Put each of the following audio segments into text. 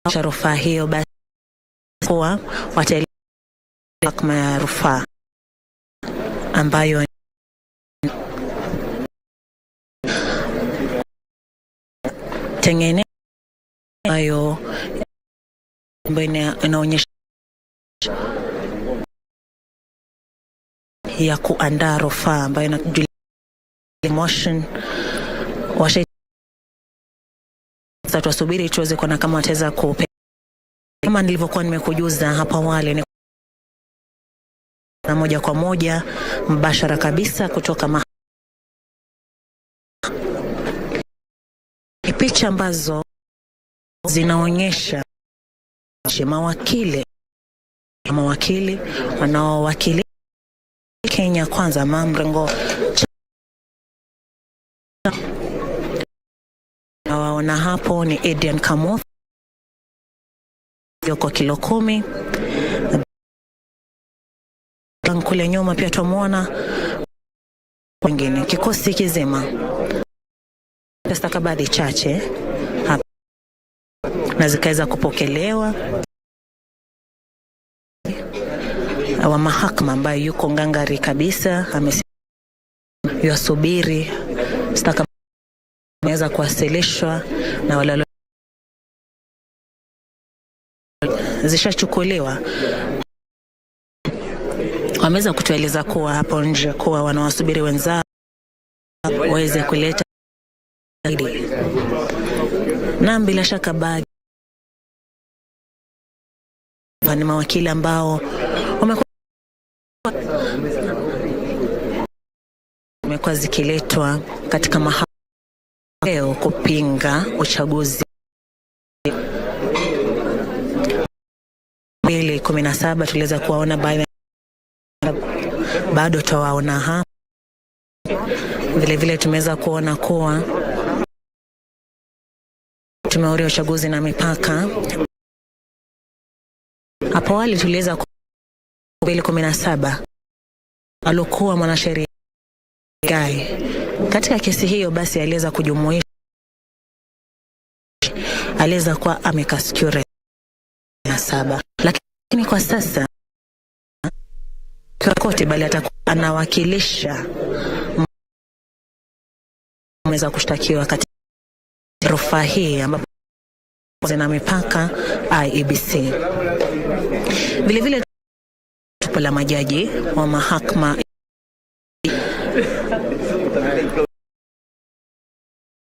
rufaa hiyo basi kuwa wataeleza mahakama ya rufaa ambayo tengene ambayo inaonyesha ya kuandaa rufaa ambayo inajulikana motion sasa tusubiri tuweze kuona kama wataweza kupe. Kama nilivyokuwa nimekujuza hapa awali ni moja kwa moja mbashara kabisa kutoka picha ambazo zinaonyesha mawakili wanaowakili Kenya Kwanza mrengo na hapo ni Adrian Kamuth yuko kilo 10. Kule nyuma pia tumuona wengine kikosi kizima stakabadhi chache hapa na zikaweza kupokelewa wa mahakama ambaye yuko ngangari kabisa yasubiri stakabadhi imeweza kuwasilishwa na wale zishachukuliwa. Wameweza kutueleza kuwa hapo nje kuwa wanawasubiri wenzao waweze kuleta na bila shaka baadhi ni mawakili ambao wamekuwa zikiletwa katika mahakama leo kupinga uchaguzi 2017. Tuliweza kuwaona bado tuwaona hapa. Vile tumeweza kuona kuwa tume ya uchaguzi na mipaka hapo awali tuliweza 2017 alikuwa mwanasheria Gai katika kesi hiyo, basi aliweza kujumuisha aliweza kuwa amekascure 7, lakini kwa sasa kwa koti bali atakuwa anawakilisha mweza kushtakiwa katika rufaa hii ambapo zina mipaka IEBC. Vile tupo la majaji wa mahakama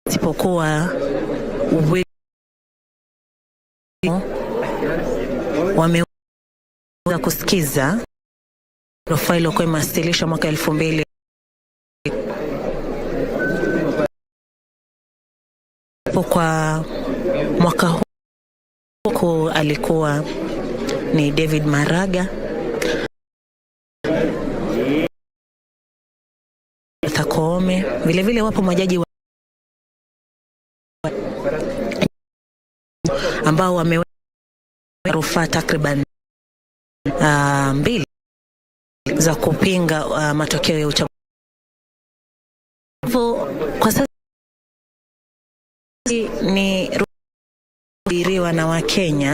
isipokuwa wameweza kusikiza rufaa iliyokuwa imewasilishwa mwaka 2000 kwa mwaka huu alikuwa ni David Maraga, Takome. Vile wapo majaji ambao wameweka rufaa takriban 2 za kupinga matokeo ya uchaguzi. Kwa sasa ni ruhusiwa na Wakenya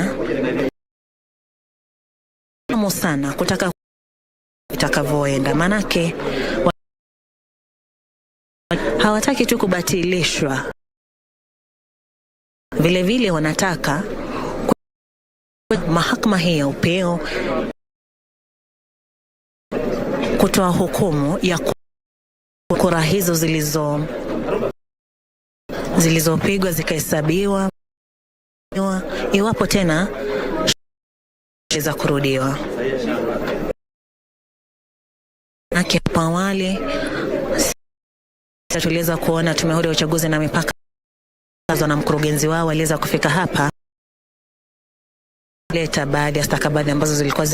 sana kutaka itakavyoenda, manake hawataki tu kubatilishwa, vile wanataka mahakama hii ya upeo kutoa hukumu ya kura hizo zilizopigwa zikahesabiwa iwapo tena za kurudiwa. Na hapo awali tuliweza kuona tume ya uchaguzi na mipaka na mkurugenzi wao waliweza kufika hapa leta baadhi ya stakabadhi ambazo zilikuwa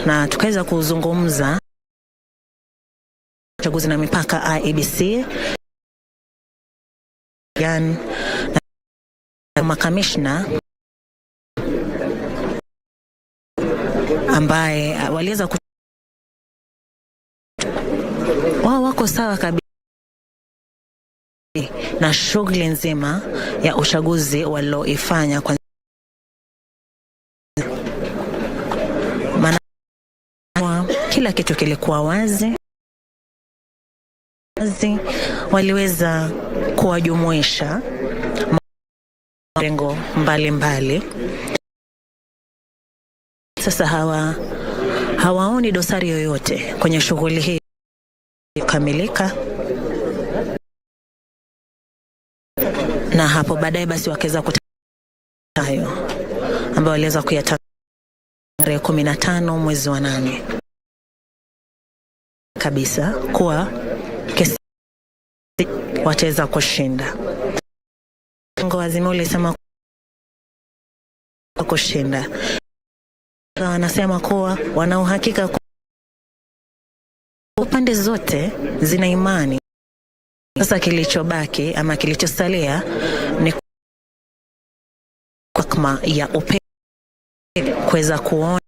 na tukaweza kuzungumza uchaguzi na mipaka IEBC na makamishna ambaye waliweza wao wako sawa kabisa. na shughuli nzima ya uchaguzi walioifanya kwa maana kila kitu kilikuwa wazi. Waliweza kuwajumuisha malengo mbalimbali. Sasa hawaoni dosari yoyote kwenye shughuli hii kukamilika, na hapo baadaye basi wakaweza hayo ambao waliweza kuyatangaza tarehe 15 mwezi wa 8 kabisa kuwa kesi wataweza kushinda. Azimio ulisema kushinda. Wanasema kuwa wana uhakika pande zote zina imani. Sasa kilichobaki ama kilichosalia ni mahakama ya upeo kuweza kuona,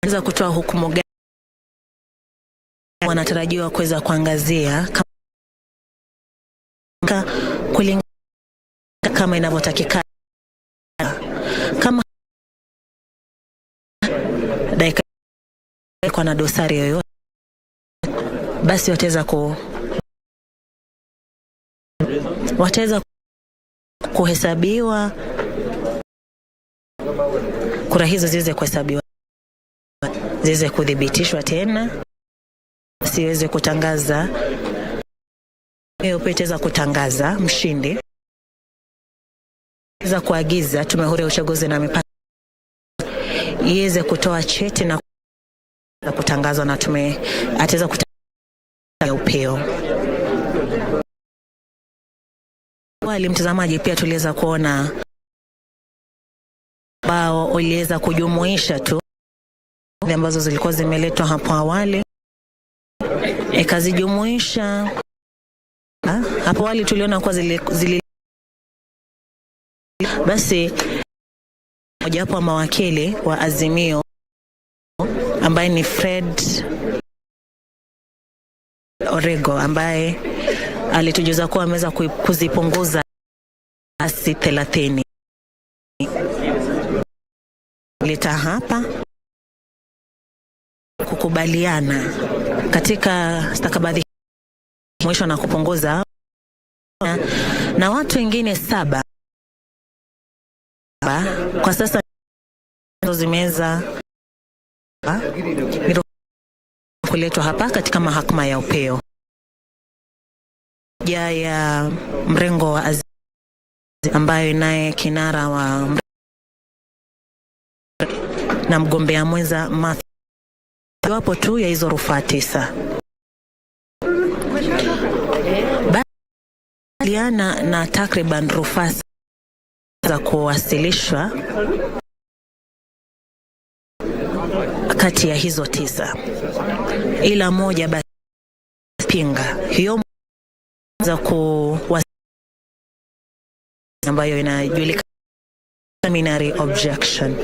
kuweza kutoa hukumu gani wanatarajiwa kuweza kuangazia kulingana kama inavyotakikana. Kama dakika kwa na dosari yoyote, basi wataweza kuhesabiwa, kura hizo ziweze kuhesabiwa, ziweze kudhibitishwa tena, siweze kutangaza itaweza kutangaza mshindi, za kuagiza tume huru ya uchaguzi na mipaka iweze kutoa cheti na kutangazwa na tume ataweza kutangaza upeo. Wale mtazamaji, pia tuliweza kuona bao uliweza kujumuisha tu ambazo zilikuwa zimeletwa hapo awali, ikazijumuisha. Hapo awali tuliona kwa zili basi mmoja wapo wa mawakili wa Azimio ambaye ni Fred Orego, ambaye alitujuza kuwa ameweza kuzipunguza asi 30. Lita hapa kukubaliana katika stakabadhi mwisho na kupunguza na watu wengine 7 kwa sasa zimeweza kuletwa hapa katika mahakama ya upeo ya mrengo wa Azimio, ambayo naye kinara wa na mgombea mwenza wapo tu ya hizo rufaa 9 baliana na takriban rufaa za kuwasilishwa kati ya hizo 9, ila moja basi pinga hiyo za ambayo inajulikana preliminary objection.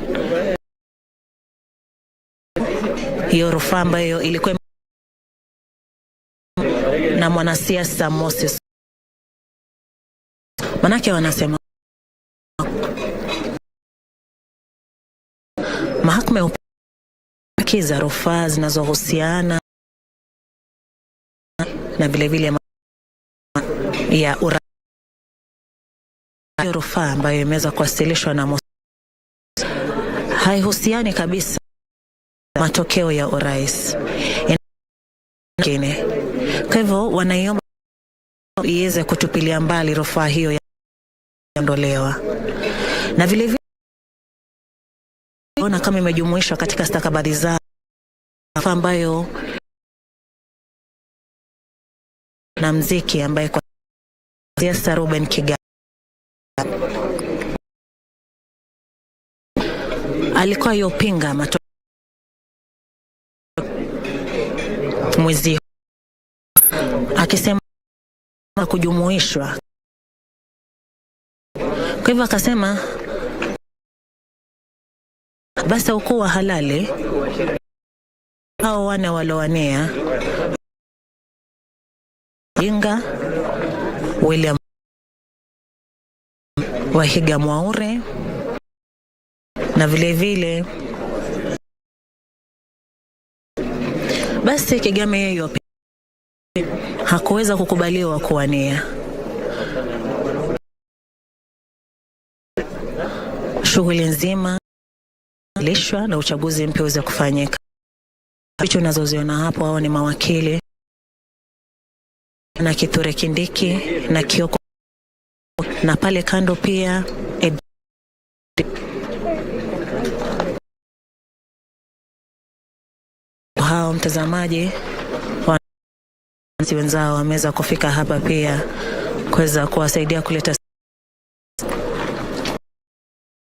Hiyo rufaa ambayo ilikuwa na mwanasiasa Moses, manake wanasema mahakama ya za rufaa zinazohusiana na vilevile ya rufaa ambayo imeweza kuwasilishwa na haihusiani kabisa matokeo ya urais. Kwa hivyo wanaiomba iweze kutupilia mbali rufaa hiyo ya ondolewa, na vilevile ona kama imejumuishwa katika stakabadhi za ambayo na mziki ambaye kwa siasa Ruben Kiga alikuwa yopinga matokeo mwezi, akisema kujumuishwa. Kwa hivyo akasema basi ukuwa halali hao wana walowania Odinga, William Wahiga Mwaure, na vile vile basi Kagame yeye hakuweza kukubaliwa kuwania. Shughuli nzima lishwa na uchaguzi mpya uweze kufanyika. Picha unazoziona hapo hao ni mawakili na Kithure Kindiki na Kioko, na pale kando pia hao mtazamaji wenzao wameweza kufika hapa pia kuweza kuwasaidia kuleta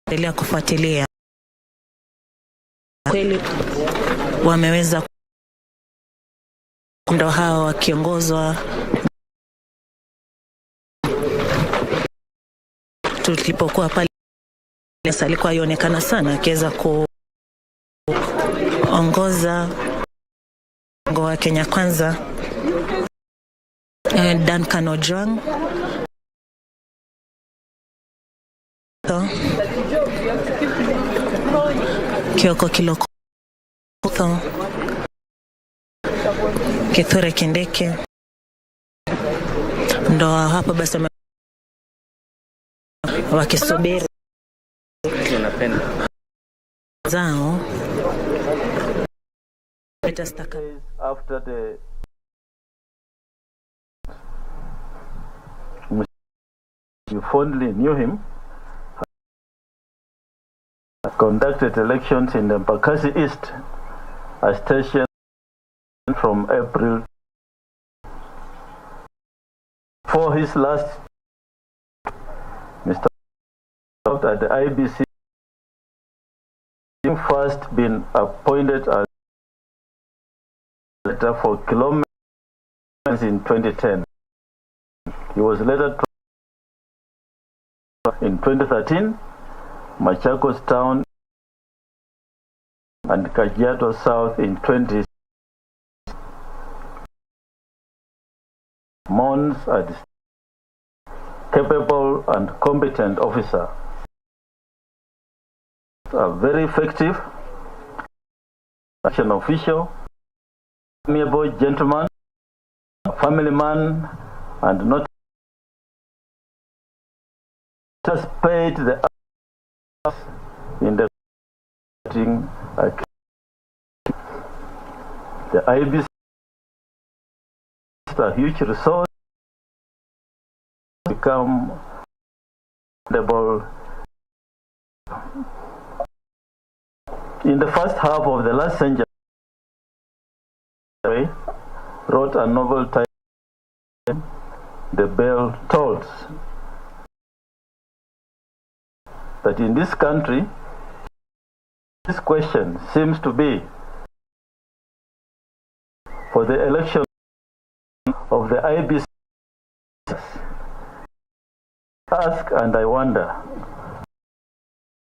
endelea kufuatilia. Kweli wameweza ndo hao wakiongozwa. Tulipokuwa pale alikuwa ionekana sana akiweza kuongoza mgongo wa Kenya Kwanza, Duncan Ojwang, Kioko Kiloko, Kithure Kindiki, ndo hapa basi wakisubiri zao. After the you fondly knew him, conducted elections in the Embakasi East, a station from April. For his last Mr. at the IBC, first been appointed as letter for kilometers in 2010. He was later in 2013, Machakos Town and Kajiado South in 20. Mons as capable and competent officer, a very effective action official, amiable gentleman, a family man, and not just paid the in the IBC a huge resource become able. In the first half of the last century, wrote a novel titled The Bell Tolls. That in this country, this question seems to be for the election of the IBC. Ask and I wonder,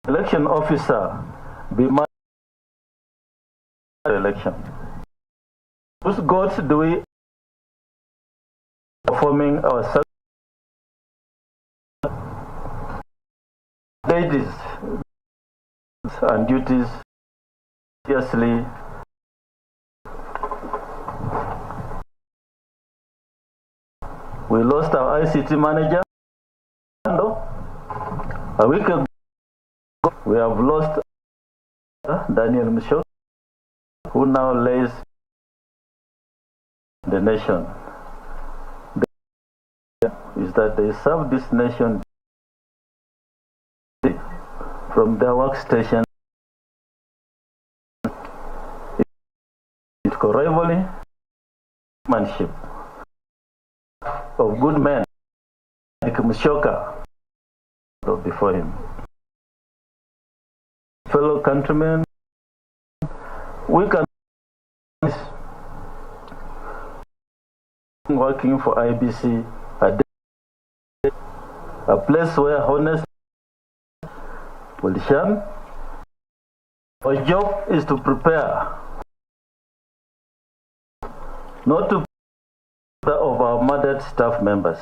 election officer be my election. Whose gods do we performing our ladies and duties seriously? We lost our ICT manager a week ago. We have lost Daniel Michaud, who now lays the nation. Is that they serve this nation from their workstation. It's rivalry, manship of good men like Mushoka before him. Fellow countrymen, we can working for IBC a place where honest will shine. Our job is to prepare, not to of our murdered staff members.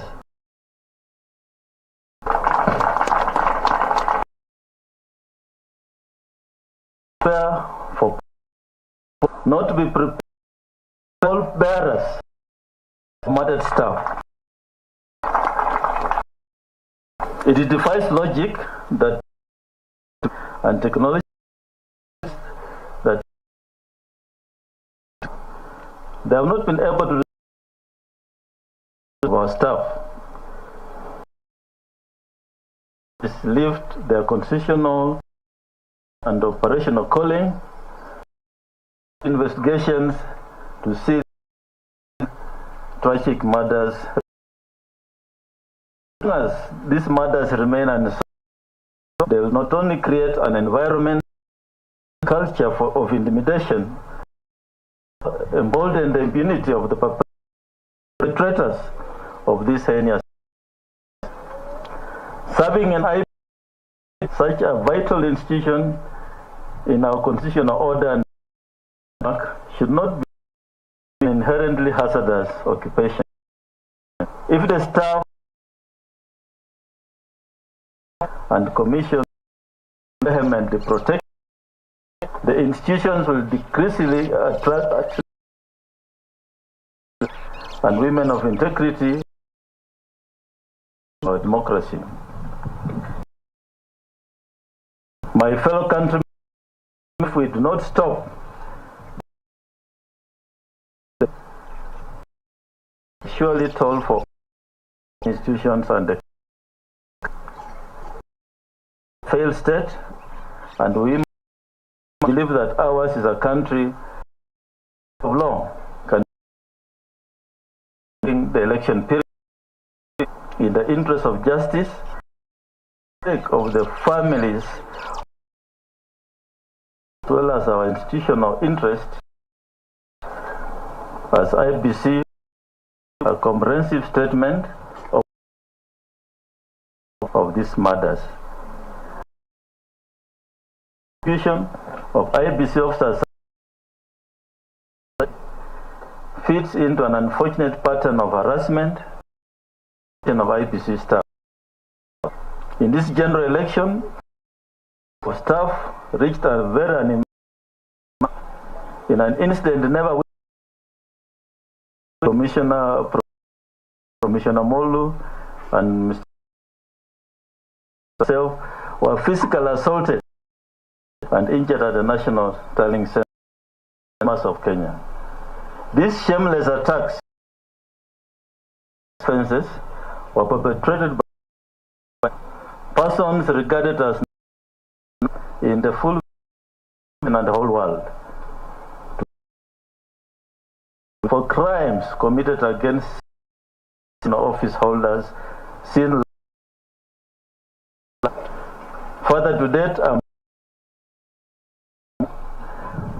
Prepare for not to be prepared bearers of murdered staff. It defies logic that and technology that they have not been able to our staff lived their constitutional and operational calling, investigations to see tragic murders. As these murders remain unsolved, they will not only create an environment, culture of intimidation, embolden the impunity of the perpetrators of these heinous. Serving an IP, such a vital institution in our constitutional order and should not be an inherently hazardous occupation. If the staff and commission vehemently protect, the institutions will decreasingly attract and women of integrity or democracy. My fellow countrymen, if we do not stop, surely toll for institutions and the failed state, and we believe that ours is a country of law. Can the election period in the interest of justice, of the families, as well as our institutional interest, as IBC, a comprehensive statement of these matters. Execution of IBC officers fits into an unfortunate pattern of harassment of IBC staff. In this general election, staff reached a very in an incident never Commissioner Molu and Mr. Self were physically assaulted and injured at the National Tallying Center of Kenya. These shameless attacks offenses were perpetrated by persons regarded as in the full and the whole world for crimes committed against office holders seen. Further to date,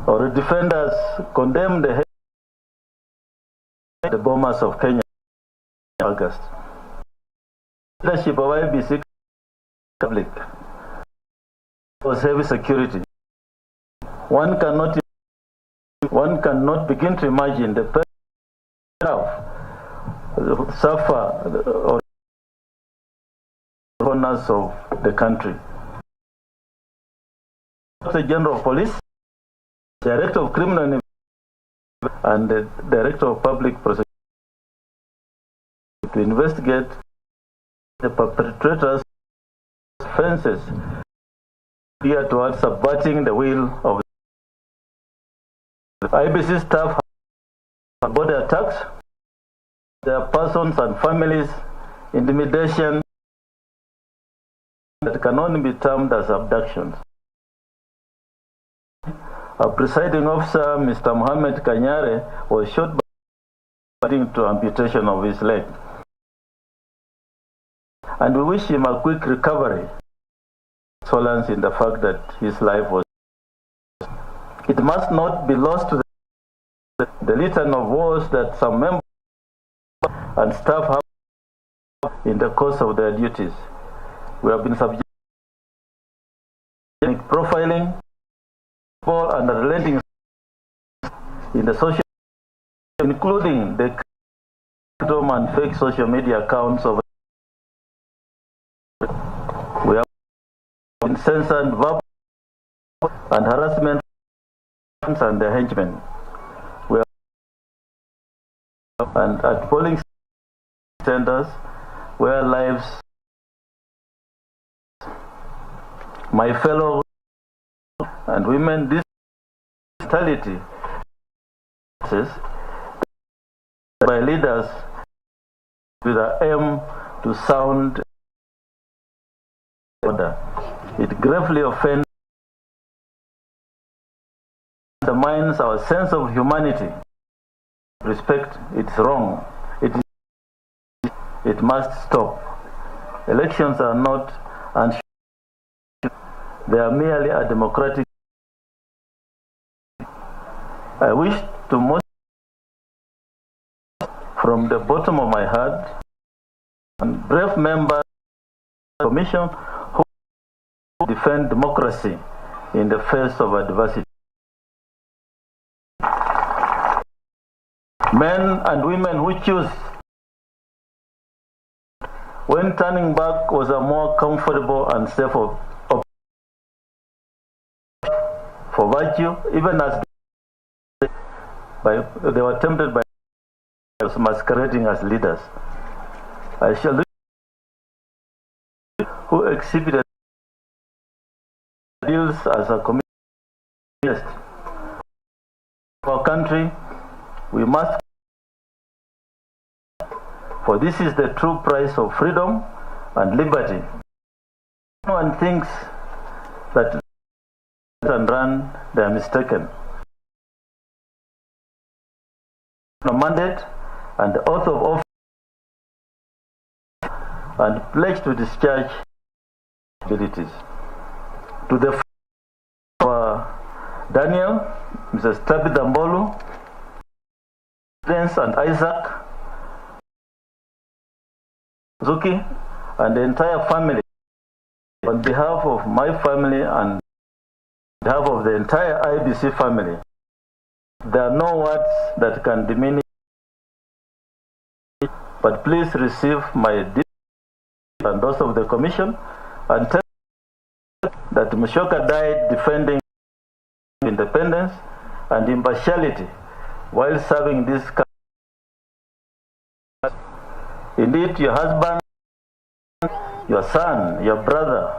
our defenders condemned the bombers of Kenya in August. Leadership of IBC public was heavy security. One cannot begin to imagine the suffer or corners of the country. The General of Police, Director of Criminal Investigation, and the Director of Public Prosecution to investigate the perpetrators' offenses geared towards subverting the will of the IBC staff. About the attacks, their persons and families, intimidation that can only be termed as abductions. Our presiding officer, Mr. Mohammed Kanyare, was shot by leading to amputation of his leg. And we wish him a quick recovery, solace in the fact that his life was. It must not be lost to the litany of woes that some members and staff have in the course of their duties. We have been subject to profiling and relenting in the social, including the and fake social media accounts of we have incessant verbal and harassment and the henchmen. We are and at polling centers where lives my fellow and women this brutality by leaders with the aim to sound order. It gravely offends and undermines our sense of humanity. Respect, it's wrong. It must stop. Elections are not and they are merely a democratic. I wish to most from the bottom of my heart and brave members of the Commission who defend democracy in the face of adversity. Men and women who choose when turning back was a more comfortable and safe for virtue, even as they were tempted by masquerading as leaders. I shall look who exhibited deals as a communist. For our country, we must, for this is the true price of freedom and liberty. No one thinks that and run, they are mistaken. A mandate and the oath of office and pledge to discharge abilities. To the Daniel, Mrs. Tabitha Mbolu, Prince and Isaac, Zuki, and the entire family, on behalf of my family and on behalf of the entire IBC family, there are no words that can diminish, but please receive my deep and those of the Commission and tell that Musyoka died defending independence and impartiality while serving this country. Indeed, your husband, your son, your brother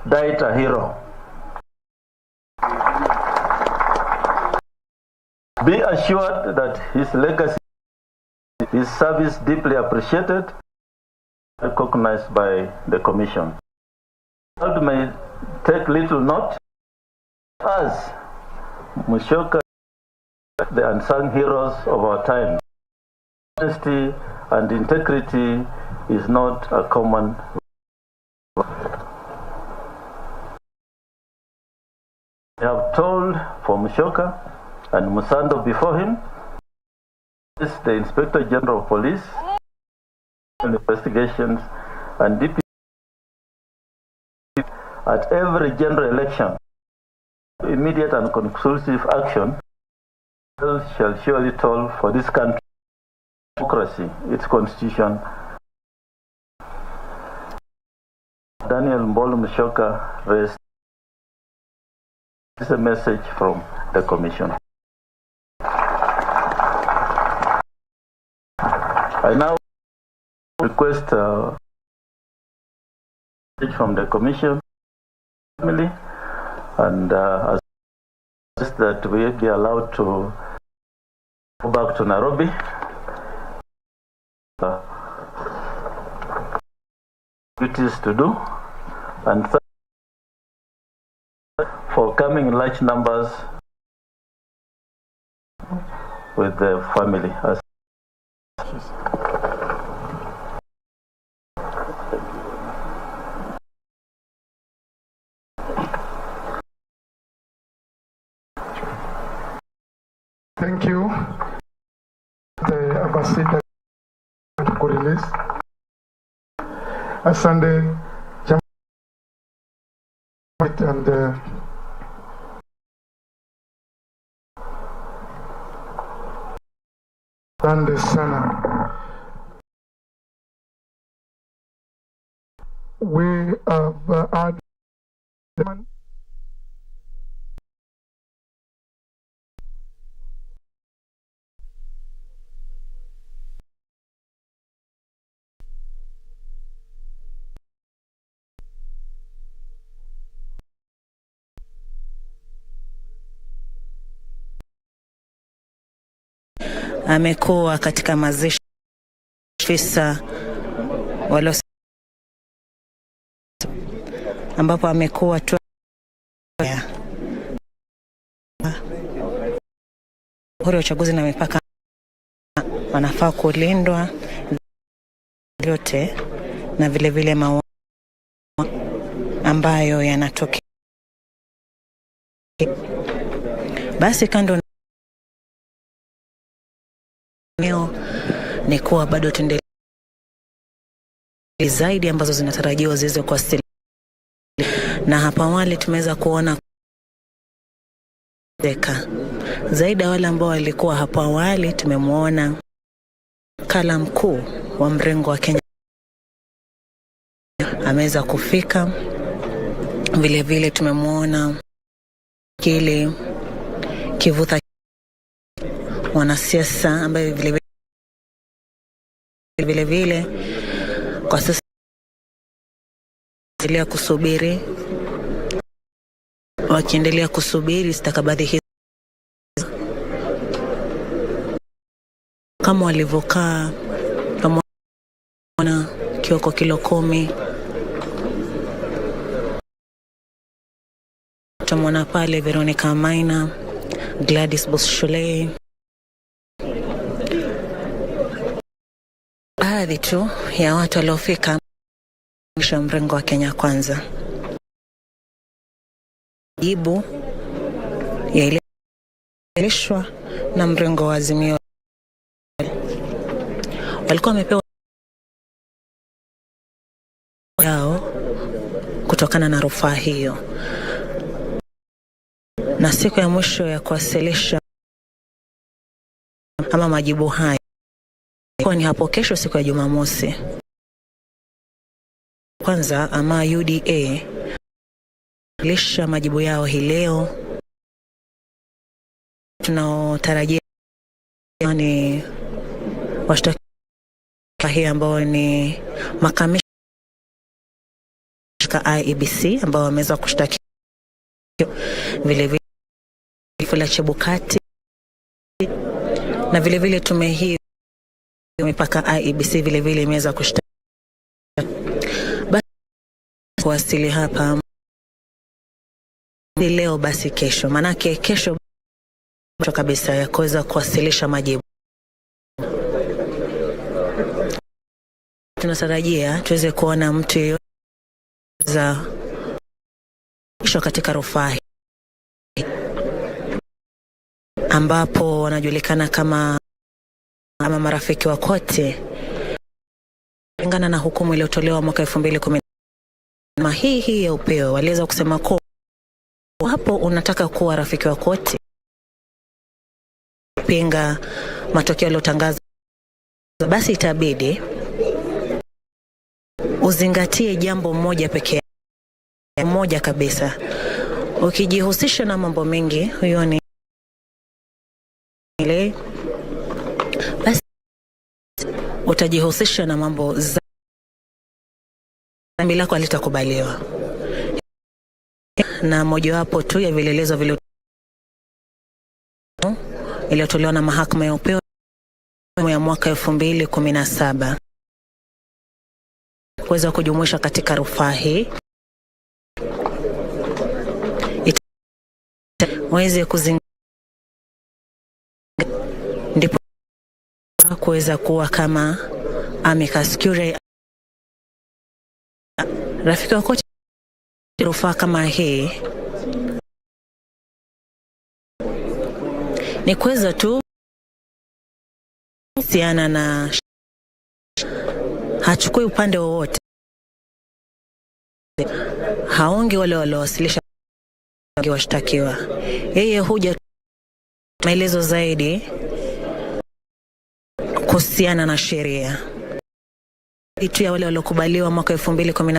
died a hero. Be assured that his legacy, his service deeply appreciated, recognized by the Commission. The world may take little note as Musyoka, the unsung heroes of our time. Honesty and integrity is not a common. I have told for Musyoka and Musando before him, this is the Inspector General of Police, investigations and DP at every general election. Immediate and conclusive action shall surely toll for this country, democracy, its constitution. Daniel Mbolu Musyoka raised. This is a message from the Commission. I now request a message from the Commission family and ask that we be allowed to go back to Nairobi. Duties to do and for coming in large numbers with the family. Thank you. The ambassador to release. Asante and Asante sana. we have had amekuwa katika mazishi afisa walo ambapo amekuwa tu huru ya uchaguzi na mipaka wanafaa kulindwa yote na vile vile mauaji ambayo yanatokea. Basi kando ni kuwa bado tuendelee zaidi ambazo zinatarajiwa ziweze kuwasili, na hapa awali tumeweza kuona zaidi ya wale ambao walikuwa hapo awali. Tumemwona kala mkuu wa mrengo wa Kenya ameweza kufika, vile vile tumemwona kile kivuta wanasiasa ambaye vile vile kwa sasa wakiendelea kusubiri stakabadhi hizi kama walivyokaa pamoja Kioko kilo 10, tutamwona pale Veronica Maina, Gladys Boschole, baadhi tu ya watu waliofika mrengo wa Kenya Kwanza. Jibu ya ilishwa na mrengo wa Azimio walikuwa wamepewa yao kutokana na rufaa hiyo, na siku ya mwisho ya kuwasilisha ama majibu haya kwa ni hapo kesho, siku ya Jumamosi. Kwanza ama UDA lisha majibu yao hii leo. Tunaotarajia ni washtaki hii ambao ni makamishi IEBC ambao wameweza kushtaki vile vile Fula Chebukati na vile vile tume hii mipaka IEBC vile vile imeweza kushtaki. Basi kuwasili hapa leo, basi kesho, manake kesho kabisa ya kuweza kuwasilisha majibu. Tunatarajia tuweze kuona mtu yeyote za kesho katika rufaa ambapo wanajulikana kama marafiki wa kote, kulingana na hukumu iliyotolewa mwaka 2010 hii ya upeo. Waliweza kusema kwa hapo unataka kuwa rafiki wa kote, pinga matokeo yaliyotangazwa, basi itabidi uzingatie jambo moja pekee, moja kabisa. Ukijihusisha na mambo mengi, huyo ni ile, basi utajihusisha na mambo za dhambi lako halitakubaliwa. Na mojawapo tu ya vilelezo vile iliyotolewa na mahakama ya upeo ya mwaka 2017 kuweza kujumuisha katika rufaa hii, waweze kuzingatia ndipo kuweza kuwa kama amicus curiae rafiki wa kote. Rufaa kama hii ni kuweza tu husiana na hachukui upande wowote, haongi wale waliowasilisha washtakiwa, yeye huja maelezo zaidi kuhusiana na sheria. Itu ya wale waliokubaliwa mwaka 2010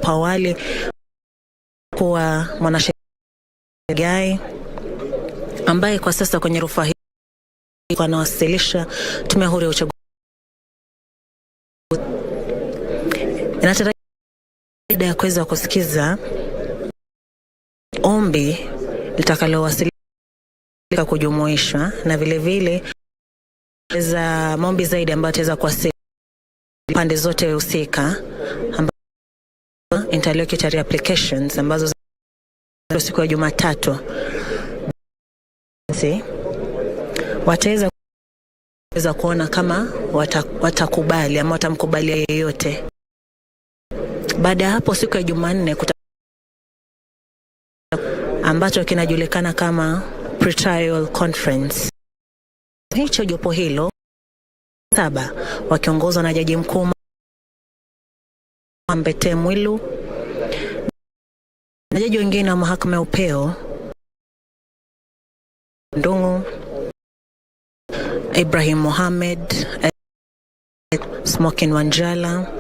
hapo awali kuwa mwanasheria ambaye kwa sasa kwenye rufaa hii anawasilisha tume huru ya uchaguzi. Inatarajiwa ya kuweza kusikiza ombi litakalowasilika kujumuishwa na vile vile za maombi zaidi ambayo ataweza kuwasilisha pande zote husika, ambazo interlocutory applications ambazo siku ya Jumatatu wataweza kuona kama watakubali ama watamkubalia yeyote. Baada ya hapo siku ya Jumanne ambacho kinajulikana kama pre-trial conference. Hicho jopo hilo 7 wakiongozwa na Jaji Mkuu Mbete Mwilu na jaji wengine wa mahakama ya upeo Ndungu, Ibrahim Mohamed, Smokin Wanjala.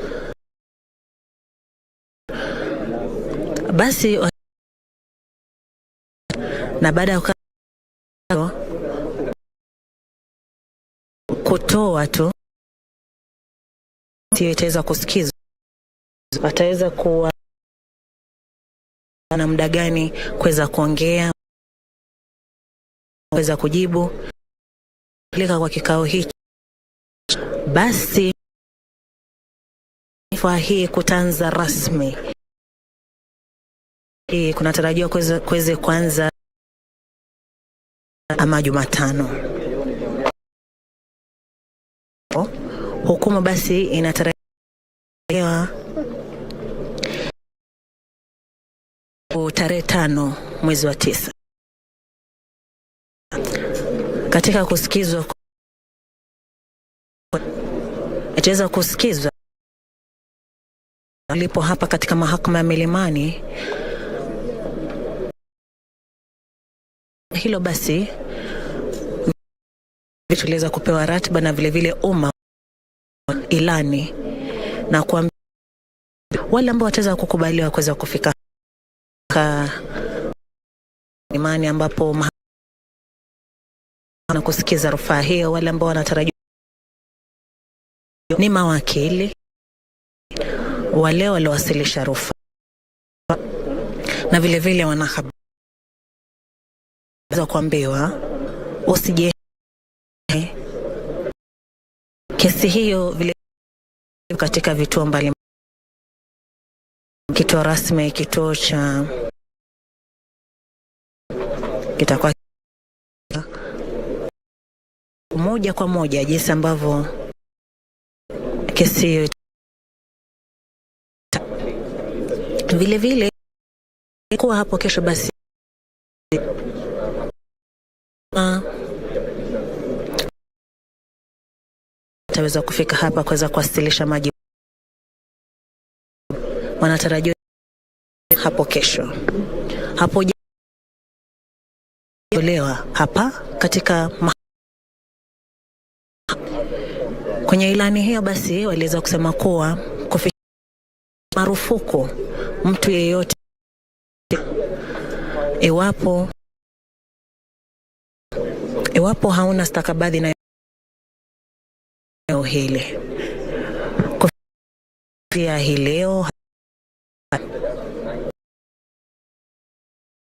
Basi na baada ya kutoa tu itaweza kusikizwa, wataweza kuwa na muda gani kuweza kuongea, kuweza kujibu kwa kikao hiki. Basi hii kutanza rasmi. Hii kunatarajiwa kuweze kuanza ama Jumatano. Hukumu basi inatarajiwa tarehe 5 mwezi wa 9. Katika kusikizwa itaweza kusikizwa alipo hapa katika mahakama ya Milimani. Hilo basi tuliweza kupewa ratiba na vile vile umma ilani na kwa wale ambao wataweza kukubaliwa kuweza kufika Milimani ambapo na kusikiza rufaa hiyo. Wale ambao wanatarajiwa ni mawakili, wale waliowasilisha rufaa na vile vile wanahabari za kuambiwa usije kesi hiyo vile katika vituo mbalimbali, kituo rasmi, kituo cha kitakuwa moja kwa moja jinsi ambavyo kesi hiyo vile vile kuwa hapo kesho. Basi ataweza kufika hapa kuweza kuwasilisha majibu. Wanatarajiwa hapo kesho, hapo tolewa hapa katika kwenye ilani hiyo. Basi waliweza kusema kuwa kufikia marufuku mtu yeyote iwapo hauna stakabadhi na hili kufikia hii leo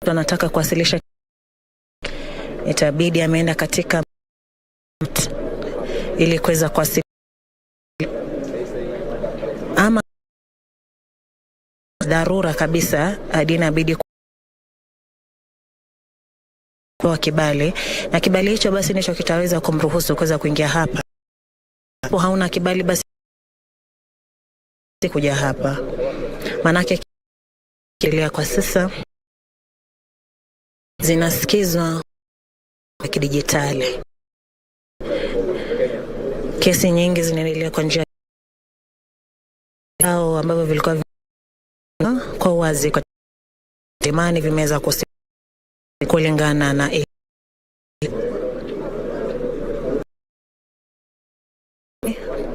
tunataka kuwasilisha, itabidi ameenda katika ili kuweza kuwasilisha ama dharura kabisa hadi inabidi kwa kibali, na kibali hicho basi ndicho kitaweza kumruhusu kuweza kuingia hapa. Hapo hauna kibali basi kuja hapa, manake kilia kwa sasa zinasikizwa kwa kidijitali. Kesi nyingi zinaendelea kwa njia yao ambavyo vilikuwa kwa wazi kwa imani vimeweza kulingana na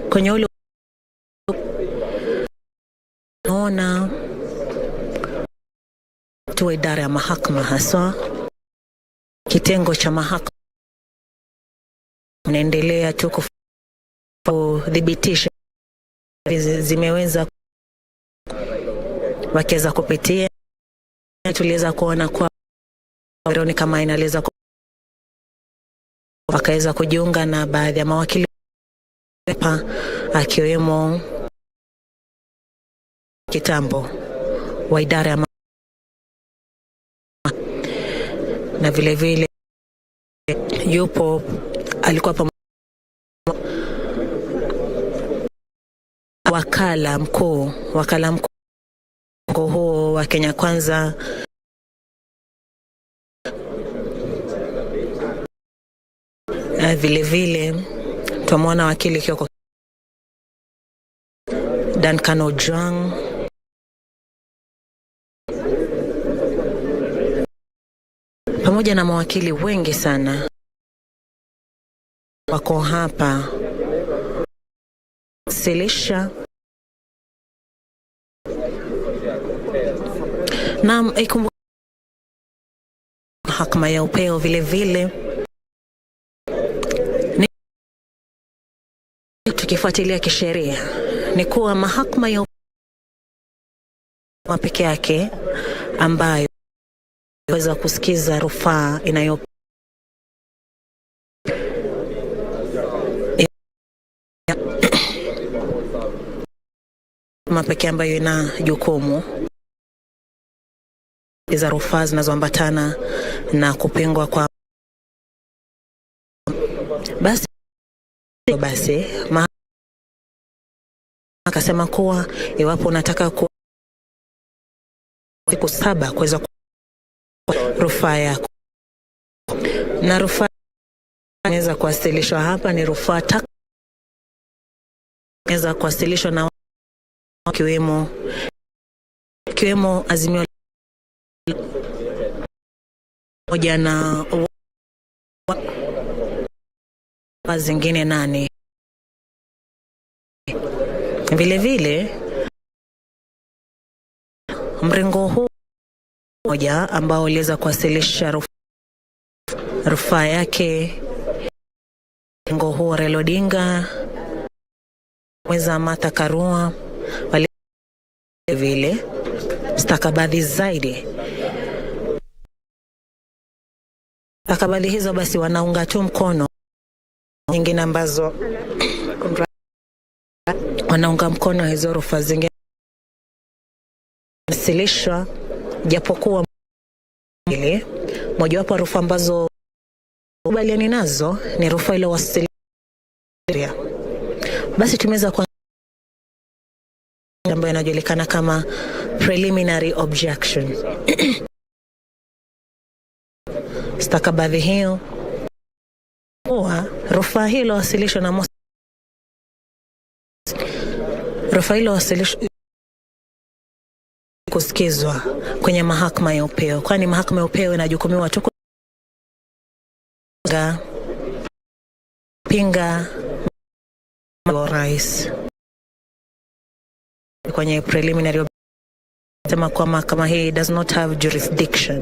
kwenye ule naona tu wa idara ya mahakama, haswa kitengo cha mahakama, unaendelea tu kudhibitisha zimeweza wakeza kupitia. Tuliweza kuona kwa Veronica Maina aliweza wakaweza kujiunga na baadhi ya mawakili hapa, akiwemo kitambo wa idara ya na vile vile yupo alikuwa wakala mkuu huo wa Kenya Kwanza, vile vile tumwona wakili Kioko Duncan Ojwang, pamoja na mawakili wengi sana wako hapa silisha. Na ikumbuka mahakama ya upeo vile vile tukifuatilia kisheria ni kuwa mahakama ya upeo peke yake ambayo weza kusikiza rufaa inayo pekee ambayo ina jukumu za rufaa zinazoambatana na kupingwa kwa basi akasema kuwa iwapo unataka siku 7 kuweza rufaa yako, na rufaa inaweza kuwasilishwa hapa ni rufaa inaweza kuwasilishwa na kiwemo azimio moja na zingine 8. Vile vile mrengo huu moja ambao uliweza kuwasilisha rufaa yake, mrengo huu Raila Odinga, Mweza Martha Karua, wale vile stakabadhi zaidi. Stakabadhi hizo basi wanaunga tu mkono nyingine ambazo wanaunga mkono hizo rufaa zingine wasilishwa, japokuwa ile mojawapo rufaa ambazo kubaliani nazo ni rufaa ile wasilishwa. Basi tumeweza kwa ambayo inajulikana kama preliminary objection. Stakabadhi hiyo huwa rufaa hilo wasilishwa na rufaa hilo wasilishwa kusikizwa kwenye mahakama ya upeo, kwani mahakama ya upeo inajukumiwa tu pinga wa rais kwenye preliminary sema kwa mahakama hii does not have jurisdiction,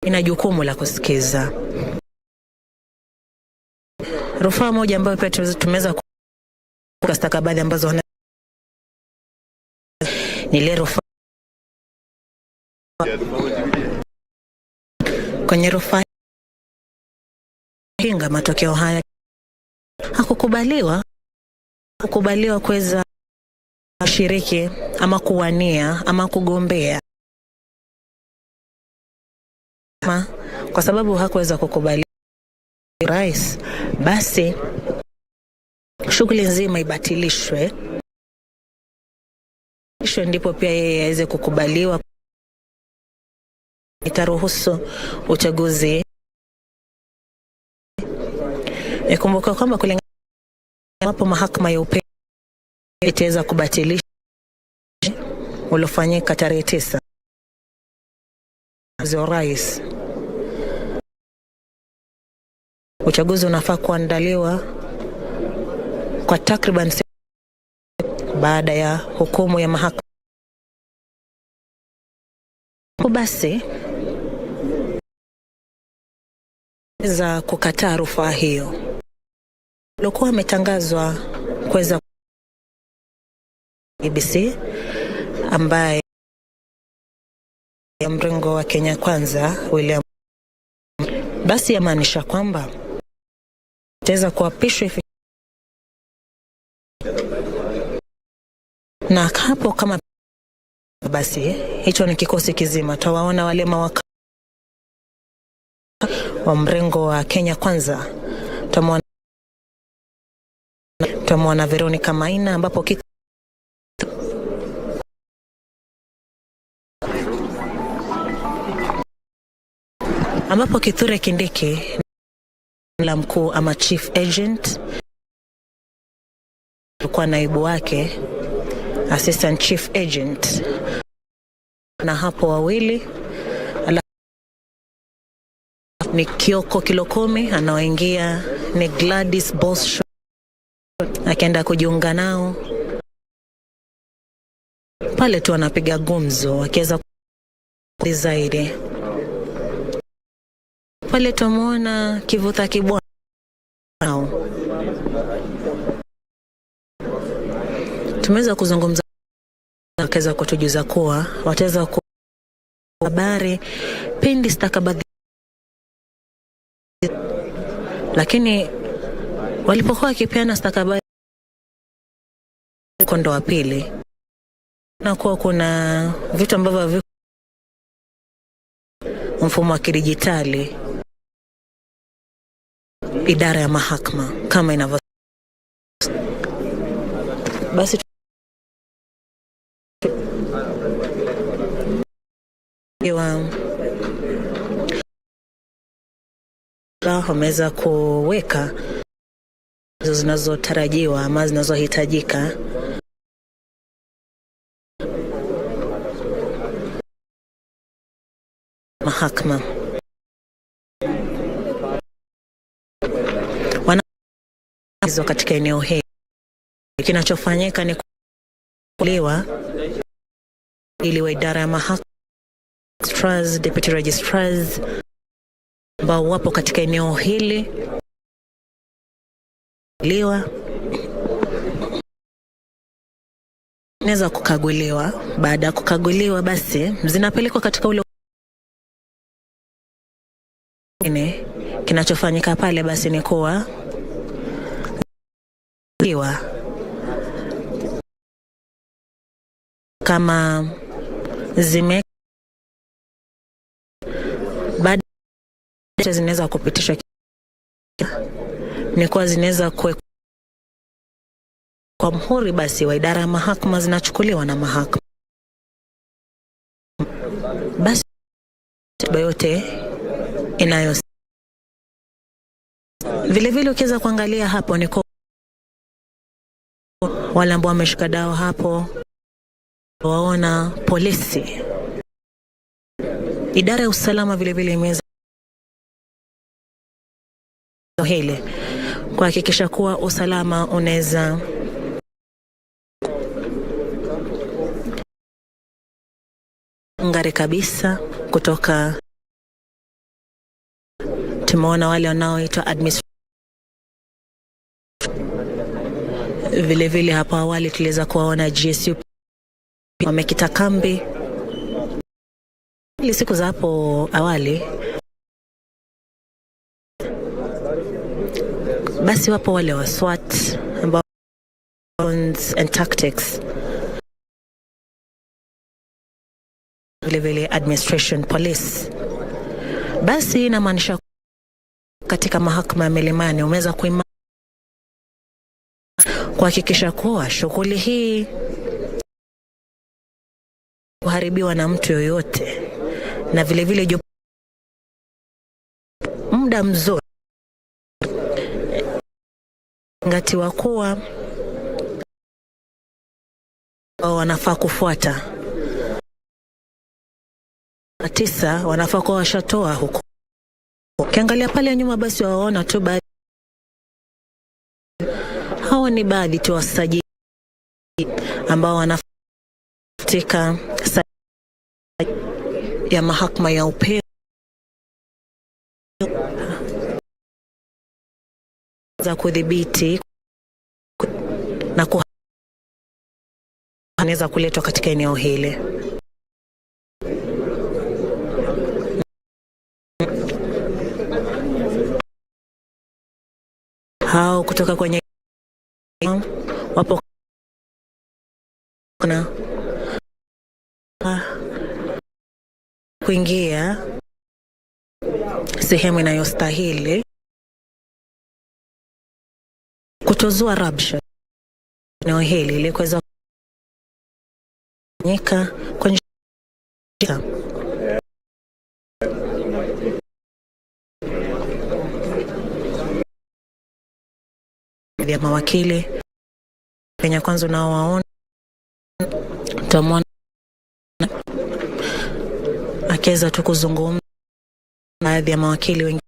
ina jukumu la kusikiza. Rufaa moja ambayo pia tumeweza kwa stakabadhi ambazo ni ile rufaa kwenye rufaa pinga matokeo haya hakukubaliwa kuweza kushiriki ama kuwania ama kugombea, kwa sababu hakuweza kukubali rais, basi shughuli nzima ibatilishwe, ndipo pia yeye aweze kukubaliwa, itaruhusu uchaguzi. Ikumbuka kwamba kulingana hapo mahakama ya upeo itaweza kubatilisha uliofanyika tarehe 9 za rais. Uchaguzi unafaa kuandaliwa kwa takriban baada ya hukumu ya mahakama basi za kukataa rufaa hiyo lokuwa ametangazwa kuweza BBC ambaye ya mrengo wa Kenya Kwanza William, basi yamaanisha kwamba ataweza kuapishwa na hapo kama basi hicho ni kikosi kizima. Tawaona wale mawakala wa mrengo wa Kenya Kwanza, tamwona Veronica Maina ambapo Kithure Kindiki la mkuu ama chief agent kwa naibu wake assistant chief agent, na hapo wawili ni Kioko Kilokomi anaoingia ni Gladys Boss akienda kujiunga nao pale tu anapiga gumzo akiweza zaidi pale tumuona kivuta kibwana tumeweza kuzungumza akaweza kutujuza kuwa wataweza habari pindi stakabadhi, lakini walipokuwa wakipeana stakabadhi kondo wa pili na kuwa kuna vitu ambavyo viko mfumo wa kidijitali idara ya mahakama kama inavyo, basi wameweza kuweka zinazotarajiwa ama zinazohitajika mahakama. Wanazo katika eneo hili, kinachofanyika ni kuliwa ili wa idara ya mahakama, registrars, deputy registrars ambao wapo katika eneo hili liwa inaweza kukaguliwa. Baada ya kukaguliwa, basi zinapelekwa katika ule kinachofanyika pale basi ni kuwa liwa kama zime baada zinaweza kupitishwa ni kwa zinaweza kwa mhuri basi wa idara ya mahakama zinachukuliwa na mahakama. Basi yote inayo vile ukiweza kuangalia hapo ni kwa wale ambao wameshika dawa hapo, waona polisi, idara ya usalama vile imeweza hili kuhakikisha kuwa usalama unaweza ngare kabisa. Kutoka tumeona wale wanaoitwa vile hapo awali tuliweza kuwaona GSU wamekita kambi ili siku za hapo awali. Basi wapo wale wa SWAT ambao and tactics, vile administration police. Basi inamaanisha katika mahakama ya Milimani umeweza kuhakikisha kuwa shughuli hii kuharibiwa na mtu yoyote, na vile muda mzuri ngatiwa kuwa wanafaa kufuata 9 wanafaa kuwa washatoa huko. Ukiangalia pale nyuma basi waona tu hao ni baadhi tu wasajili ambao wanafutika ya mahakama ya upeo za kudhibiti na anaweza kuletwa katika eneo hili. Hao kutoka kwenye wapo na kuingia sehemu inayostahili kutozua rabsha eneo hili ili kuweza kufanyika kwenye vya mawakili Kenya Kwanza unaowaona tutamwona akiweza tu kuzungumza baadhi ya mawakili wengi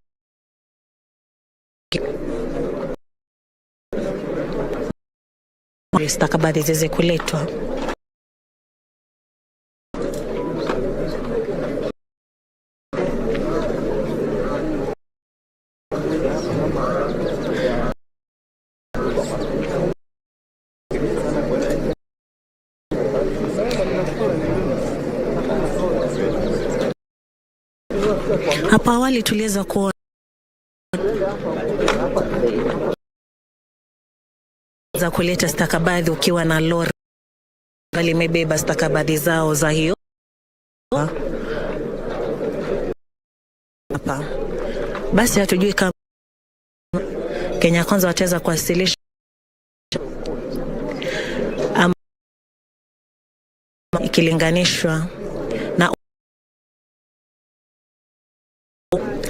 stakabadhi ziweze kuletwa. Hapa awali tuliweza kuona za kuleta stakabadhi ukiwa na lori limebeba stakabadhi zao za hiyo hapa. Basi hatujui kama Kenya Kwanza wataweza kuwasilisha ikilinganishwa na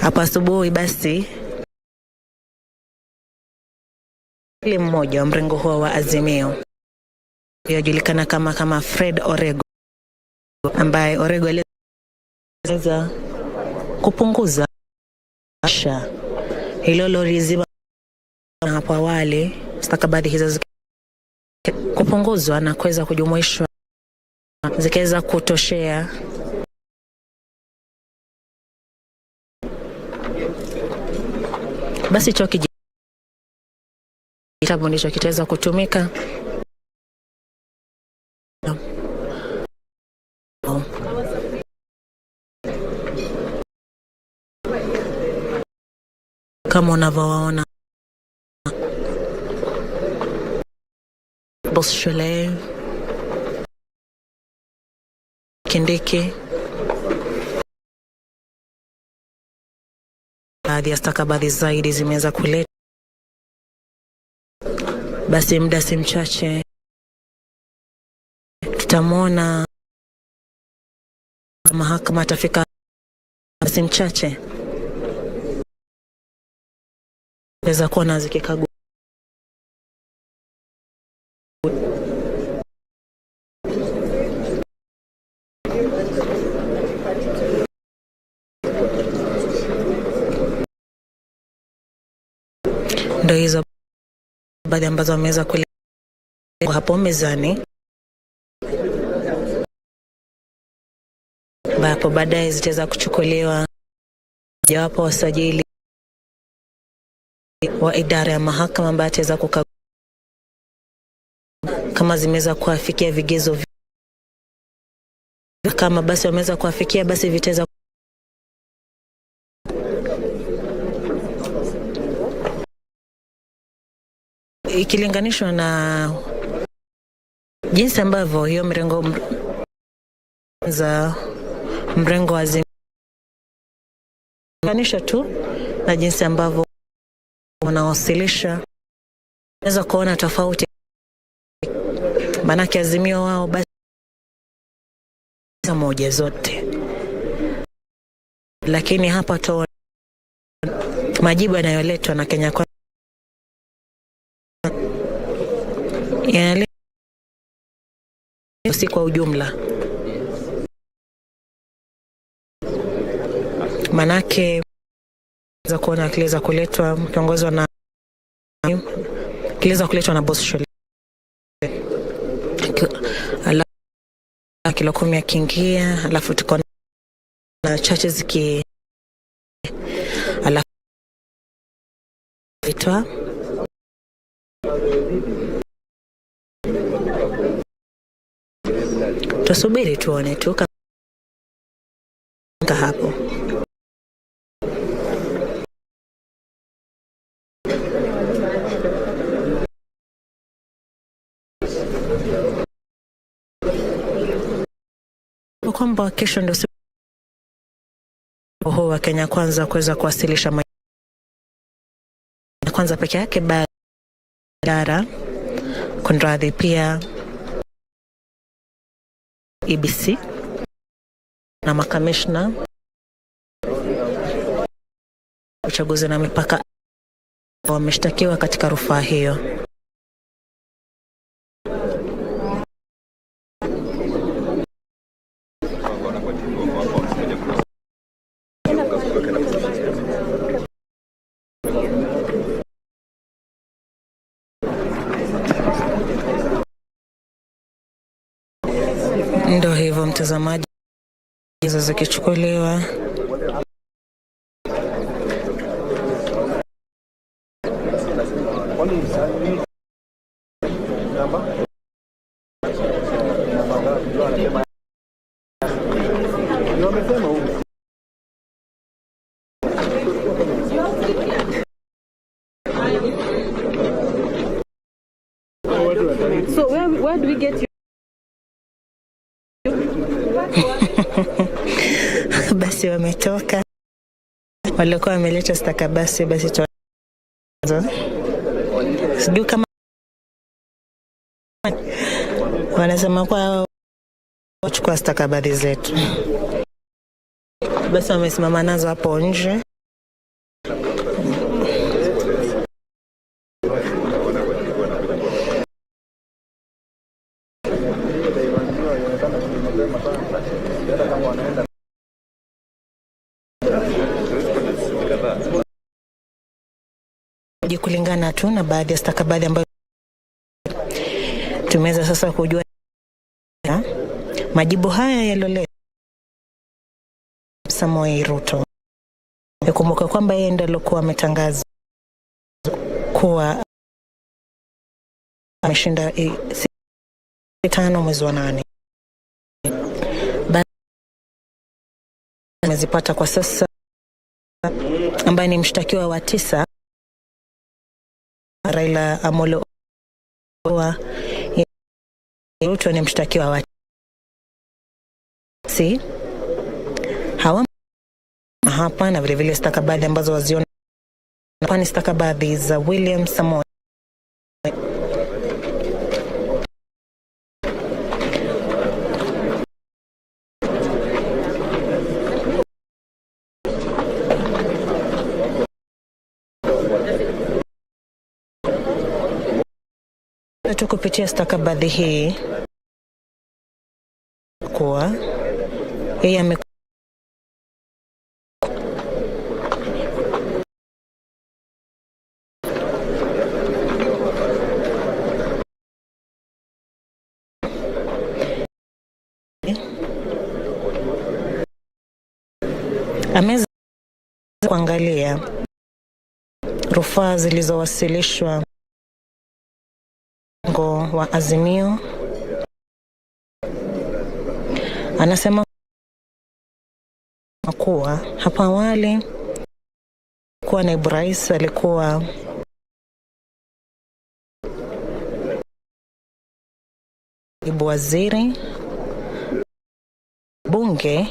hapa asubuhi. Basi ile mmoja wa mrengo huo wa Azimio yajulikana kama Fred Orego, ambaye Orego aliweza kupunguza hilo lori zima hapo awali, stakabadhi hizo kupunguzwa na kuweza kujumuishwa zikiweza kutoshea basi choki kitabu ndicho kitaweza kutumika kama unavyowaona Boss Shule Kindiki. Baadhi ya stakabadhi zaidi zimeweza kuletwa. Basi muda si mchache tutamwona mahakama atafika. Basi mchache naweza kuona zikikagua ndio hizo baadhi ambazo wameweza kuleta hapo mezani, ambapo baadaye zitaweza kuchukuliwa jawapo wasajili wa idara ya mahakama ambaye ataweza kukagua kama zimeweza kuafikia vigezo, kama basi wameweza kuafikia basi vitaweza ikilinganishwa na jinsi ambavyo hiyo mrengo za mrengo wa Azimio linganisha tu na jinsi ambavyo wanawasilisha, naweza kuona tofauti. Manake Azimio wao basi moja zote, lakini hapa to majibu yanayoletwa na Kenya Kwanza si kwa ujumla, manake za kuona kiliweza kuletwa kiongozwa na Boss Shule kilo 10 akiingia, alafu tuko na chache ziki alafu vitwa tusubiri tuone tu hapo. Kwamba kesho ndio siku wa Kenya Kwanza kuweza kuwasilisha kwanza peke yake badara kunradhi pia EBC na makamishna uchaguzi na mipaka wameshtakiwa katika rufaa hiyo. Ndio hivyo mtazamaji, hizo zikichukuliwa So where do we get you? Basi wametoka walikuwa wameleta stakabasi basi sijui kama wanasema kwa wachukua stakabadhi zetu, basi wamesimama nazo hapo nje. Kulingana tu na baadhi ya stakabadhi ambayo tumeweza sasa kujua majibu haya yaloletwa Samoei Ruto. Kumbuka kwamba yeye ndiye alikuwa ametangaza kuwa ameshinda 5 mwezi wa 8. Amezipata kwa sasa ambaye ni mshtakiwa wa 9 Raila Amolo Ruto ni mshtakiwa wa hawa hapa na vile vile stakabadhi ambazo waziona hapa ni stakabadhi za William Samoei. Kupitia stakabadhi hii kuwa yeye ameweza kuangalia rufaa zilizowasilishwa wa Azimio. Anasema kuwa hapa awali kuwa naibu rais alikuwa naibu waziri bunge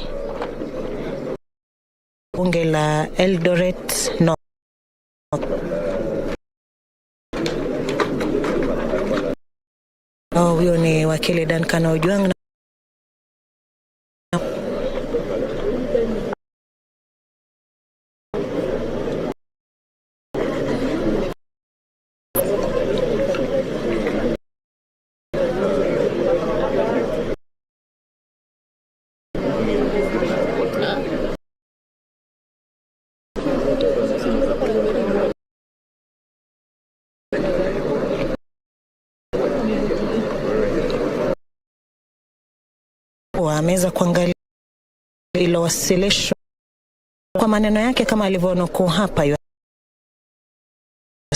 la Eldoret North. Huyo ni wakili Duncan Ojwang ameweza kuangalia iliyowasilishwa kwa maneno yake kama alivyonukuu hapa.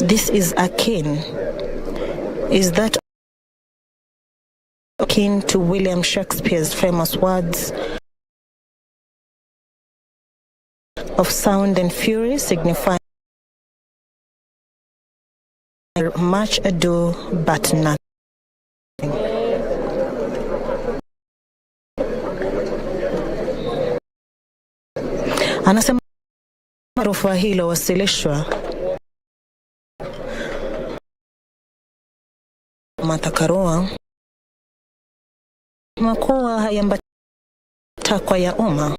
This is akin. Is that akin to William Shakespeare's famous words of sound and fury, signifying much ado but nothing. Anasema rufaa hilo wasilishwa Matakarua makuwa hayambatani takwa ya umma.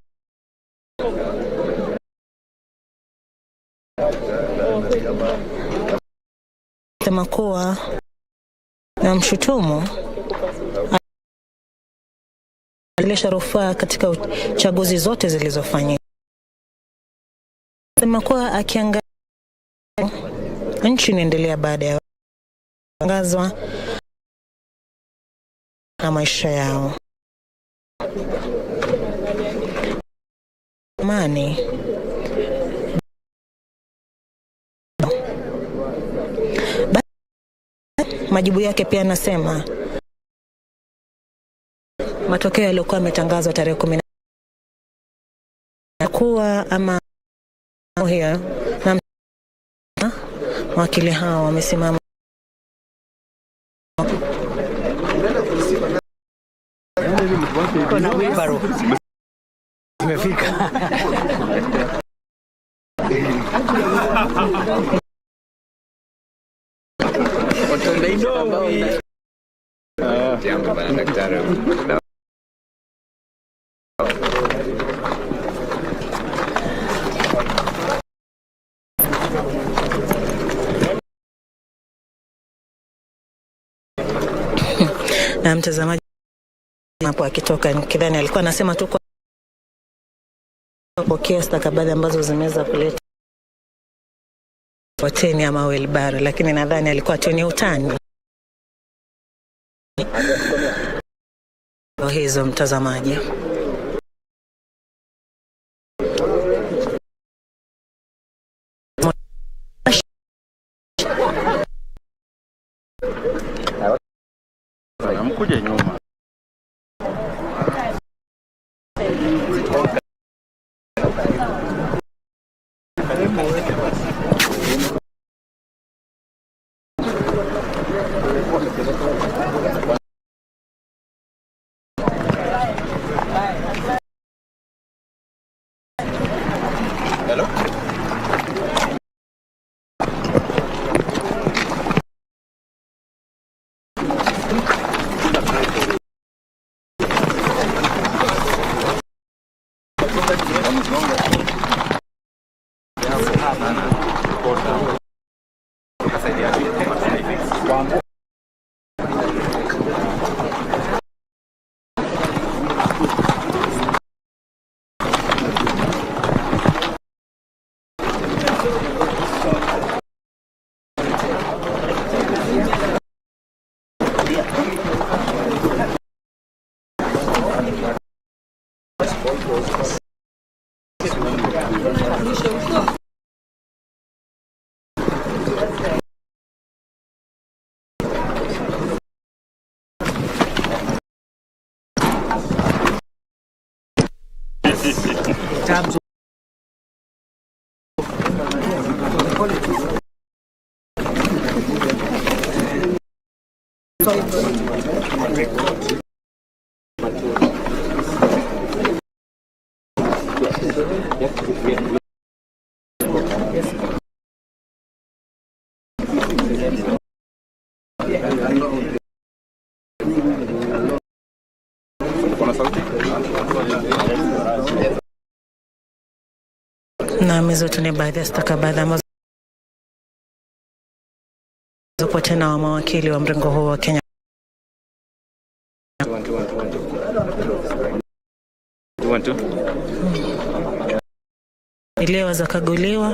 Sema kuwa na mshutumu alilisha rufaa katika chaguzi zote zilizofanyika. Sema kuwa akiangalia nchi inaendelea baada ya kutangazwa na maisha yao. Amani majibu yake pia anasema matokeo yaliokuwa yametangazwa tarehe 10 kuwa ama hiyo na wakili hao wamesimama kuna wheelbarrow imefika. na mtazamaji hapo akitoka nikidhani alikuwa anasema tu kupokea stakabadhi ambazo zimeweza kuleta hoteli ama wheelbarrow, lakini nadhani alikuwa tu ni utani. Hizo mtazamaji. Mkuja nyuma. Hello? Na mizoto ni baadhi ya stakabadhi ambazo kwa tena wa mawakili wa mrengo huo wa Kenya. Leo zakaguliwa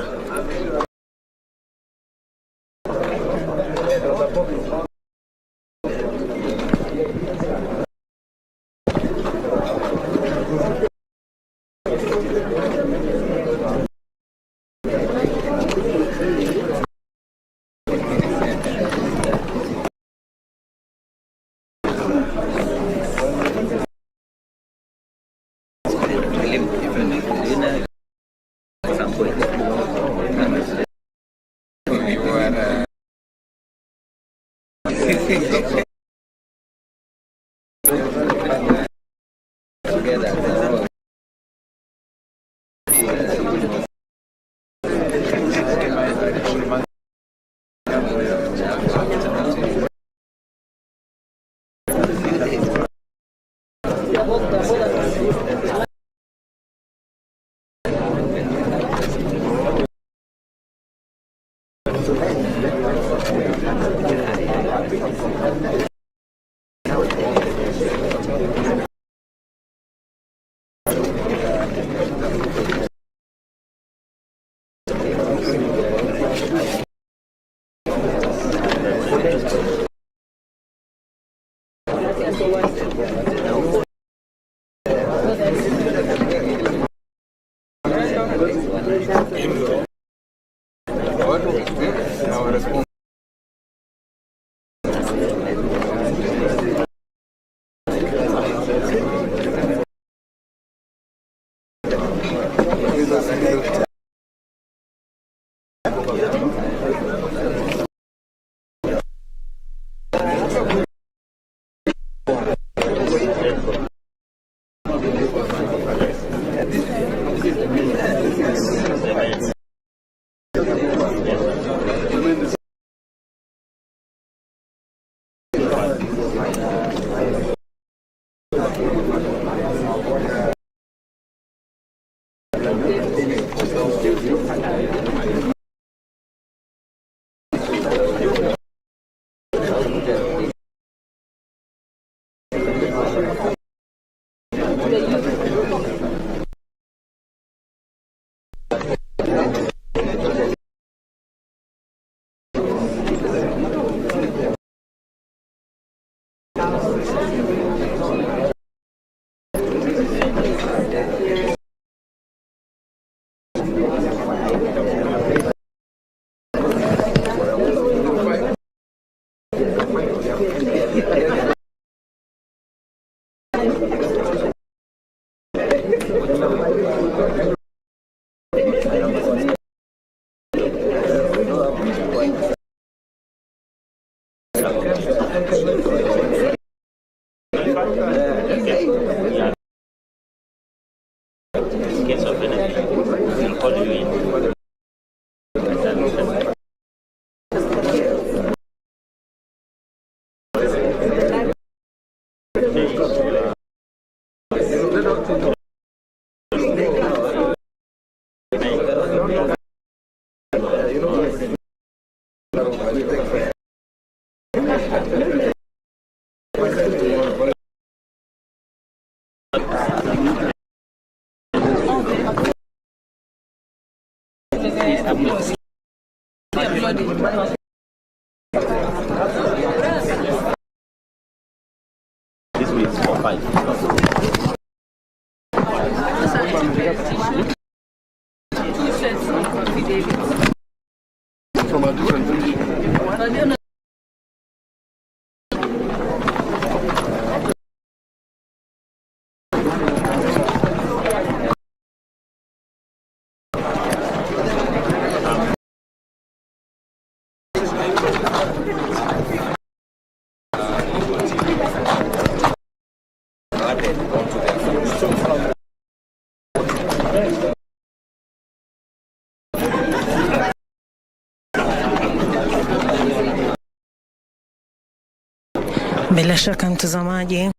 Bila shaka mtazamaji,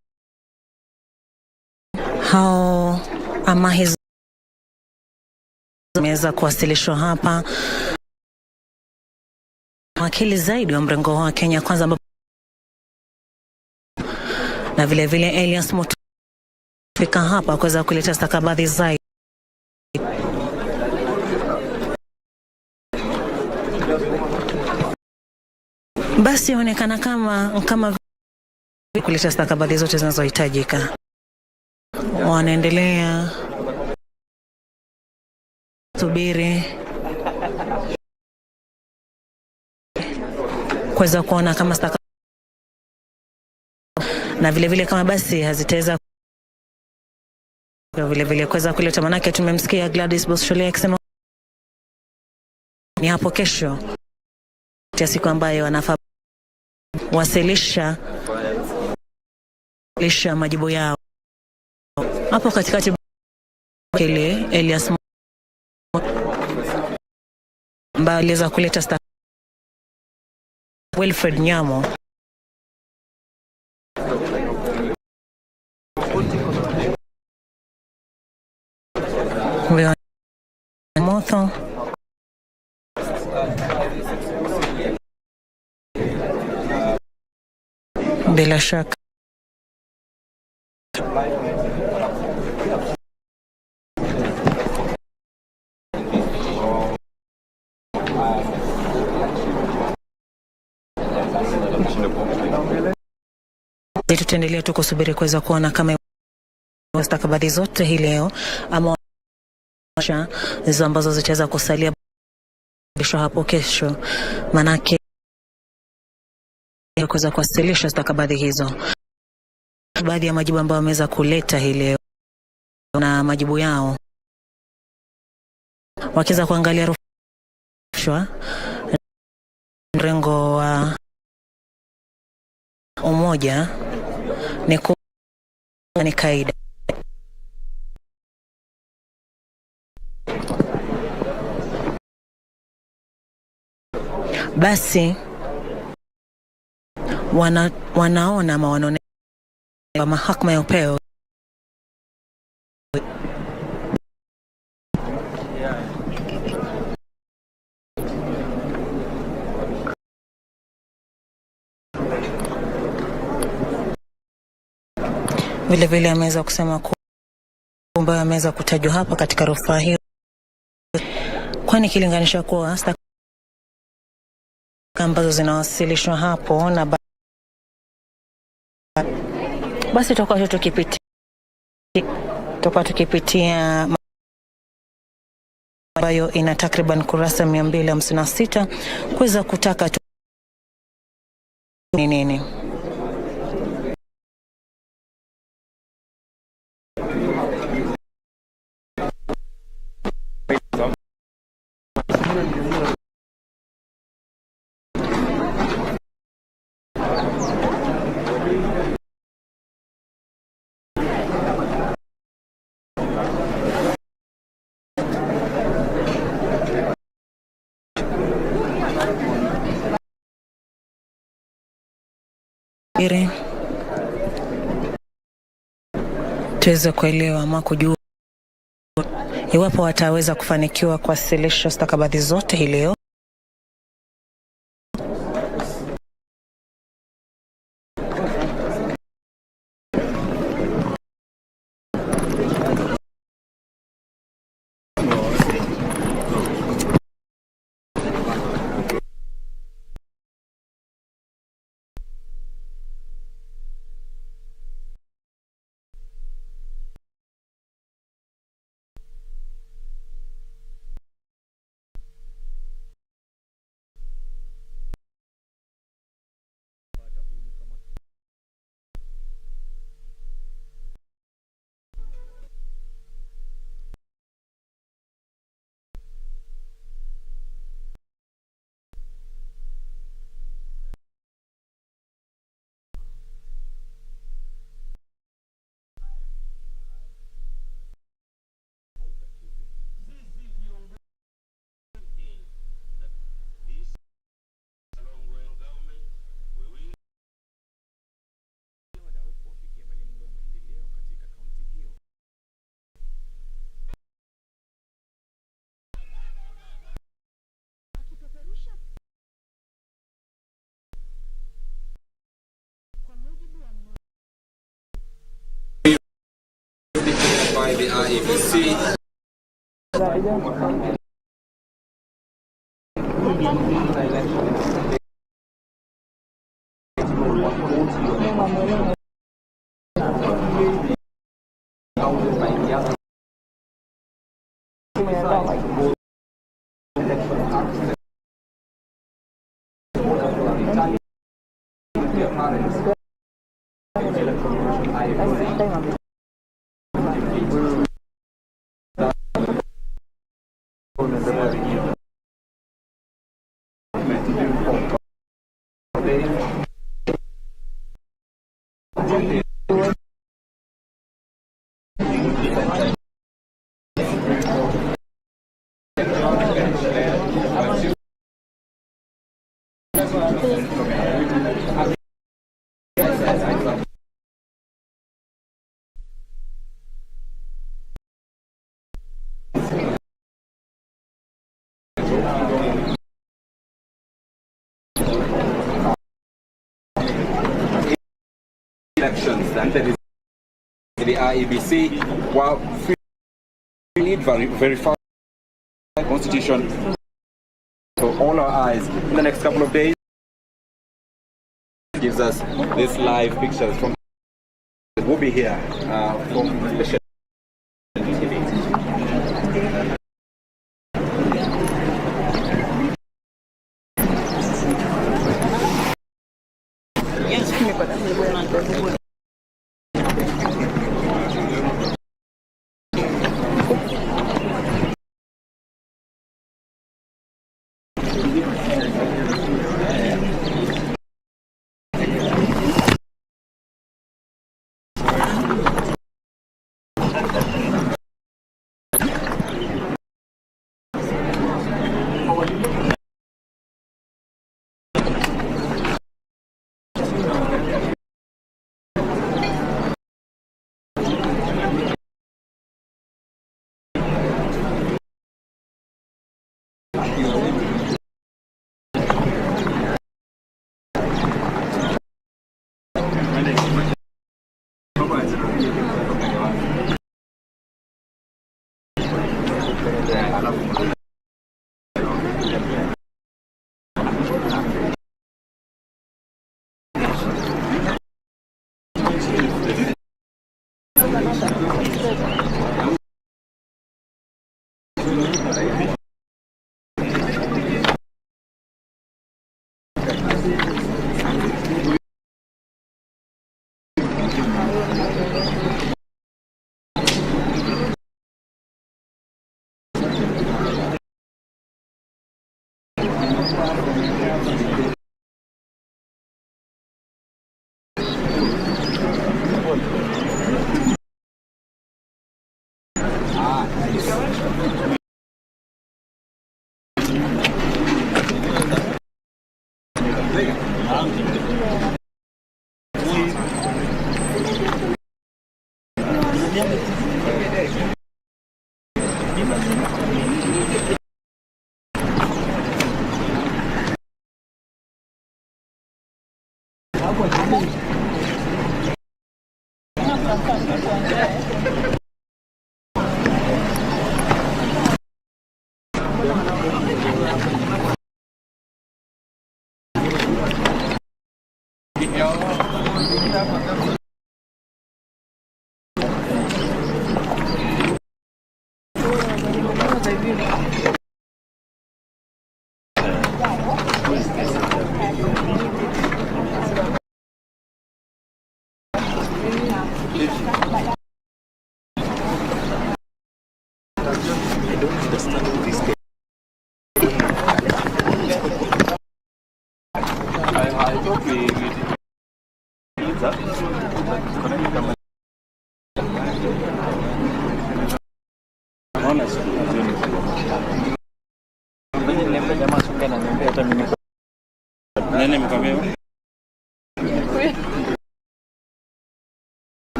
hao ama hizo zimeweza kuwasilishwa hapa wakili zaidi wa mrengo wa Kenya Kwanza na vile vile Elias Mutu fika hapa kuweza kuleta stakabadhi zaidi. Basi inaonekana kama kuleta stakabadhi zote zinazohitajika. Wanaendelea subiri kuweza kuona kama stakabadhi na vile vile kama basi hazitaweza vile vile kuweza kuleta, manake tumemsikia Gladys Boschole akisema ni hapo kesho ya siku ambayo anafaa wasilisha majibu yao. Hapo katikati kile Elias ambaye aliweza kuleta Wilfred Nyamo Motho bila shaka tutaendelea tu kusubiri kuweza kuona kama stakabadhi zote hii leo ama hizo ambazo zitaweza kusalia hapo kesho, manake kuweza kuwasilisha stakabadhi hizo. Baadhi ya majibu ambayo wameweza kuleta hii leo na majibu yao wakiweza kuangalia rushwa, mrengo wa umoja ni kaida. Basi wanaona ama wanaona mahakama ya upeo vile ameweza kusema kwamba ameweza kutajwa hapa katika rufaa hiyo, kwani kilinganisha kuwa ambazo zinawasilishwa hapo na basi tutakuwa tukipitia ambayo ina takriban kurasa 256 kuweza kutaka nini. Tuweze kuelewa ama kujua iwapo wataweza kufanikiwa kuwasilisha stakabadhi zote hii leo. By the IEBC. Elections and there is the IEBC, while we need verify constitution. So all our eyes in the next couple of days gives us this live pictures from. We'll be here from the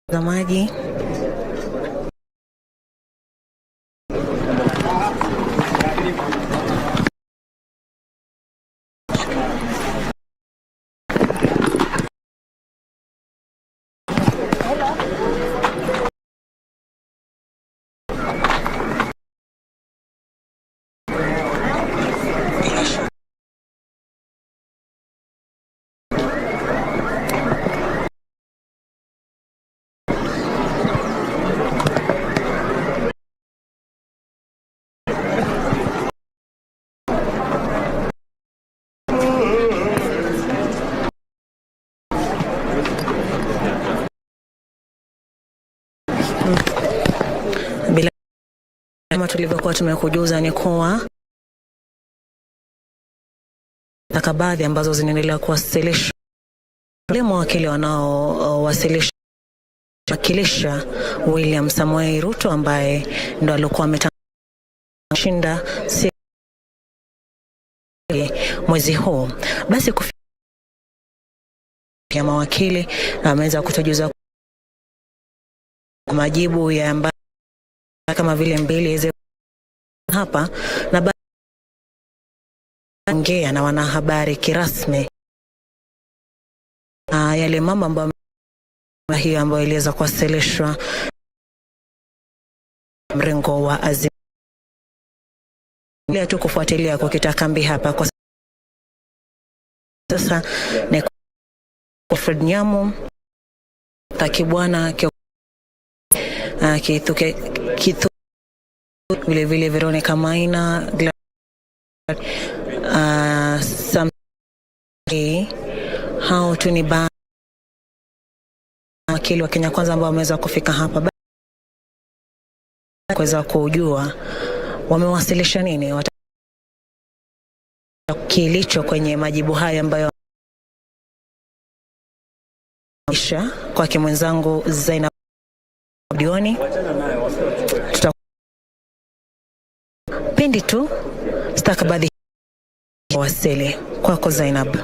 za maji. Bila kama tulivyokuwa tumekujuza ni kuwa stakabadhi ambazo zinaendelea kuwasilishwa wale mawakili wanaowasilisha William Samoei Ruto ambaye ndo alikuwa ametashinda mwezi huu. Basi kufikia mawakili ameweza kutujuza majibu ya ambayo kama vile mbili hizo hapa na ongea na wanahabari kirasmi yale mambo ambayo hiyo ambayo iliweza kuwasilishwa mrengo wa Azimio tu kufuatilia kwa kitakambi hapa kwa sasa ni Fred Nyamu Takibwana Kitu vile vile Veronica Maina hao tu ni wakili wa Kenya Kwanza ambao wameweza kufika hapa kuweza kujua wamewasilisha nini kilicho kwenye majibu haya ambayo kwa mwenzangu Zainab Dioni. Pindi tu stakabadhi wasili kwako Zainab.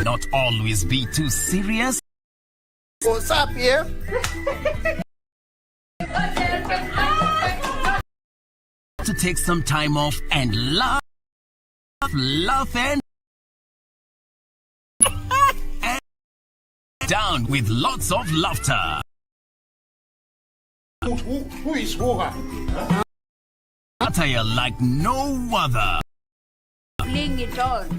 Not always be too serious. What's up here? To take some time off and laugh and down with lots of laughter. Who is who? Attire like no other. Bring it on.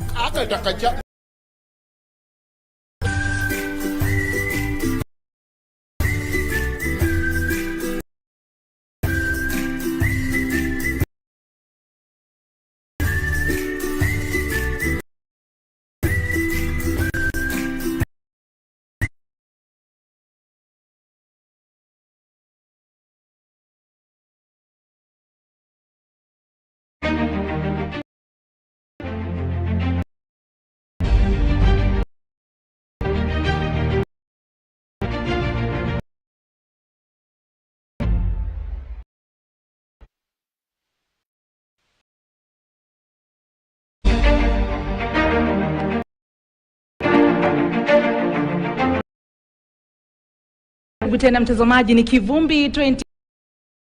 Karibu tena mtazamaji, ni Kivumbi 20.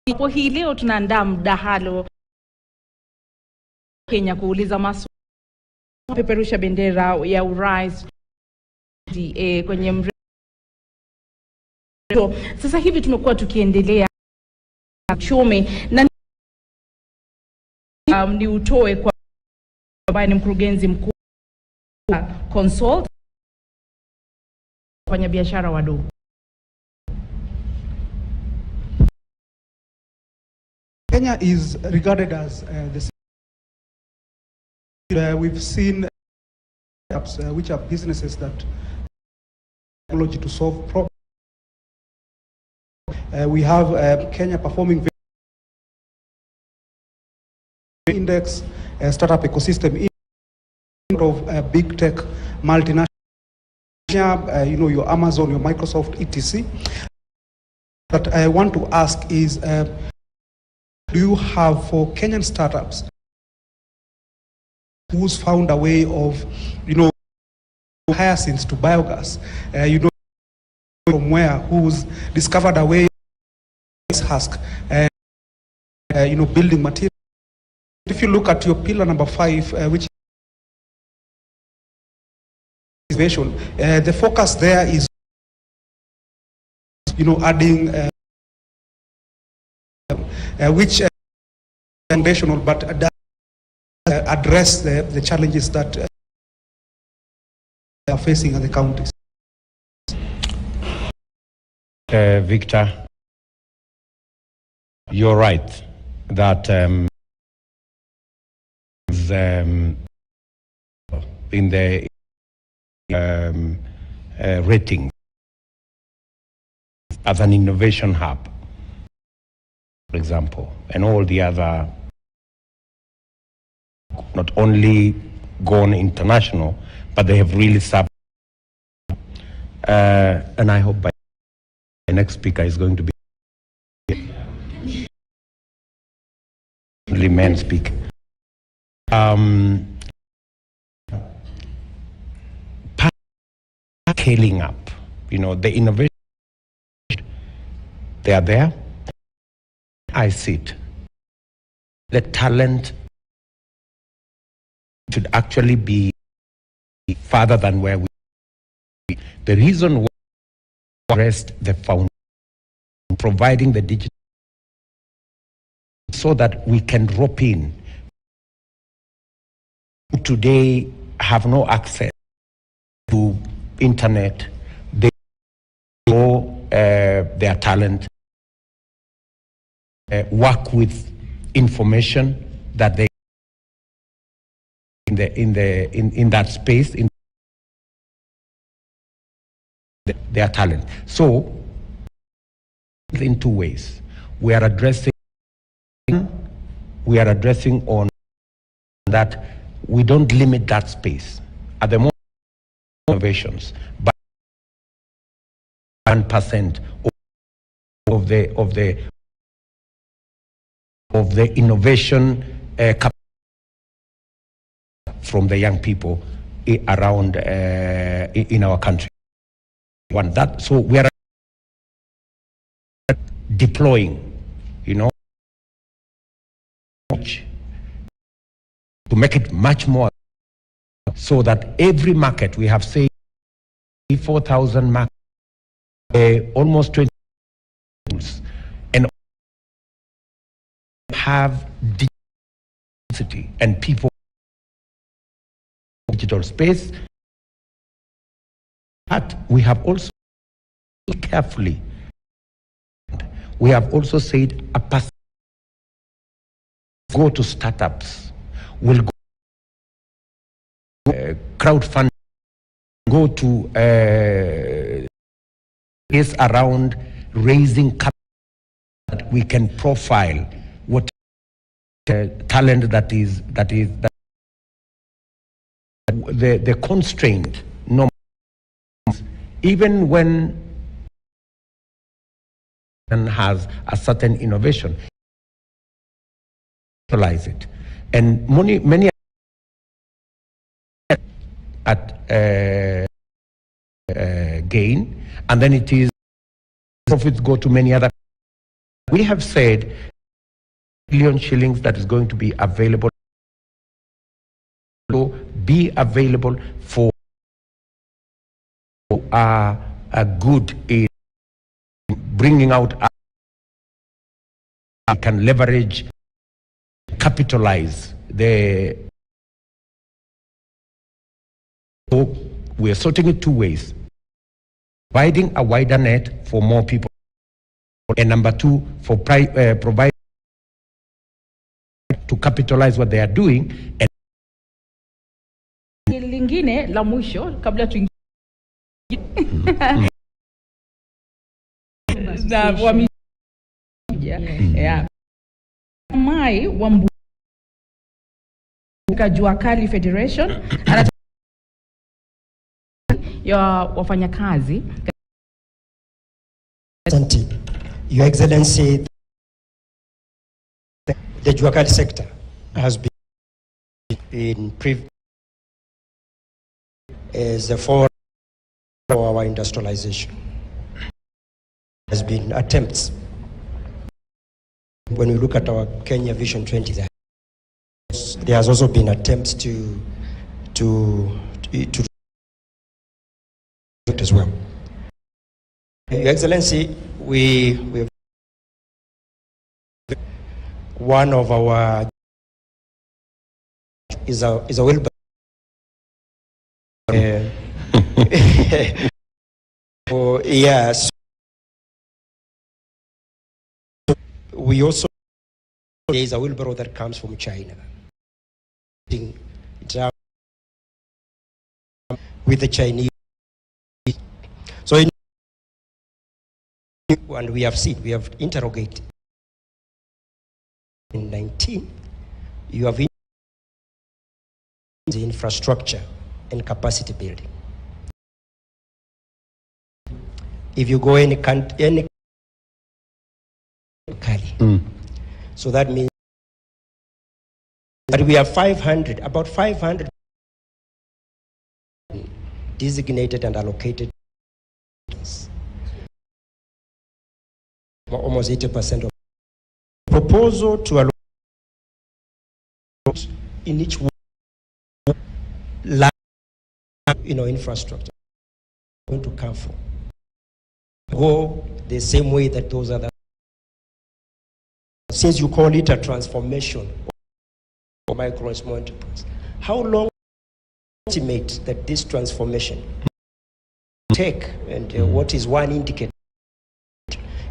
Hapo hii leo tunaandaa mdahalo Kenya kuuliza maswali, peperusha bendera ya urais kwenye mrengo. Sasa hivi tumekuwa tukiendelea uchumi na ni utoe kwa ambaye ni mkurugenzi mkuu Consult kwenye biashara wadogo. Kenya is regarded as we've seen which are businesses that technology to solve problems. We have Kenya performing index startup ecosystem of big tech multinational, your Amazon, your Microsoft, etc. But I want to ask is, do you have for Kenyan startups who's found a way of, hyacinths to biogas, from where, who's discovered a way husk, building material. If you look at your pillar number 5, which is innovation, the focus there is, adding, which foundational, but address the challenges that are facing in the counties. Victor, you're right that in the rating as an innovation hub, for example, and all the other, not only gone international, but they have really served. And I hope by the next speaker is going to be only men speak. Scaling up, the innovation, they are there. I see it. The talent should actually be further than where we are. The reason why we addressed the foundation, providing the digital, so that we can drop in. Today have no access to internet. They know their talent, work with information that they in that space, in their talent. So in two ways, we are addressing on that. We don't limit that space at the moment. Innovations, but 1% of the innovation from the young people around in our country. Want that, so we are deploying, to make it much more, so that every market we have, say, 4,000 markets, almost 20 schools, and have diversity and people digital space. But we have also carefully, we have also said a person go to startups, will go crowdfunding, go to is around raising capital that we can profile what talent that the constraint norms, even when has a certain innovation, utilize it, and many at gain, and then it is profits go to many other. We have said billion shillings that is going to be available for a good in bringing out. Can leverage, capitalize the. So we are sorting it two ways: providing a wider net for more people, and number two, for provide to capitalize what they are doing. And lingine la mwisho kabla tuingie na Mai wa Jua Kali Federation ya wafanyakazi. Your Excellency, the Jua Kali sector has been in as a forum for our industrialization. Has been attempts. When we look at our Kenya Vision 20, there has also been attempts to as well. Your Excellency, we one of our is a wheelbarrow. Oh, yes. We also, there is a wheelbarrow that comes from China with the Chinese. So, and we have interrogated. In 19, you have the infrastructure and capacity building. If you go any country, so that means that we have about 500 designated and allocated, almost 80% of proposal to allocate in each infrastructure going to come from go the same way that those other. Since you call it a transformation for micro and small enterprise, how long estimate that this transformation take, and what is one indicator?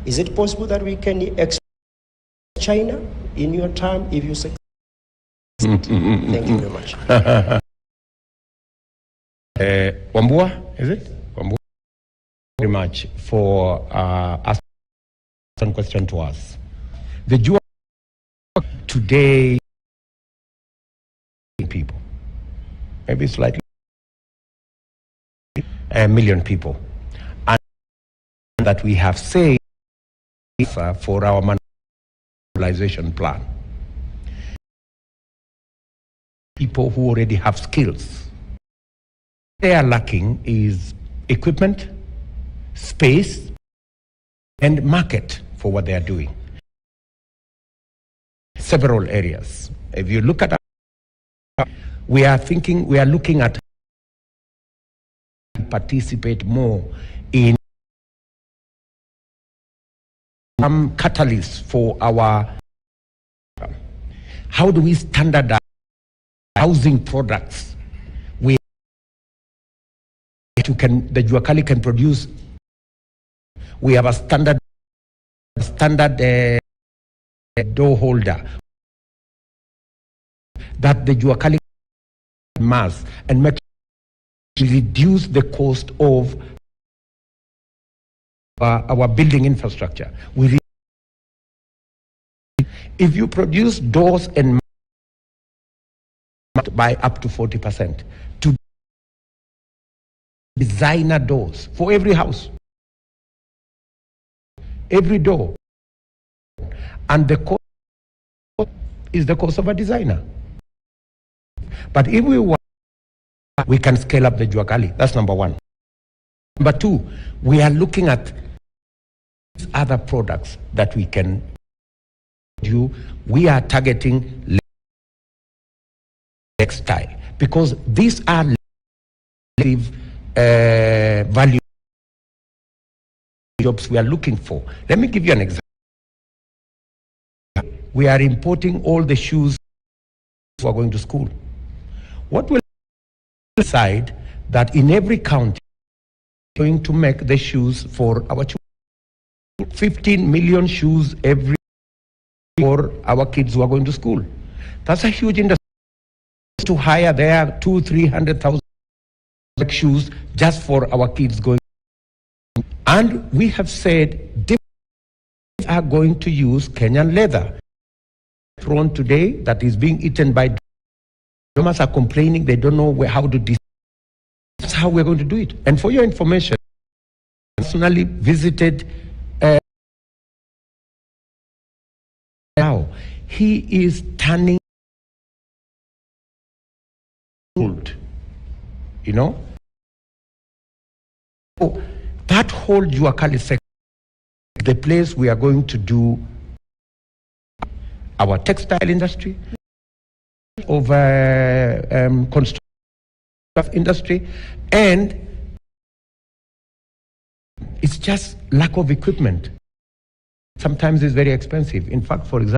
Is it possible that we can export China in your term if you succeed? Thank you very much. Wambua, is it? Wambua, very much for asking some question to us. The Jua today people, maybe slightly a million people, and that we have saved for our mobilization plan. People who already have skills. They are lacking is equipment, space, and market for what they are doing. Several areas. If you look at, we are looking at participate more in some catalysts for our. How do we standardize housing products? The Jua Kali can produce. We have a standard door holder that the Jua Kali mass and make reduce the cost of our building infrastructure. If you produce doors and by up to 40% to designer doors for every house, every door, and the cost is the cost of a designer. But if we want, we can scale up the Juakali. That's number one. Number two, we are looking at other products that we can do. We are targeting textile because these are value jobs we are looking for. Let me give you an example. We are importing all the shoes who are going to school. What will decide that in every county going to make the shoes for our children? 15 million shoes every for our kids who are going to school. That's a huge industry. To hire there 200,000-300,000 shoes just for our kids going. And we have said they are going to use Kenyan leather. Prawn today that is being eaten by farmers are complaining they don't know how to do. That's how we're going to do it. And for your information, I personally visited now. He is turning old, you know. So that whole Juakali sector, the place we are going to do our textile industry, over construction industry, and it's just lack of equipment. Sometimes it's very expensive. In fact, for example,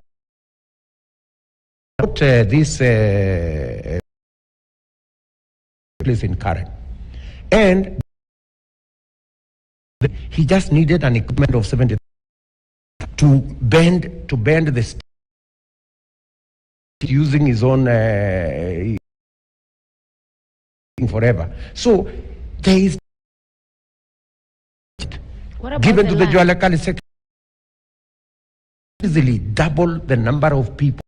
this place in Karen, and he just needed an equipment of 70 to bend the stick using his own forever. So there is given to the Jualakali sector easily double the number of people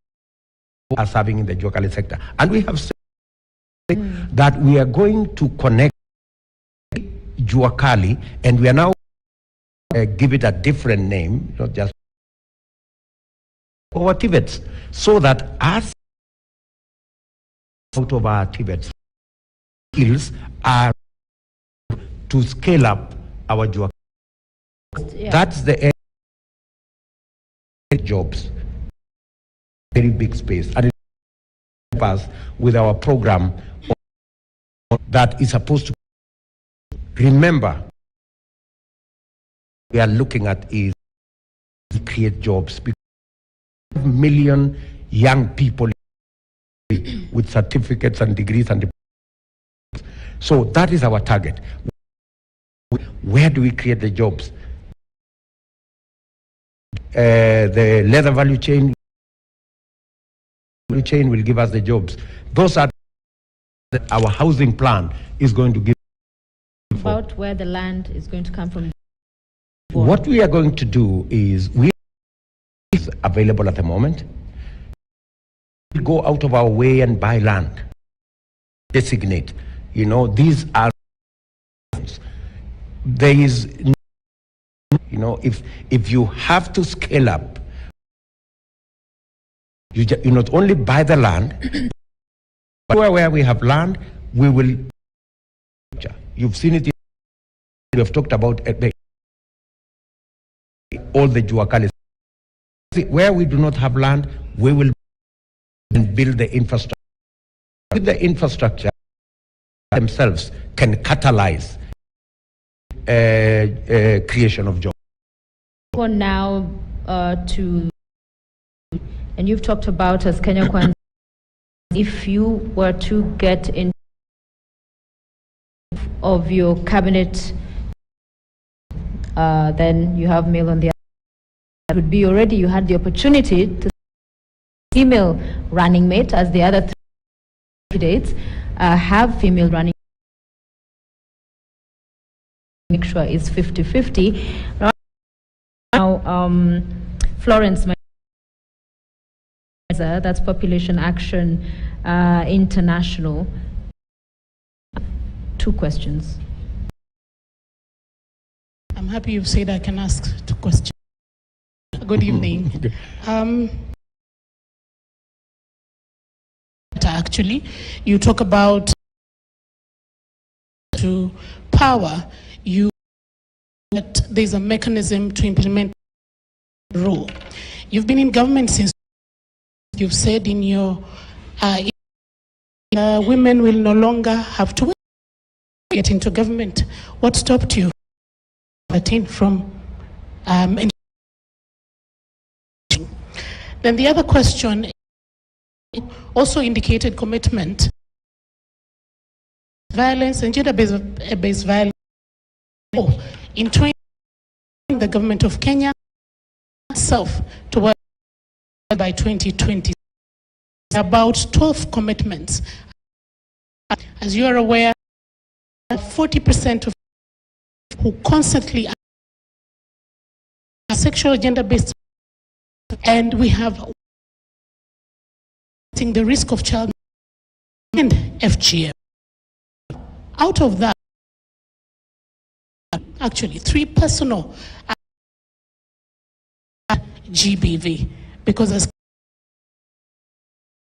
who are serving in the Juakali sector. And we have said that we are going to connect Juakali, and we are now give it a different name, not just our Tibets, so that as out of our Tibets skills are to scale up our Juakali. Yeah. That's the jobs, very big space, and it helps us with our program that is supposed to remember we are looking at is create jobs because 1 million young people with certificates and degrees and so that is our target. Where do we create the jobs? The leather value chain will give us the jobs. Those are our housing plan is going to give. About where the land is going to come from. What we are going to do is we is available at the moment. We go out of our way and buy land, designate. You know, these are. There is, you know, if you have to scale up, you not only buy the land, but where we have land, we will. You've seen it. We have talked about all the Juakali. Where we do not have land, we will build the infrastructure. With the infrastructure themselves can catalyze creation of jobs. For now, and you've talked about as Kenya Kwanza, if you were to get in of your cabinet, then you have male on the other. That would be already, you had the opportunity to female running mate as the other 3 candidates have female running. Make sure it's 50-50. Now, Florence. that's Population Action International. 2 questions. I'm happy you've said I can ask 2 questions. Good evening. Actually, you talk about to power, that there's a mechanism to implement rule. You've been in government since you've said in your women will no longer have to get into government. What stopped you from then the other question also indicated commitment violence and gender-based violence in 20 the government of Kenya itself towards by 2020 about 12 commitments. As you are aware, 40% of who constantly are sexual gender-based, and we have the risk of child and FGM. Out of that, actually 3 personal GBV, because as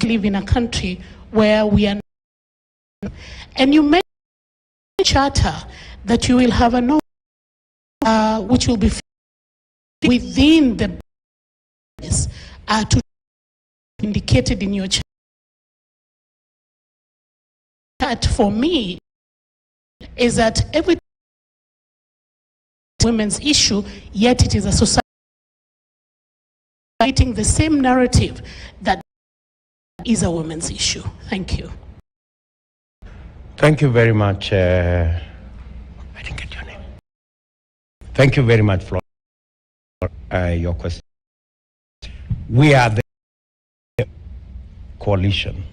we live in a country where we are, and you mentioned in the charter that you will have a no, which will be within the to indicated in your chat. For me is that every women's issue, yet it is a society fighting the same narrative that is a women's issue. Thank you. Thank you very much. I didn't get your name. Thank you very much for your question. We are the coalition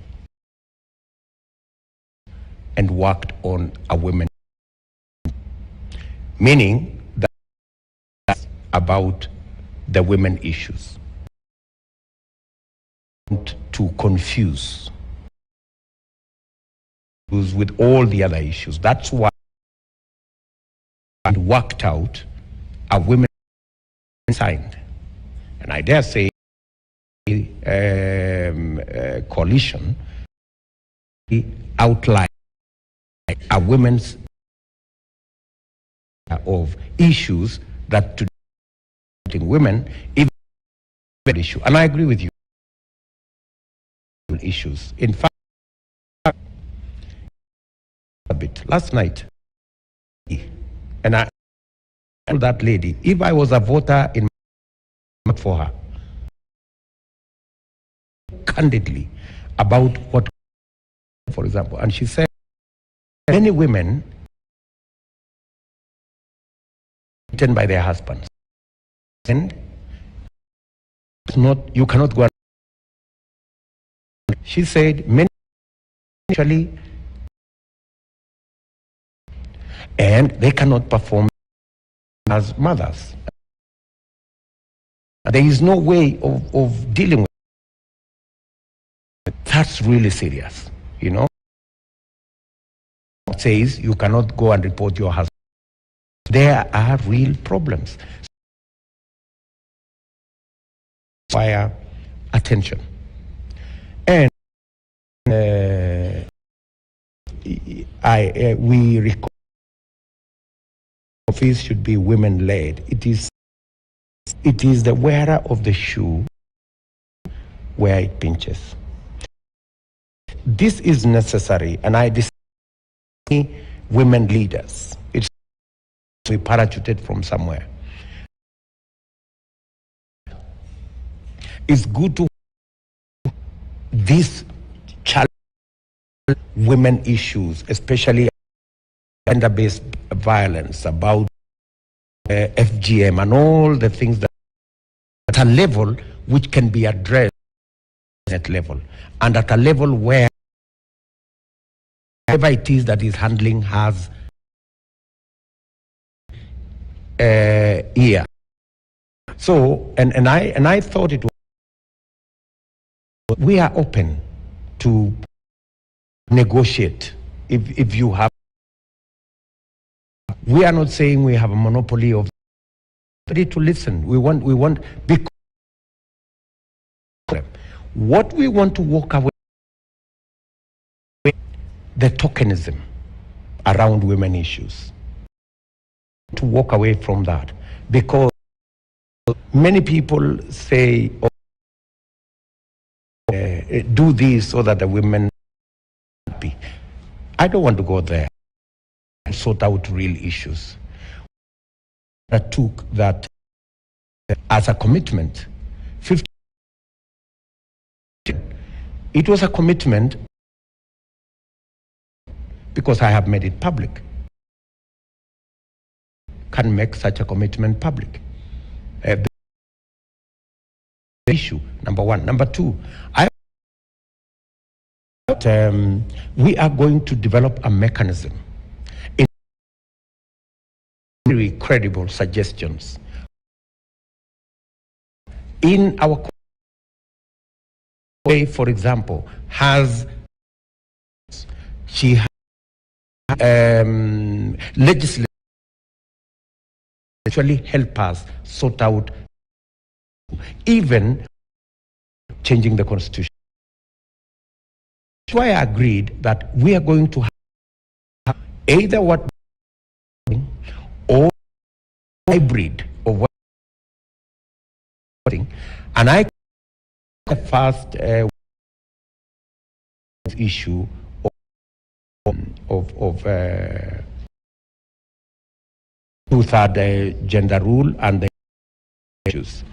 and worked on a women, meaning that about the women issues, to confuse with all the other issues. That's why we worked out a women signed, and I dare say coalition outlined a women's of issues that to women even issue, and I agree with you. Issues. In fact, a bit last night, and I told that lady, if I was a voter in for her, candidly about what, for example, and she said many women beaten by their husbands, and it's not, you cannot go. She said many actually, and they cannot perform as mothers. There is no way of dealing with it. That's really serious, you know. It says you cannot go and report your husband. There are real problems. Require attention. And we require office should be women-led. It is the wearer of the shoe where it pinches. This is necessary, and I disagree women leaders. It's we parachuted from somewhere. It's good to these challenge women issues, especially gender-based violence, about FGM and all the things that at a level which can be addressed at level, and at a level where whoever it is that is handling has ear. So, and I thought it was We are open to negotiate if you have. We are not saying we have a monopoly of. Ready to listen. We want because what we want to walk away with, the tokenism around women issues. To walk away from that, because many people say, oh, do this so that the women are happy. I don't want to go there and sort out real issues. I took that as a commitment. 50. It was a commitment because I have made it public. Can make such a commitment public. The issue, number one. Number two, we are going to develop a mechanism in very credible suggestions in our way, for example, she has legislative actually help us sort out even changing the constitution. That's why I agreed that we are going to have either what or hybrid of what, and I the first issue of two-third gender rule and the issues.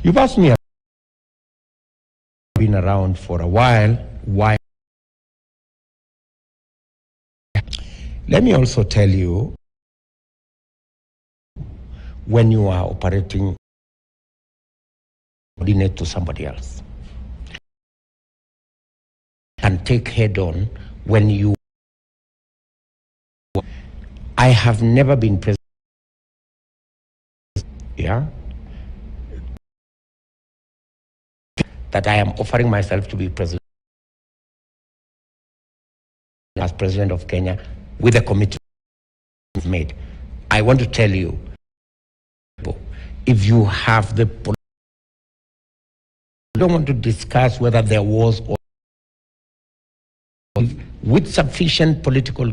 You've asked me, I've been around for a while, why? Let me also tell you, when you are operating, coordinate to somebody else, and take head on when you. I have never been president. Yeah. That I am offering myself to be president as president of Kenya with a commitment made. I want to tell you, if you have the, I don't want to discuss whether there was or with sufficient political,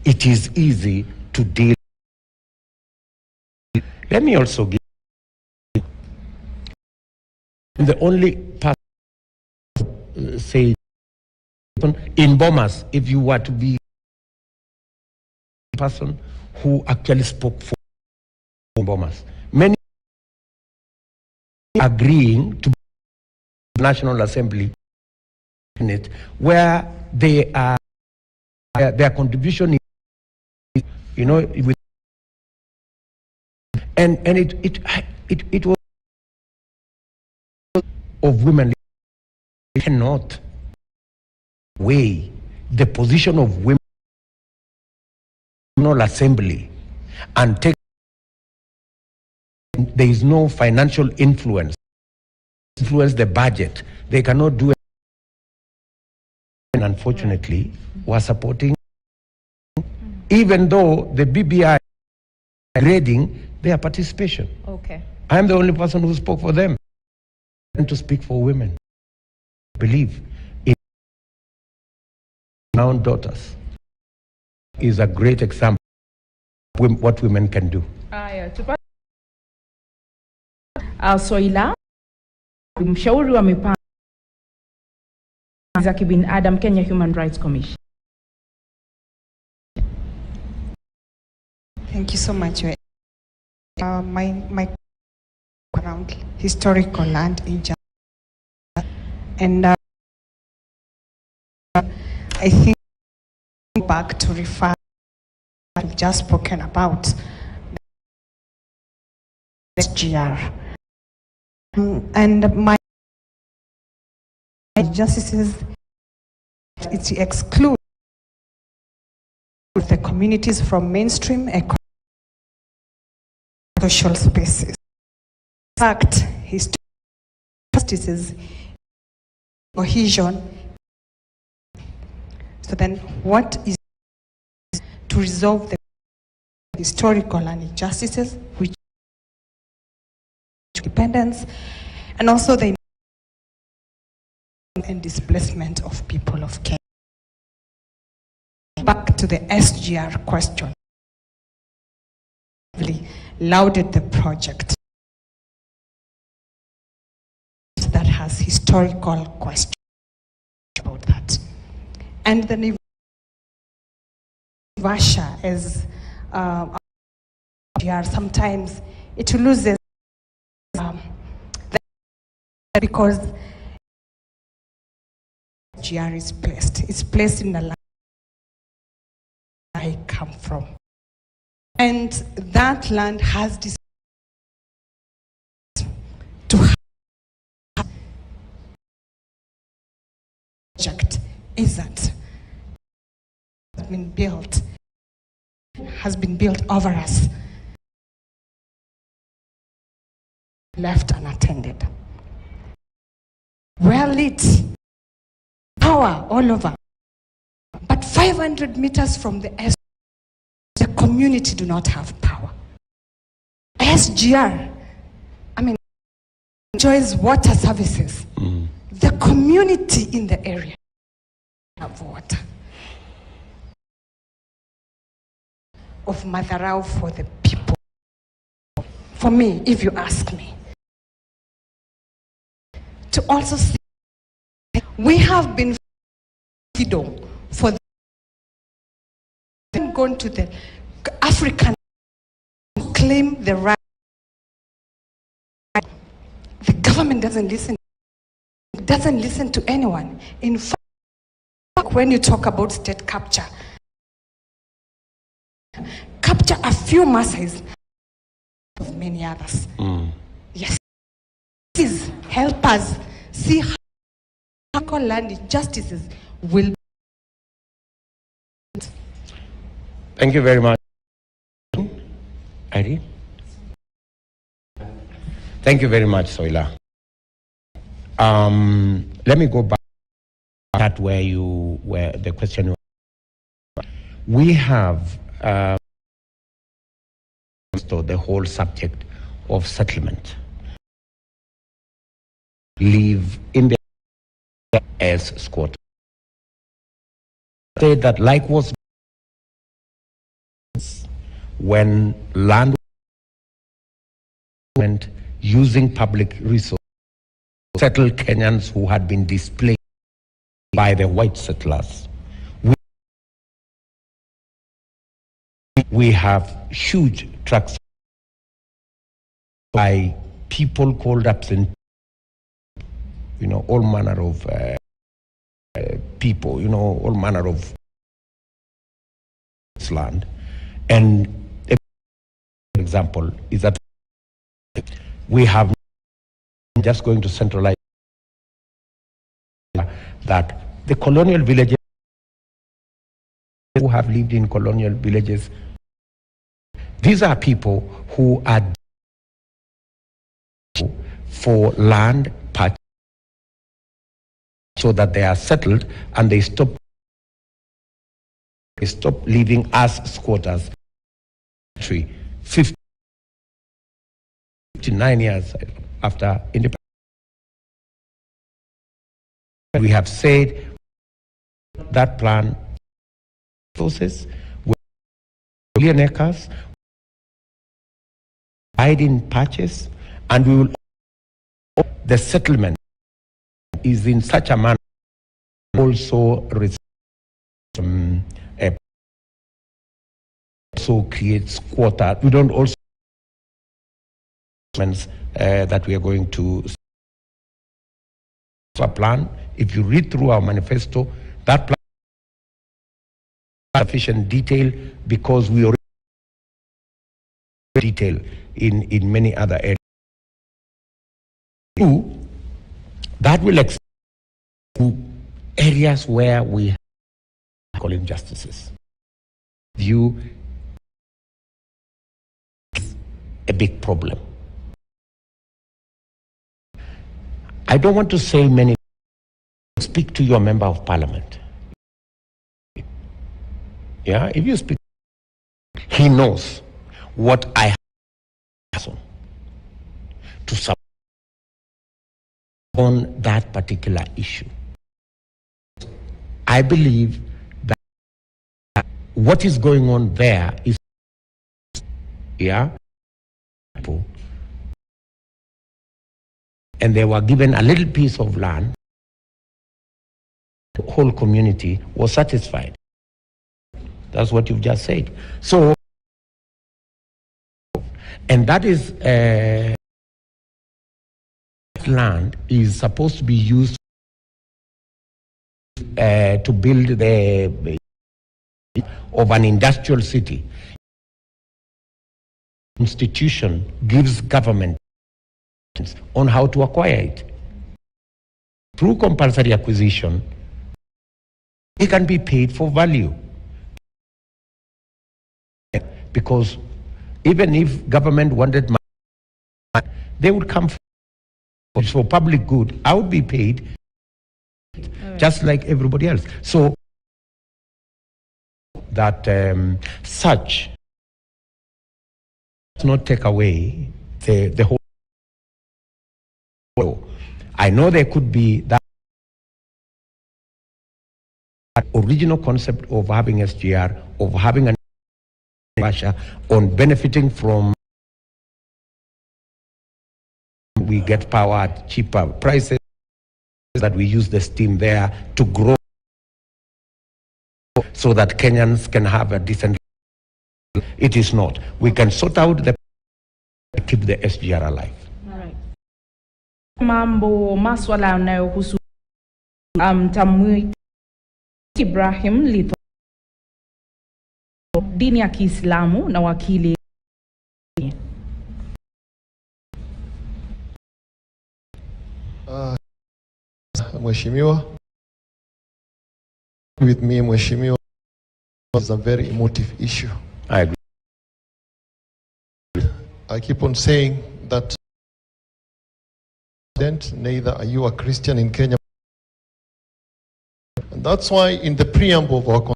it is easy to deal. Let me also give the only person say in Bomas, if you were to be a person who actually spoke for Bomas, many agreeing to National Assembly unit where they are their contribution is, you know, with, and it was of women cannot weigh the position of women in the National Assembly and take. There is no financial influence the budget. They cannot do it. And unfortunately, we're supporting, even though the BBI grading their participation. Okay. I'm the only person who spoke for them and to speak for women. I believe in our daughters is a great example of what women can do. Soila, mshauri wa mipango za kibinadamu Kenya Human Rights Commission. Thank you so much. My around historical land in Japan, and I think back to refer I've just spoken about the SGR, and my justices, it excludes the communities from mainstream social spaces. In fact, justices cohesion. So then what is to resolve the historical injustices, which independence, and also the and displacement of people of Kenya. Back to the SGR question. Really lauded the project that has historical questions about that. And the Vasha as sometimes it loses because GR is placed. It's placed in the land I come from. And that land has this to have project isn't has been built over us, left unattended. Well lit, power all over. But 500 meters from the the community do not have power. SGR, enjoys water services. The community in the area have water. Of Matharau for the people. For me, if you ask me. To also see, we have been for them gone to the African claim the right. The government doesn't listen to anyone. In fact, when you talk about state capture a few masses of many others. Yes. Please help us see how land injustices will. Thank you very much. Irene? Thank you very much, Soila. Let me go back to where the question. We have the whole subject of settlement. Live in the as squatters. Say that like was when land using public resources settle Kenyans who had been displaced by the white settlers. We have huge tracts by people called absent, all manner of people, all manner of land. And an example is that we have just going to centralize that the colonial villages who have lived in colonial villages, these are people who are for land purchase so that they are settled and they stop living as squatters. 59 years after independence, we have said that plan process with million acres, in purchase, and we will. The settlement is in such a manner also creates quota. We don't also that we are going to plan. If you read through our manifesto, that plan has sufficient detail because we already detail in many other areas. That will extend to areas where we call injustices. View is a big problem. I don't want to say many speak to your member of parliament, yeah, if you speak, he knows what I have to support on that particular issue. I believe that what is going on there is, yeah, and they were given a little piece of land, the whole community was satisfied. That's what you've just said. So, and that is, land is supposed to be used to build the of an industrial city. Constitution gives government on how to acquire it. Through compulsory acquisition, it can be paid for value. Because even if government wanted money, they would come for public good. I would be paid just like everybody else. So that such does not take away the whole. I know there could be that original concept of having SGR, of having an Russia on benefiting from, we get power at cheaper prices, that we use the steam there to grow so that Kenyans can have a decent. It is not. We can sort out the, keep the SGR alive. Right. Mambo maswala yanayohusu Tamwi Ibrahim Litho, dini ya Kiislamu na wakili. Mheshimiwa, with me, Mheshimiwa, is a very emotive issue. I agree. I keep on saying that neither are you a Christian in Kenya. And that's why in the preamble of our constitution,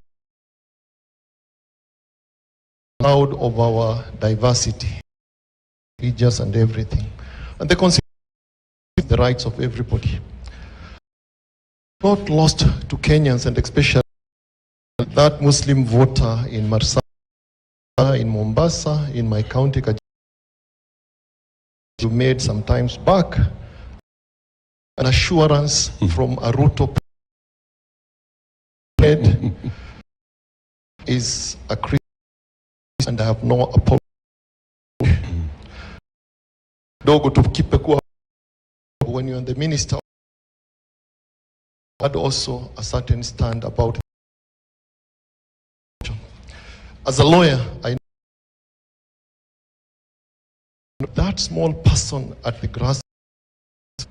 proud of our diversity, religious and everything. And the constitution is the rights of everybody. Not lost to Kenyans, and especially that Muslim voter in Marsabit, in Mombasa, in my county, you made some times back an assurance from a Ruto is a Christian, and I have no apology. Dogo to keep when you're the minister, had also a certain stand about it. As a lawyer, I know that small person at the grass,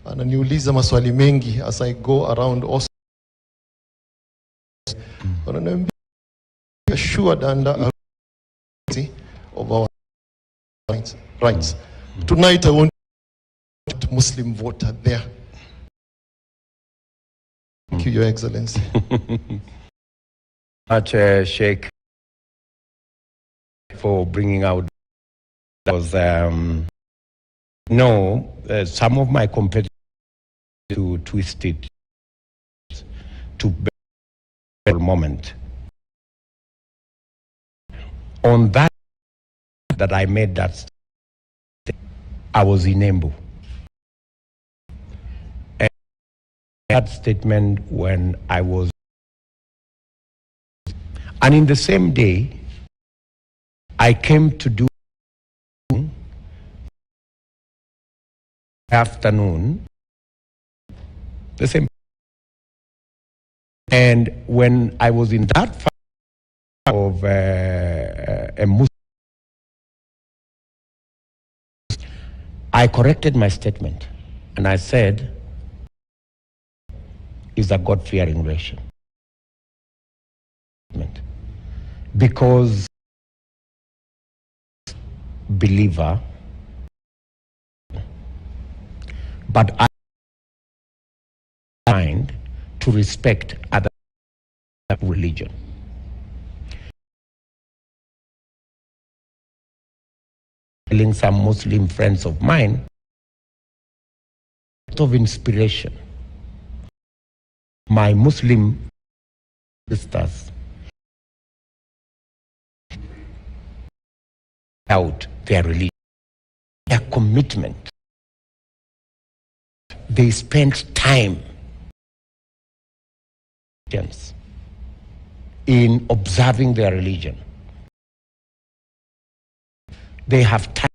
and niuliza maswali mengi as I go around also. But I'm assured under a of our rights. Tonight I want Muslim voter there. Thank you, Your Excellency. Much, Sheikh, for bringing out. Was some of my competitors to twist it to better moment. On that I made that, I was in Embu. And that statement when I was, and in the same day, I came to do afternoon, the same. And when I was in that of a Muslim, I corrected my statement and I said, is a God-fearing nation. Because believer, but I find to to respect other religion. Telling some Muslim friends of mine of inspiration. My Muslim sisters out their religion, their commitment. They spent time in observing their religion. They have time.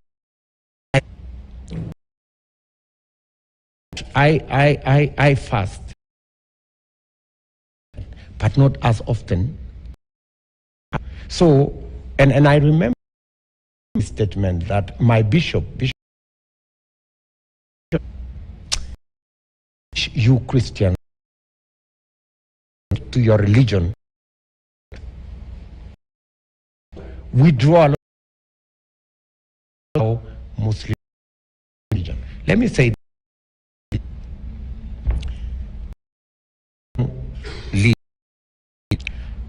I fast, but not as often. So, and I remember the statement that my bishop, you Christians, to your religion, we draw a lot of Muslim religion. Let me say,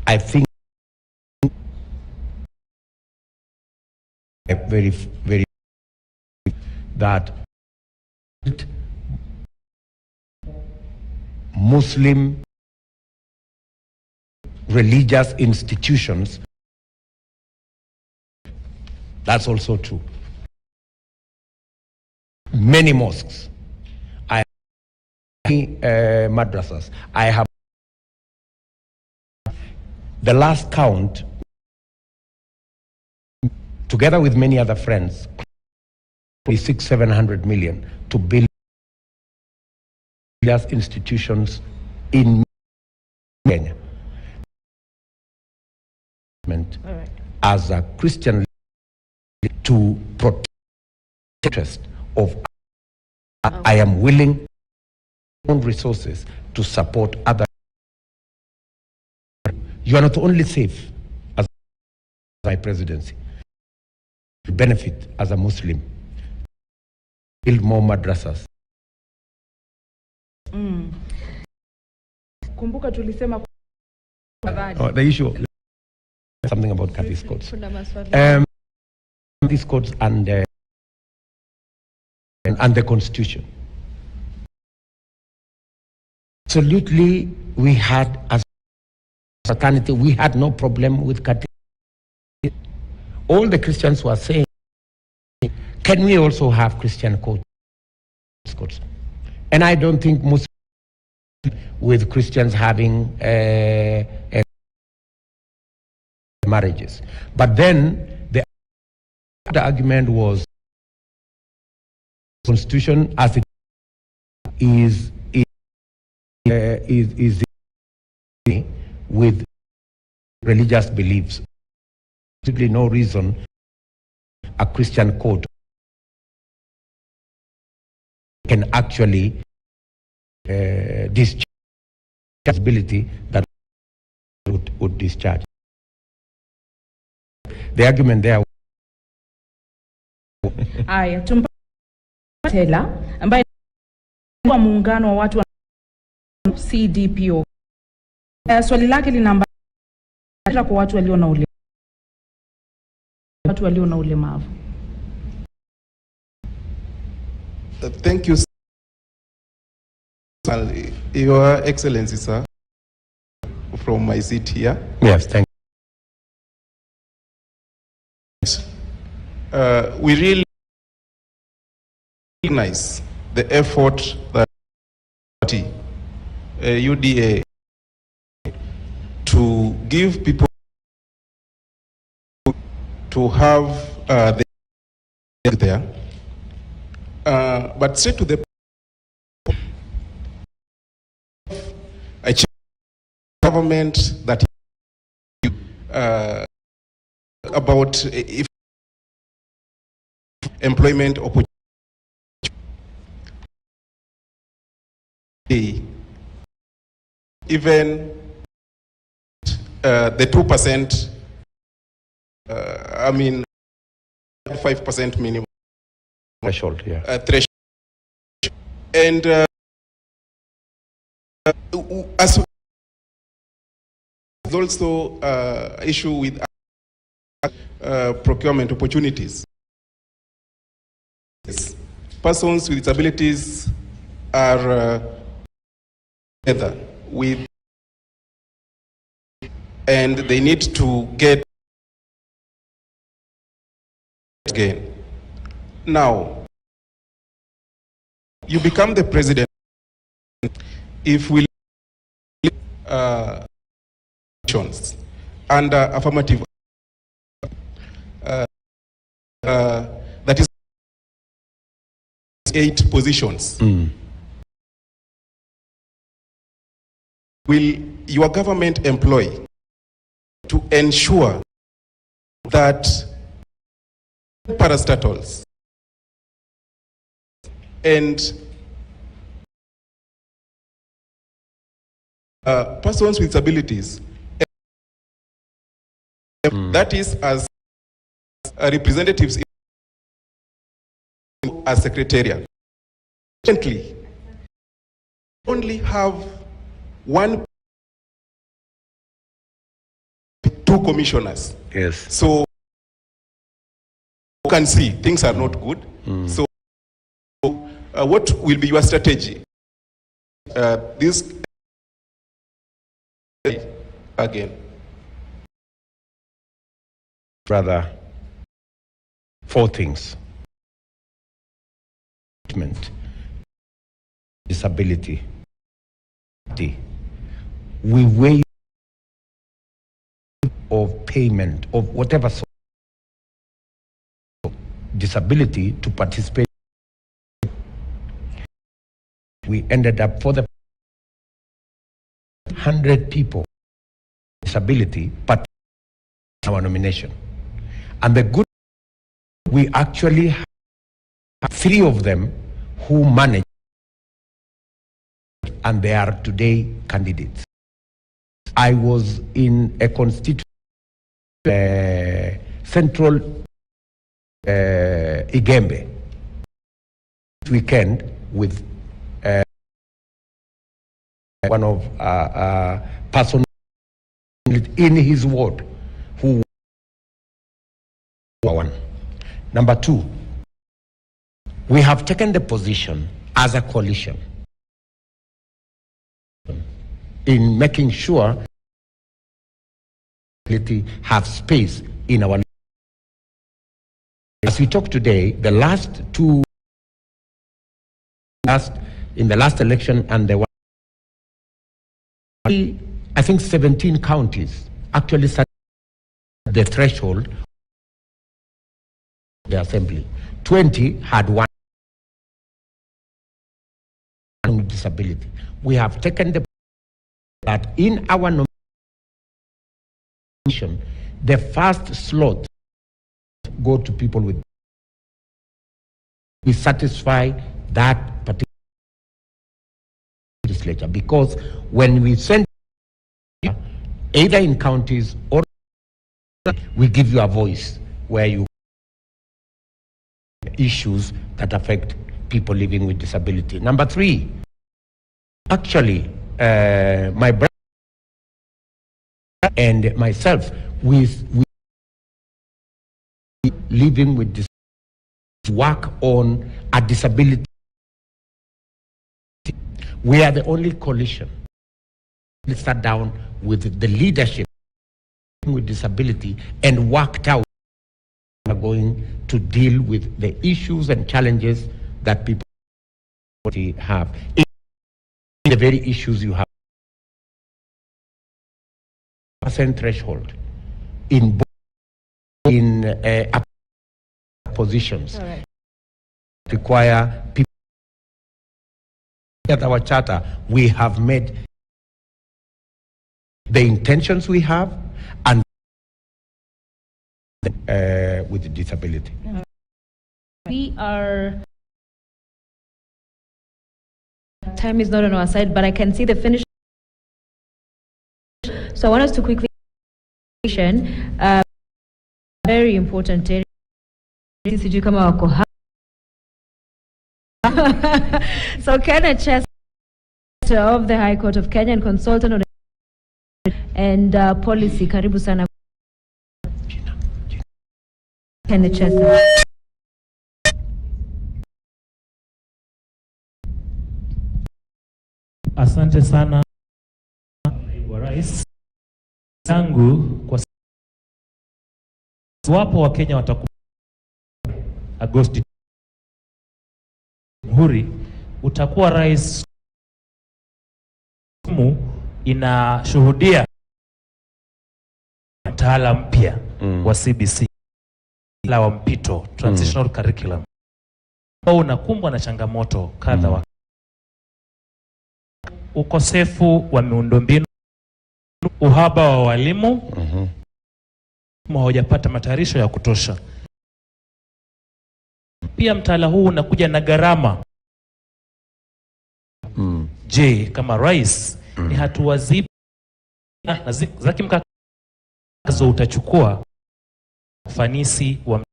I think very, very that Muslim religious institutions, that's also true. Many mosques, madrasas. I have the last count, together with many other friends, 600-700 million to build religious institutions in Kenya. Right. As a Christian, to protect the interest of, I am willing own resources to support other. You are not only safe as my presidency, you benefit as a Muslim. Build more madrasas. Kumbuka tulisema the issue, something about Kathy's codes. These codes and the Constitution. Absolutely, we had as fraternity, we had no problem with Kathy. All the Christians were saying, can we also have Christian codes? And I don't think Muslims with Christians having marriages. But then the argument was Constitution as it is with religious beliefs. Simply no reason a Christian code can actually discharge responsibility that would discharge. The argument there. Aya, Tela ambaye kwa muungano wa watu wa CDPO. Swali lake linaambia kwa watu walio na ulemavu. Thank you, Your Excellency, sir, from my seat here. Yes, thank you. We really recognize the effort that UDA to give people to have the there, but straight to the government that about if employment opportunity. Even the 2%, I mean, 5% minimum threshold, yeah. Threshold. And As there's also issue with procurement opportunities. Persons with disabilities are together with, and they need to get again. Now, you become the president if we under affirmative that is 8 positions. Will your government employ to ensure that parastatals and persons with disabilities, that is as representatives as secretariat. Currently, only have 2 commissioners. Yes. So you can see things are not good. So what will be your strategy? This again. Brother, 4 things. Disability. We weigh of payment of whatever sort of disability to participate. We ended up for the 100 people disability, but our nomination. And the good, we actually have 3 of them who manage, and they are today candidates. I was in a constituent central Igembe this weekend with one of person in his ward who one. Number 2, we have taken the position as a coalition in making sure have space in our. As we talk today, the last 2 in the last election and the one, I think 17 counties actually set the threshold of the assembly. 20 had one disability. We have taken the that in our nomination, the first slot go to people with. We satisfy that particular legislature, because when we send either in counties or we give you a voice where you issues that affect people living with disability. Number 3, actually, my brother and myself, with living with this, work on a disability. We are the only coalition that sat down with the leadership with disability and worked out how we are going to deal with the issues and challenges that people have. In the very issues you have, percent threshold in positions. Right. Require people. At our charter, we have made the intentions we have and with disability. We are. Time is not on our side, but I can see the finish. So I want us to quickly very important area. Sijui kama wako hapa. So can I just of the High Court of Kenya and consultant on and policy. Karibu sana. Asante sana wa rais yangu kwa wapo wa Kenya watakuwa Agosti Muhuri utakuwa rais inashuhudia mtaala mpya wa CBC la wa mpito transitional curriculum ambao unakumbwa na changamoto kadha wa ukosefu wa miundombinu, uhaba wa walimu, hawajapata matayarisho ya kutosha. Pia mtaala huu unakuja na gharama. Je, kama rais ni hatua zipi za kimkakati utachukua ufanisi wa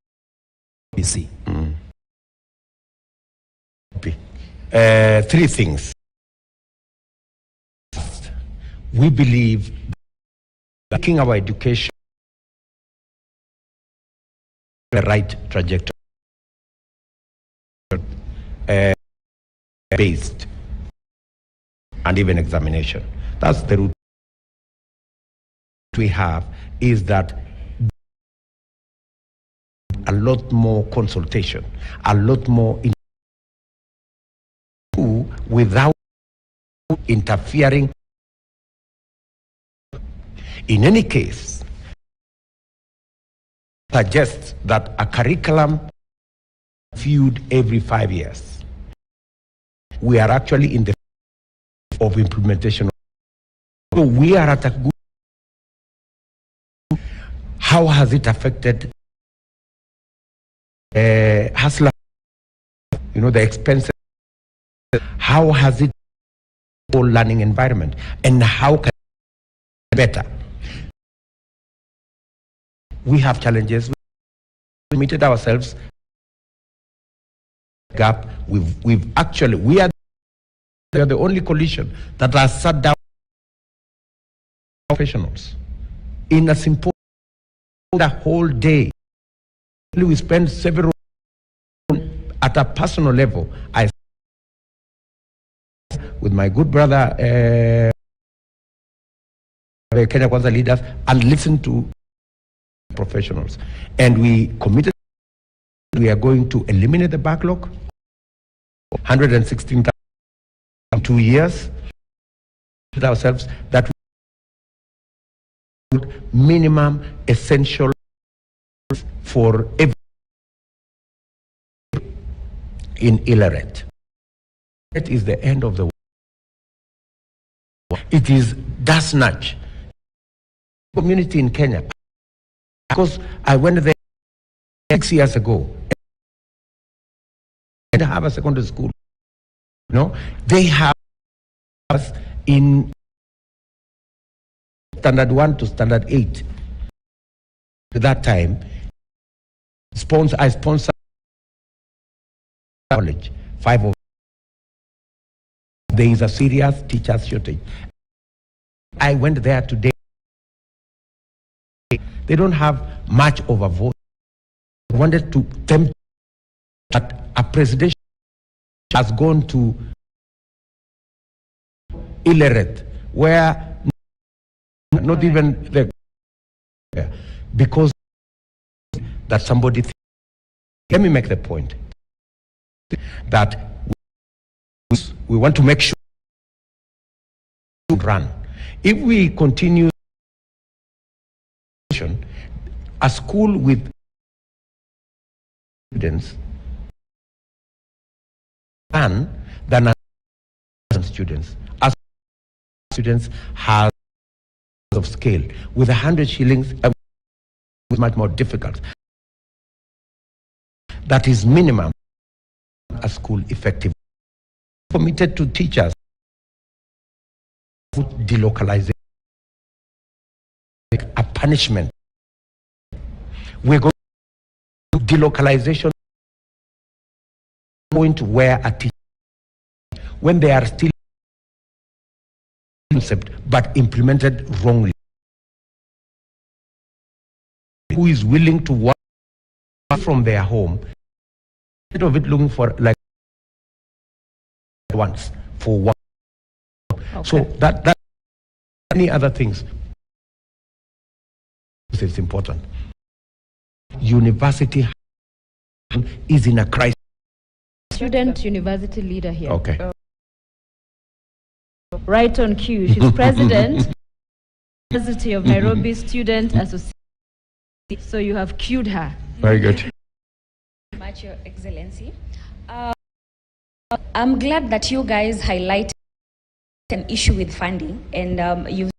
CBC? Three things. We believe that making our education the right trajectory, based and even examination. That's the route we have, is that a lot more consultation, a lot more without interfering. In any case, suggests that a curriculum reviewed every 5 years. We are actually in the of implementation. So we are at a good. How has it affected hustler? The expenses. How has it all learning environment, and how can it be better? We have challenges. We committed ourselves gap. We are the only coalition that has sat down professionals in a symposium the whole day. We spend several at a personal level. I with my good brother Kenya Kwanza leaders and listen to professionals, and we committed we are going to eliminate the backlog, 116,000 in 2 years. Ourselves that minimum essential for every in illiterate. It is the end of the world. It is that snatch community in Kenya. Because I went there 6 years ago and have a secondary school. They have us in standard 1 to standard 8. At that time, I sponsored college, 5 of. There is a serious teacher shortage. I went there today. They don't have much of a vote. I wanted to tempt that a president has gone to illiterate, where not even the because that somebody. Let me make the point that we want to make sure run. If we continue a school with students than students, as students have of scale with 100 shillings is much more difficult. That is minimum a school effective. Committed to teachers delocalization, a punishment. We're going to delocalization point where a teacher, when they are still concept but implemented wrongly. Who is willing to work from their home instead of it looking for like once for work. Okay. So that many other things. It's important. University is in a crisis. Student university leader here. Okay. Right on cue. She's president University of Nairobi Student Association. So you have cued her. Very good. Much, Your Excellency. I'm glad that you guys highlighted an issue with funding, and you've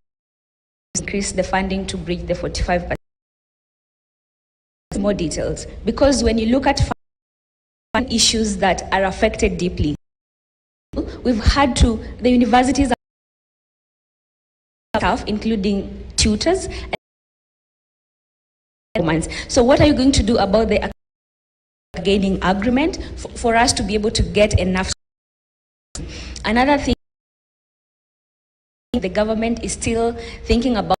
increased the funding to bridge the 45%. More details, because when you look at fund issues that are affected deeply, we've had to, the universities staff, including tutors. So what are you going to do about the gaining agreement for us to be able to get enough? Another thing, the government is still thinking about,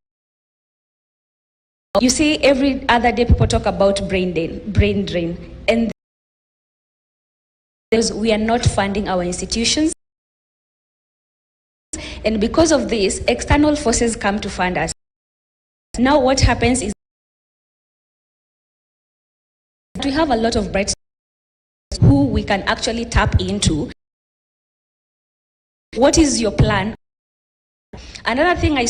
you see, every other day people talk about brain drain, and we are not funding our institutions. And because of this, external forces come to fund us. Now what happens is we have a lot of bright spots who we can actually tap into. What is your plan? Another thing I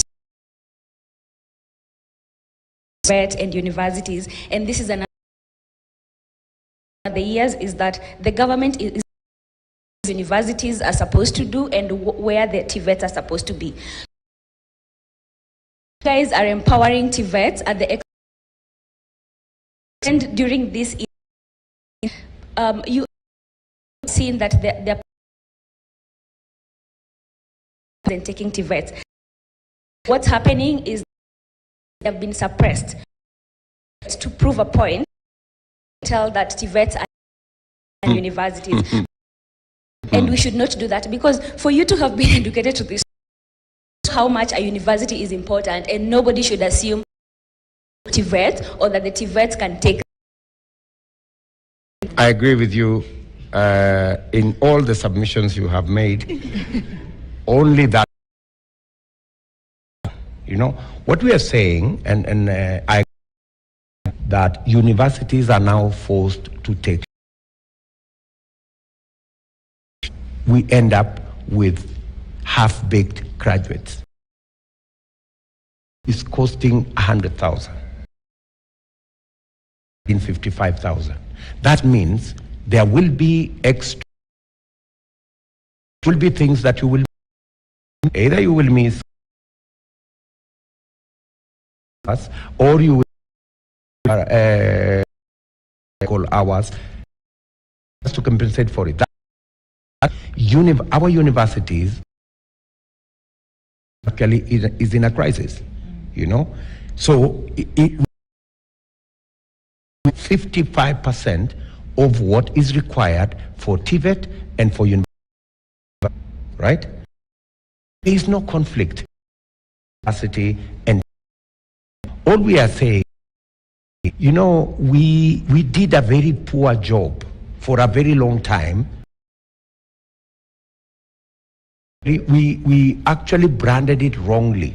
vet and universities, and this is another the years, is that the government is universities are supposed to do and where the TVETs are supposed to be. You guys are empowering TVETs at the and during this you seen that they're taking TVETs. What's happening is they have been suppressed to prove a point, tell that TVETs are universities. And we should not do that, because for you to have been educated to this, how much a university is important, and nobody should assume TVET or that the TVETs can take. I agree with you in all the submissions you have made. Only that, you know, what we are saying, and I that universities are now forced to take. We end up with half-baked graduates. It's costing 100,000 in 55,000. That means there will be extra. Will be things that you will either you will miss us, or you will call hours to compensate for it. Our universities actually is in a crisis, you know. So 55% of what is required for TVET and for university, right? There is no conflict. Capacity, and all we are saying, you know, we did a very poor job for a very long time. We actually branded it wrongly,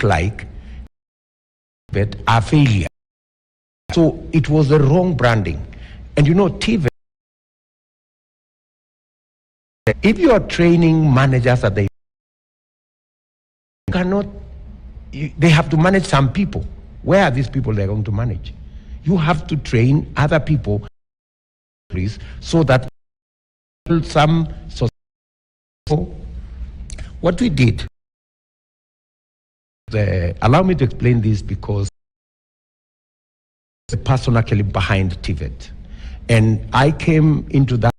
like but a failure. So it was the wrong branding. And you know, TVET, if you are training managers at the, you cannot, they have to manage some people. Where are these people they're going to manage? You have to train other people, please, so that some. So what we did, allow me to explain this, because the person actually behind TVET, and I came into that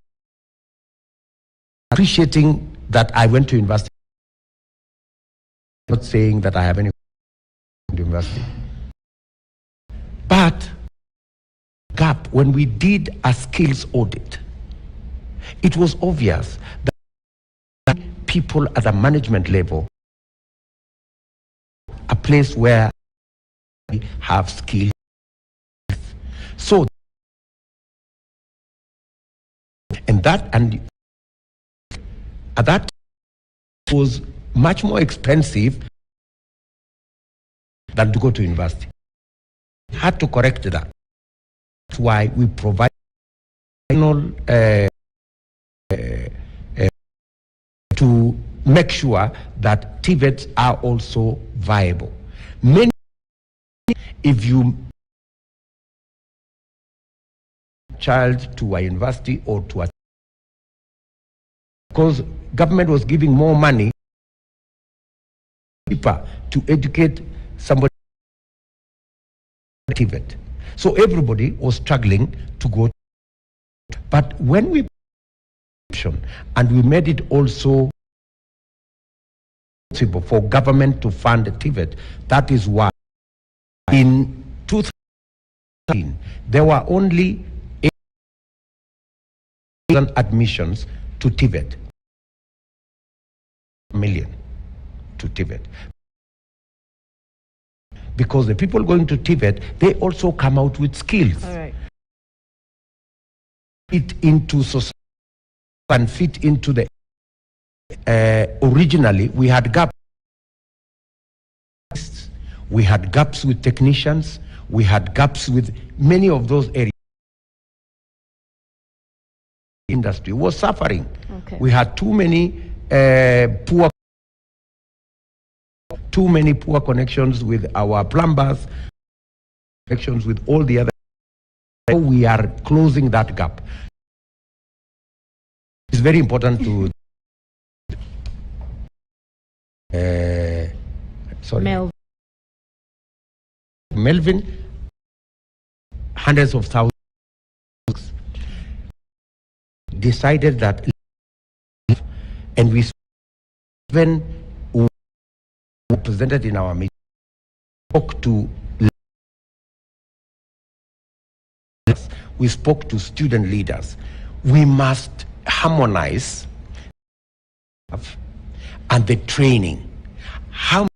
appreciating that I went to university, not saying that I have any university, but gap, when we did a skills audit, it was obvious that people at the management level a place where we have skills. So, and that was much more expensive than to go to university. Had to correct that. That's why we provide to make sure that TVETs are also viable. Many, if you child to a university or to a, because government was giving more money to educate somebody TVET. So everybody was struggling to go. But when we and we made it also possible for government to fund TVET, that is why in 2013 there were only 8,000 admissions to TVET, million to TVET. Because the people going to TVET, they also come out with skills. All right. Fit into society and fit into the originally we had gaps. We had gaps with technicians. We had gaps with many of those areas. Industry was suffering. Okay. We had too many poor connections with our plumbers, connections with all the other. So we are closing that gap. It's very important to Melvin, hundreds of thousands decided that, and we even presented in our meeting, spoke to we spoke to student leaders. We must harmonize and the training. How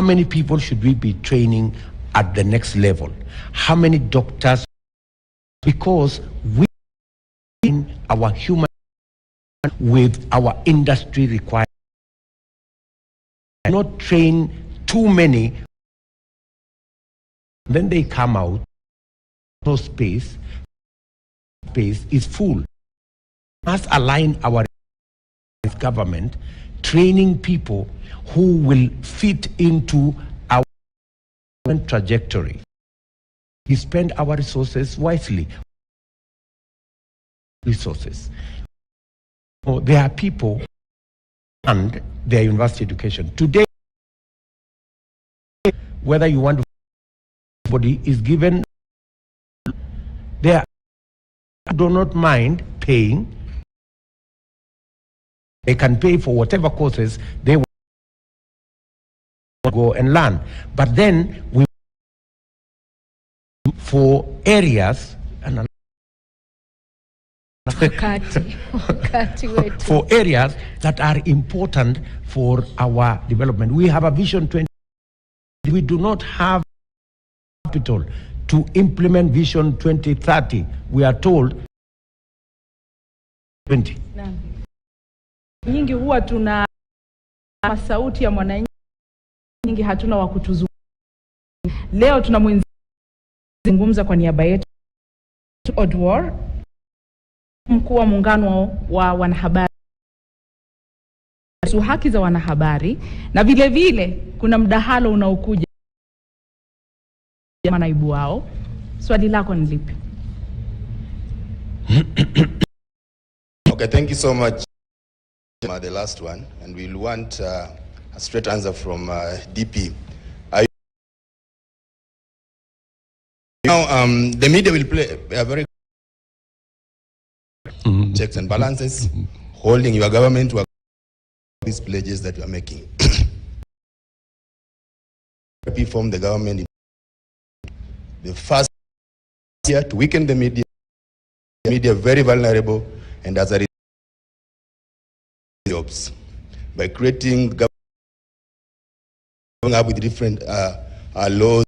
many people should we be training at the next level? How many doctors? Because we in our human with our industry requirements, not train too many, then they come out, no space is full. We must align our government, training people who will fit into our trajectory. We spend our resources wisely. There are people and their university education. Today, whether you want to, body is given, they do not mind paying. They can pay for whatever courses they want to go and learn. But then we for areas and for areas that are important for our development. We have a Vision 20. We do not have capital to implement Vision 2030. We are told 20. Nyingi huwa tuna sauti ya mwananchi, nyingi hatuna wa kutuzungumza. Leo tunamzungumza kwa niaba yetu Odwar, mkuu wa muungano wa wanahabari, haki za wanahabari, na vile vile kuna mdahalo unaokuja manaibu wao. Swali lako ni lipi? Okay, thank you so much. The last one, and we'll want a straight answer from DP. Now, the media will play a very checks and balances, holding your government to these pledges that you are making. We formed the government in the first year to weaken the media very vulnerable, and as a result, jobs by coming up with different laws,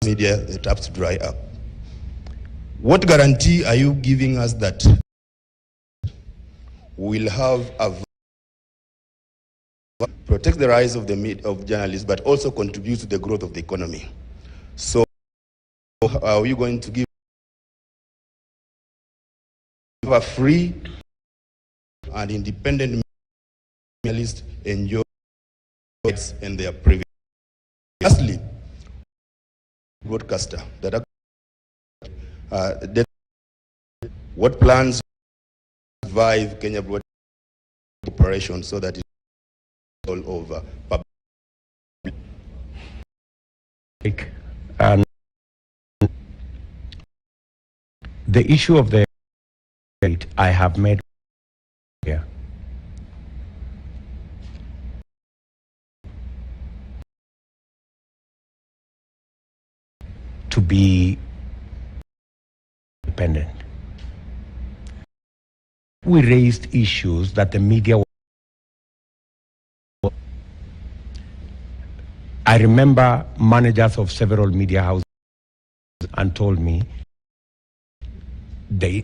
media, the taps dry up. What guarantee are you giving us that we'll have a protect the rise of of journalists, but also contribute to the growth of the economy? So, are you going to give a free and independent journalists enjoy rights and their privilege? Lastly, broadcaster that what plans to revive Kenya Broadcasting Corporation so that it's all over public? And the issue of the I have made here. To be independent. We raised issues that the media. I remember managers of several media houses and told me they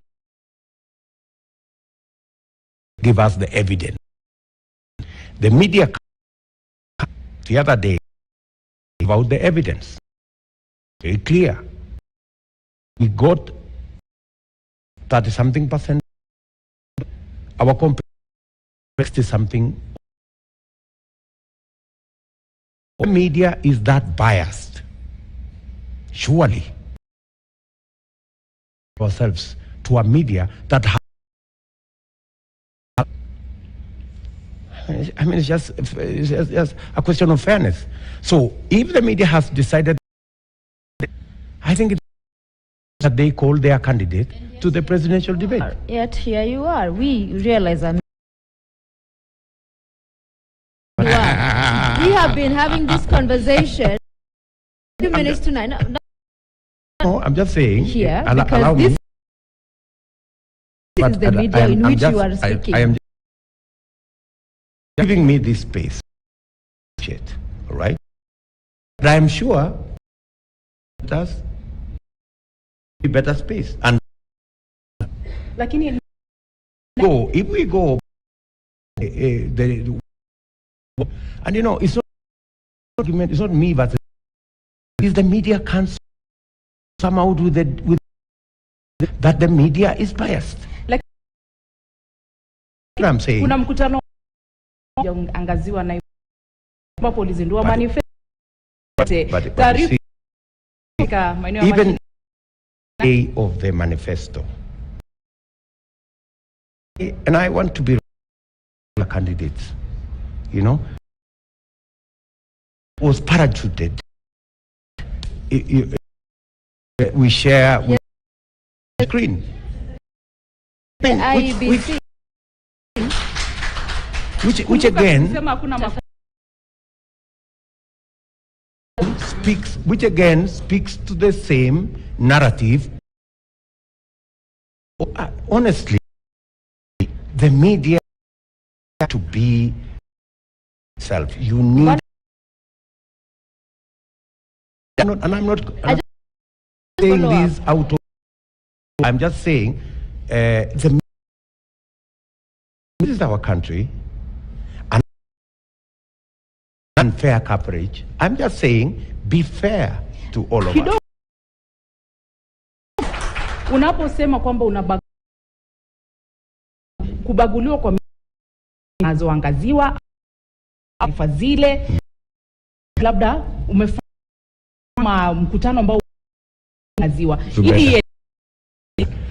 give us the evidence. The media the other day gave out the evidence. Very clear. We got 30-something%. Our company 60-something. The media is that biased. Surely, ourselves to a media that has. I mean, it's just a question of fairness. So, if the media has decided, I think it's that they call their candidate to the presidential debate. Yet here you are. We realize that we have been having this conversation 2 minutes to 9. No, I'm just saying. Here, allow because me. This is the media in which you are speaking. I am giving me this space. All right? But I am sure it does be better space. And if we go, and you know, it's not argument, it's not me, but it's the media can't come out with that the media is biased. Like what I'm saying. Kuna mkutano angaziwa na ambapo ulizindua manifesto. Even day of the manifesto. And I want to be candidates, you know, was parachuted. We share with the screen. Which again speaks to the same narrative. Honestly, the media to be self. You need, and I'm not saying this out of. I'm just saying this is our country. Unfair coverage. I'm just saying, be fair to all of us. Unaposema kwamba kubaguliwa kwa zinazoangaziwa zile, labda umefanya mkutano ambao unaangaziwa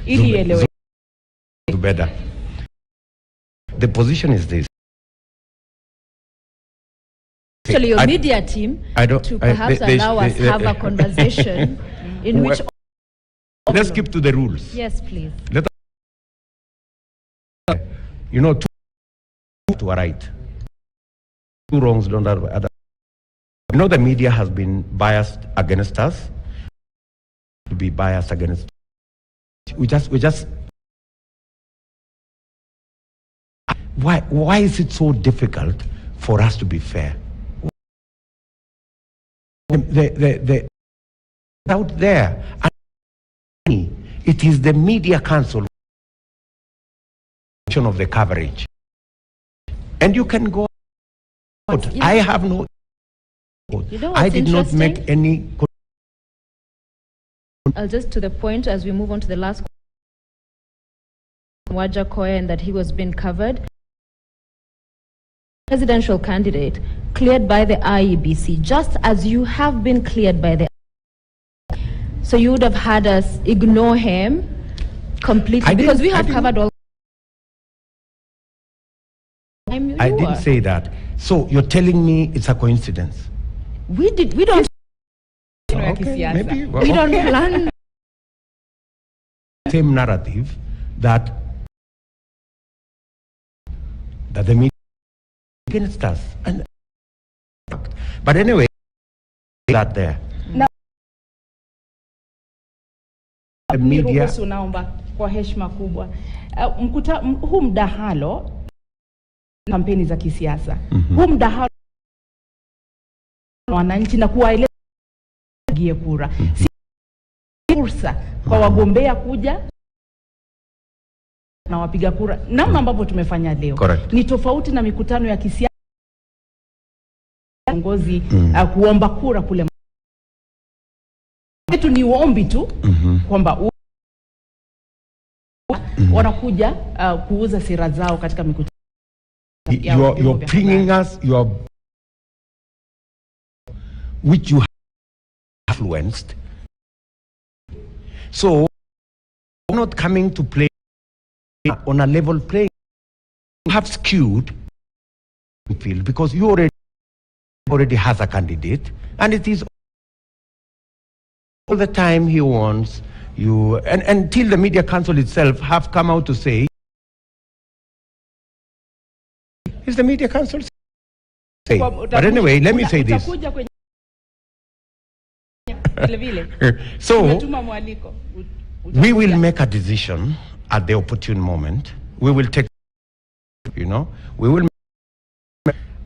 ili elewe. The position is this. Actually, your media team to perhaps allow us have a conversation in which. Let's keep to the rules. Yes, please. You know, to a right. Two wrongs don't have other. You know, the media has been biased against us. To be biased against. We just. Why is it so difficult for us to be fair? The out there, it is the media council of the coverage, and you can go out. I have no. I did not make any. Just to the point, as we move on to the last question, Wajakoya, and that he was being covered. Presidential candidate cleared by the IEBC, just as you have been cleared by the IEBC. So you would have had us ignore him completely, because we have covered all. I didn't say that. So you're telling me it's a coincidence? We don't. Okay, maybe. Well, we don't plan. Same narrative that the media against us, and but anyway, that there. Na the media. Naomba kwa heshima kubwa huu mdahalo kampeni za kisiasa, huu mdahalo wananchi na kuwaeleza kura, si fursa kwa wagombea kuja na wapiga kura. Namna ambavyo tumefanya leo ni tofauti na mikutano ya kisiasa, viongozi kuomba kura kule. Yetu ni uombi tu kwamba wanakuja kuuza sera zao katika mikutano. You're bringing us which you have influenced. So we're not coming to play on a level playing. You have skewed field because you already has a candidate, and it is all the time he wants you, and until the media council itself have come out to say, is the media council say? But anyway, let me say this. So we will make a decision at the opportune moment. We will take, we will,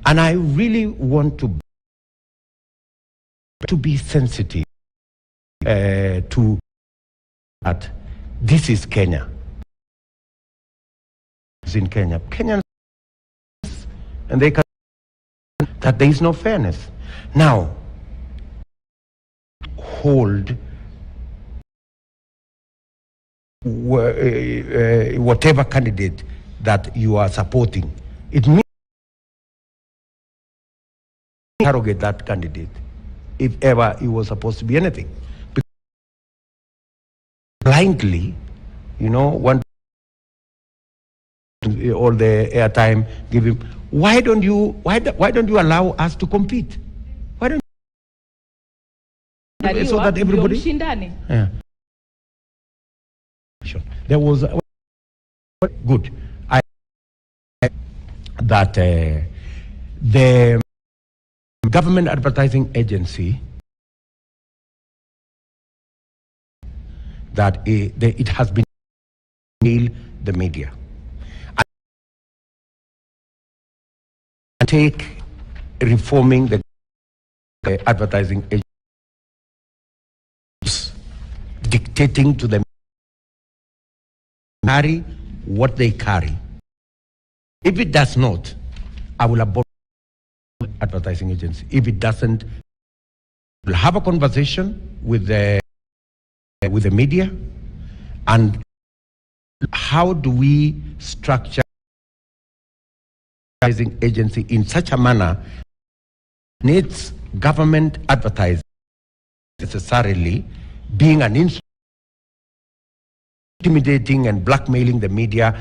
and I really want to be sensitive to that. This is Kenya. It's in Kenya. Kenyans, and they can that there is no fairness. Now, hold whatever candidate that you are supporting. It means interrogate that candidate if ever he was supposed to be anything. Because blindly, want all the airtime, give him. Why don't you allow us to compete? Why don't you, so that everybody? Yeah. There was good. That the government advertising agency that it has been the media. Take reforming the advertising agencies, dictating to them carry what they carry. If it does not, I will abolish advertising agency. If it doesn't, we'll have a conversation with the media, and how do we structure advertising agency in such a manner needs government advertising necessarily being an instrument intimidating and blackmailing the media.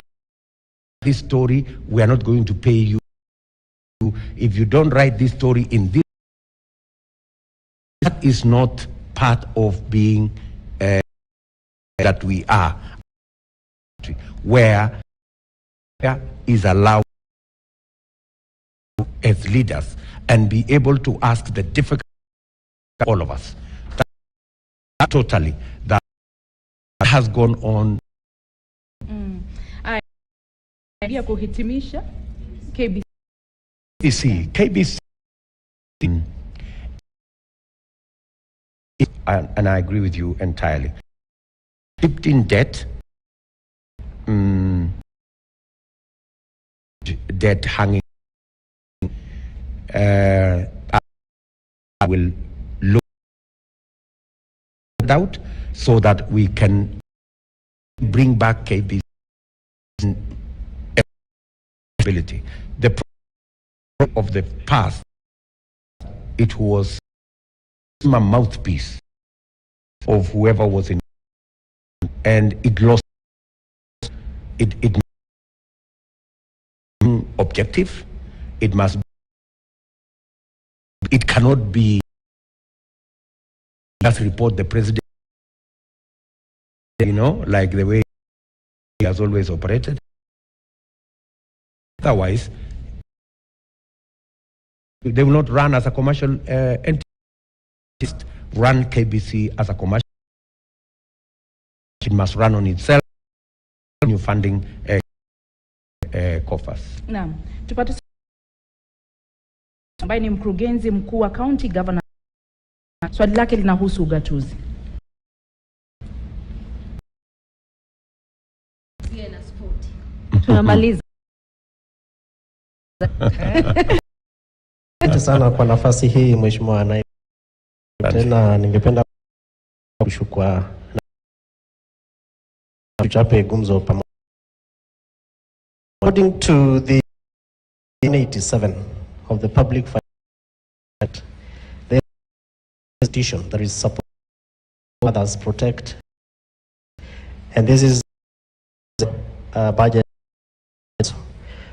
This story, we are not going to pay you if you don't write this story in this. That is not part of being that we are, where is allowed as leaders and be able to ask the difficult, all of us. That totally, that has gone on Ya kuhitimisha KBC. KBC, and I agree with you entirely. Dipped in debt, debt hanging. I will look it out so that we can bring back KBC ability. The problem of the past, it was a mouthpiece of whoever was in, and it lost it objective. It must be, it cannot be just report the president, like the way he has always operated. Otherwise, they will not run as a commercial entity. Just run KBC as a commercial. It must run on itself. New funding coffers. Naam, tupate ambaye ni mkurugenzi mkuu wa county governor. Swali lake linahusu ugatuzi. Tunamaliza. Asante sana kwa nafasi hii Mheshimiwa Naibu. Tena ningependa kushukuru tuchape gumzo pamoja. According to the 87 of the Public Finance Act, the institution that is supposed to others protect, and this is budget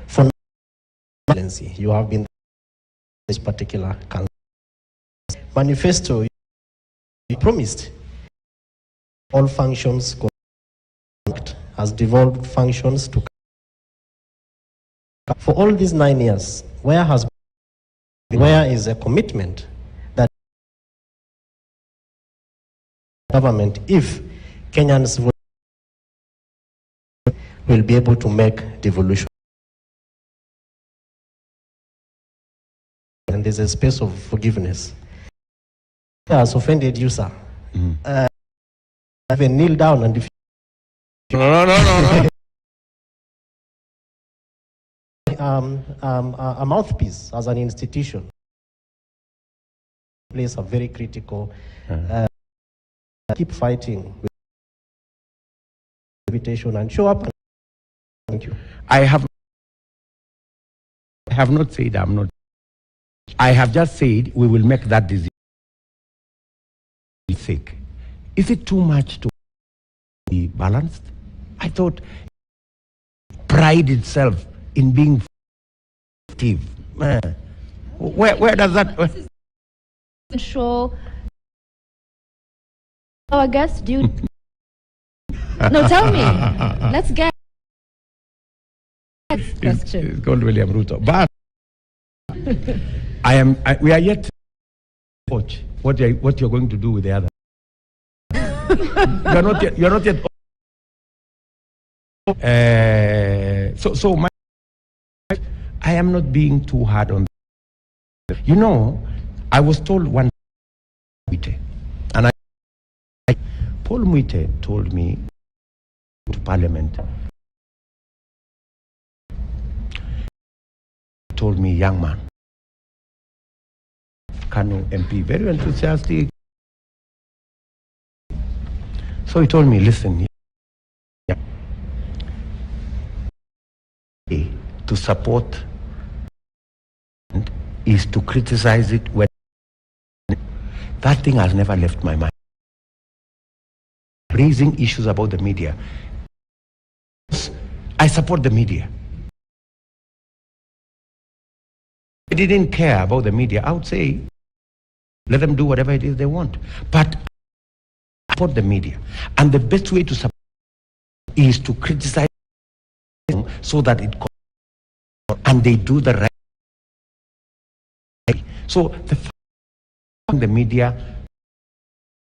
for emergency. You have been this particular council manifesto. You promised all functions has devolved functions to. For all these 9 years, where is a commitment that government, if Kenyans will be able to make devolution? And there's a space of forgiveness. I has offended you, sir. Have a kneel down and if No. A mouthpiece as an institution plays a very critical. Keep fighting with invitation and show up. Thank you. I have not said I'm not. I have just said we will make that decision. Is it too much to be balanced? I thought pride itself in being active. Where does that show? Our guest, do you? No, tell me. Let's get question. It's called William Ruto, but we are yet to watch what you're going to do with the other. You're not yet. I am not being too hard on. I was told one, and Paul Mwite told me to Parliament. Told me, young man, Kanu MP, very enthusiastic. So he told me, listen, to support is to criticize it when that thing has never left my mind. Raising issues about the media. I support the media. I didn't care about the media. I would say, let them do whatever it is they want. But I support the media. And the best way to support is to criticize so that it and they do the right. So the media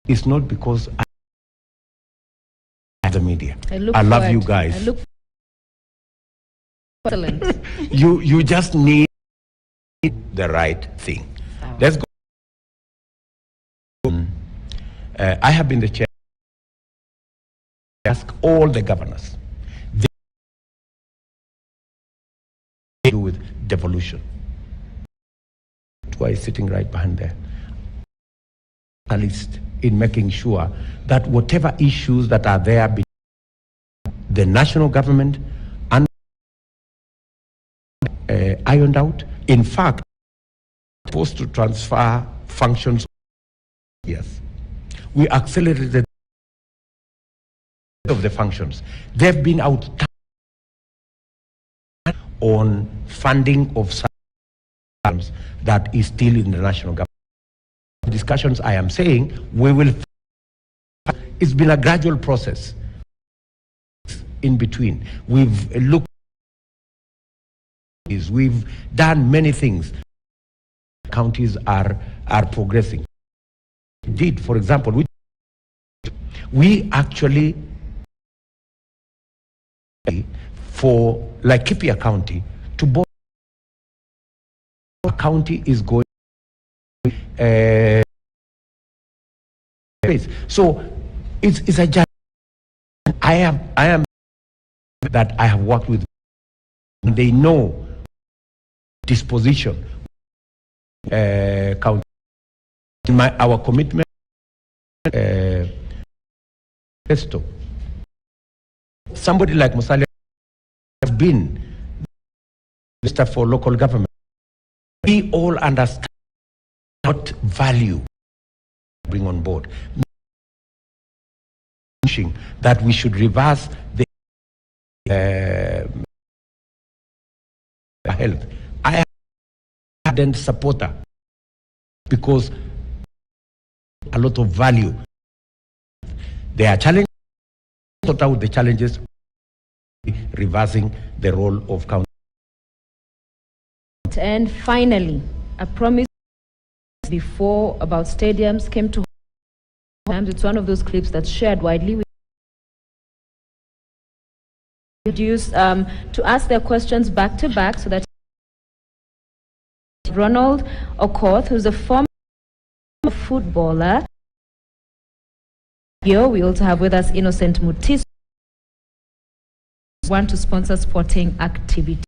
is not because I the media. I love you guys. Excellent. You just need the right thing. Let's go. I have been the chair. Ask all the governors. They do with devolution. Who is sitting right behind there? At least in making sure that whatever issues that are there between the national government and ironed out. In fact, supposed to transfer functions. Yes, we accelerated of the functions. They've been out on funding of programs that is still in the national government. Discussions, I am saying, we will. It's been a gradual process. In between, we've looked. We've done many things. Counties are progressing. Indeed, for example, we actually for Laikipia County to both county is going so it's a journey. I am that I have worked with. They know disposition county. Our commitment somebody like Musalia has been Minister for Local Government. We all understand what value bring on board. That we should reverse the health. I am a ardent supporter because a lot of value. There are challenges, sort out the challenges, reversing the role of county. And finally, a promise before about stadiums came to times. It's one of those clips that's shared widely. We use to ask their questions back to back so that Ronald Okoth, who's a former footballer. Here we also have with us Innocent Mutis, want to sponsor sporting activity.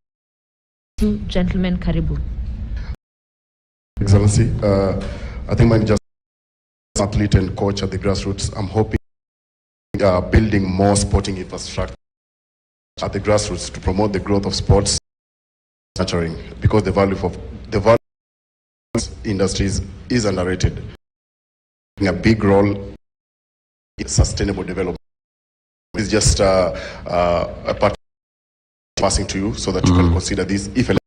Two gentlemen, karibu. Excellency, I think I'm just an athlete and coach at the grassroots. I'm hoping building more sporting infrastructure at the grassroots to promote the growth of sports nurturing, because the value of industries is underrated. A big role in sustainable development. It's just a part passing to you so that you can consider this if elected.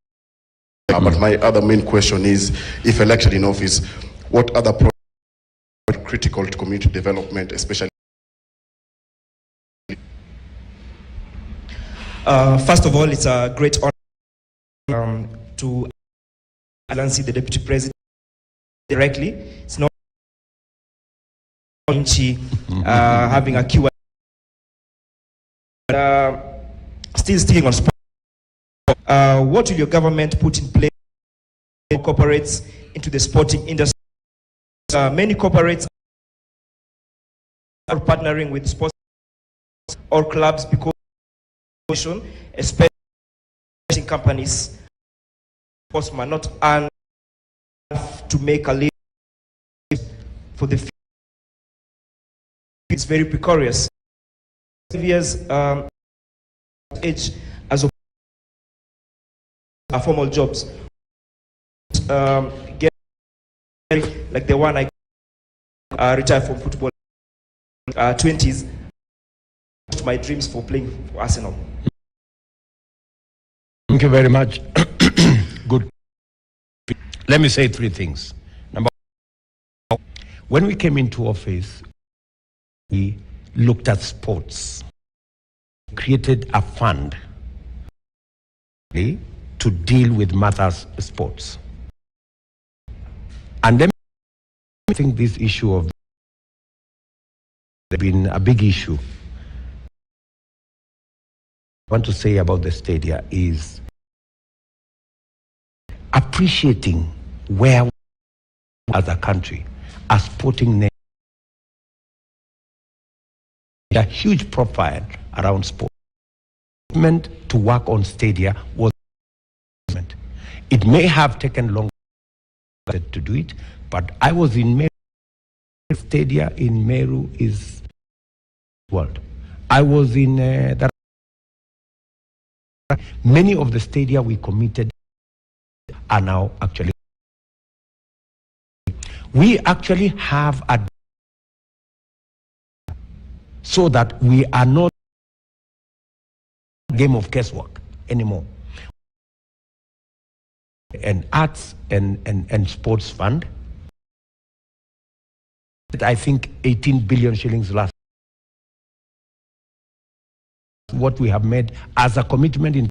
But my other main question is, if elected in office, what other projects are critical to community development, especially? First of all, it's a great honor to see the Deputy President directly. It's not having a Q&A. Still sticking on sport. What will your government put in place for corporates into the sporting industry? Many corporates are partnering with sports or clubs because especially companies sportsmen not earn to make a living for the future. It's very precarious. 5 years age as of formal jobs get like the one I retired from football 20s. My dreams for playing for Arsenal. Thank you very much. Good. Let me say three things. Number one, when we came into office, we looked at sports, created a fund to deal with matters sports. And then I think this issue of been a big issue. want to say about the stadia is appreciating where we as a country, as sporting nation, a huge profile around sport. Meant to work on stadia was it may have taken longer to do it, but I was in Meru. Stadia in Meru is world. I was in many of the stadia we committed are now actually. We actually have a so that we are not a game of guesswork anymore. An arts and sports fund, I think 18 billion shillings last. What we have made as a commitment in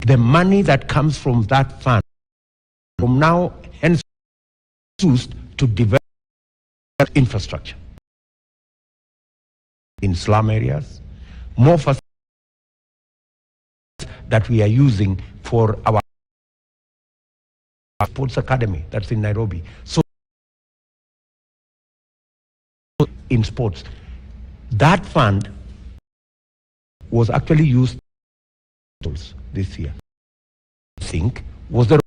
the money that comes from that fund from now hence used to develop infrastructure in slum areas, more facilities that we are using for our sports academy that's in Nairobi. So in sports, that fund was actually used this year. I think was the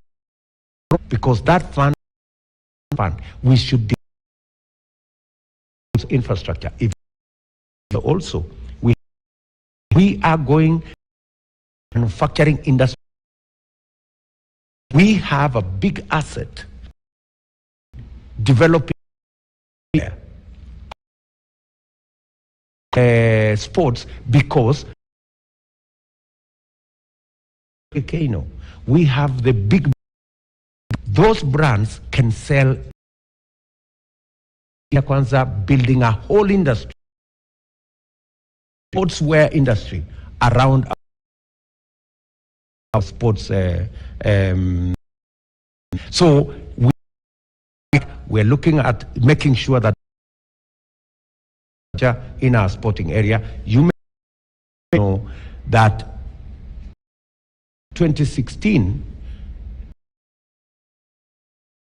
because that fund we should do infrastructure. If also we are going manufacturing industry. We have a big asset developing sports because we have the big, those brands can sell Kwanza, building a whole industry, sportswear industry around our sports. So we're looking at making sure that in our sporting area, you may know that 2016,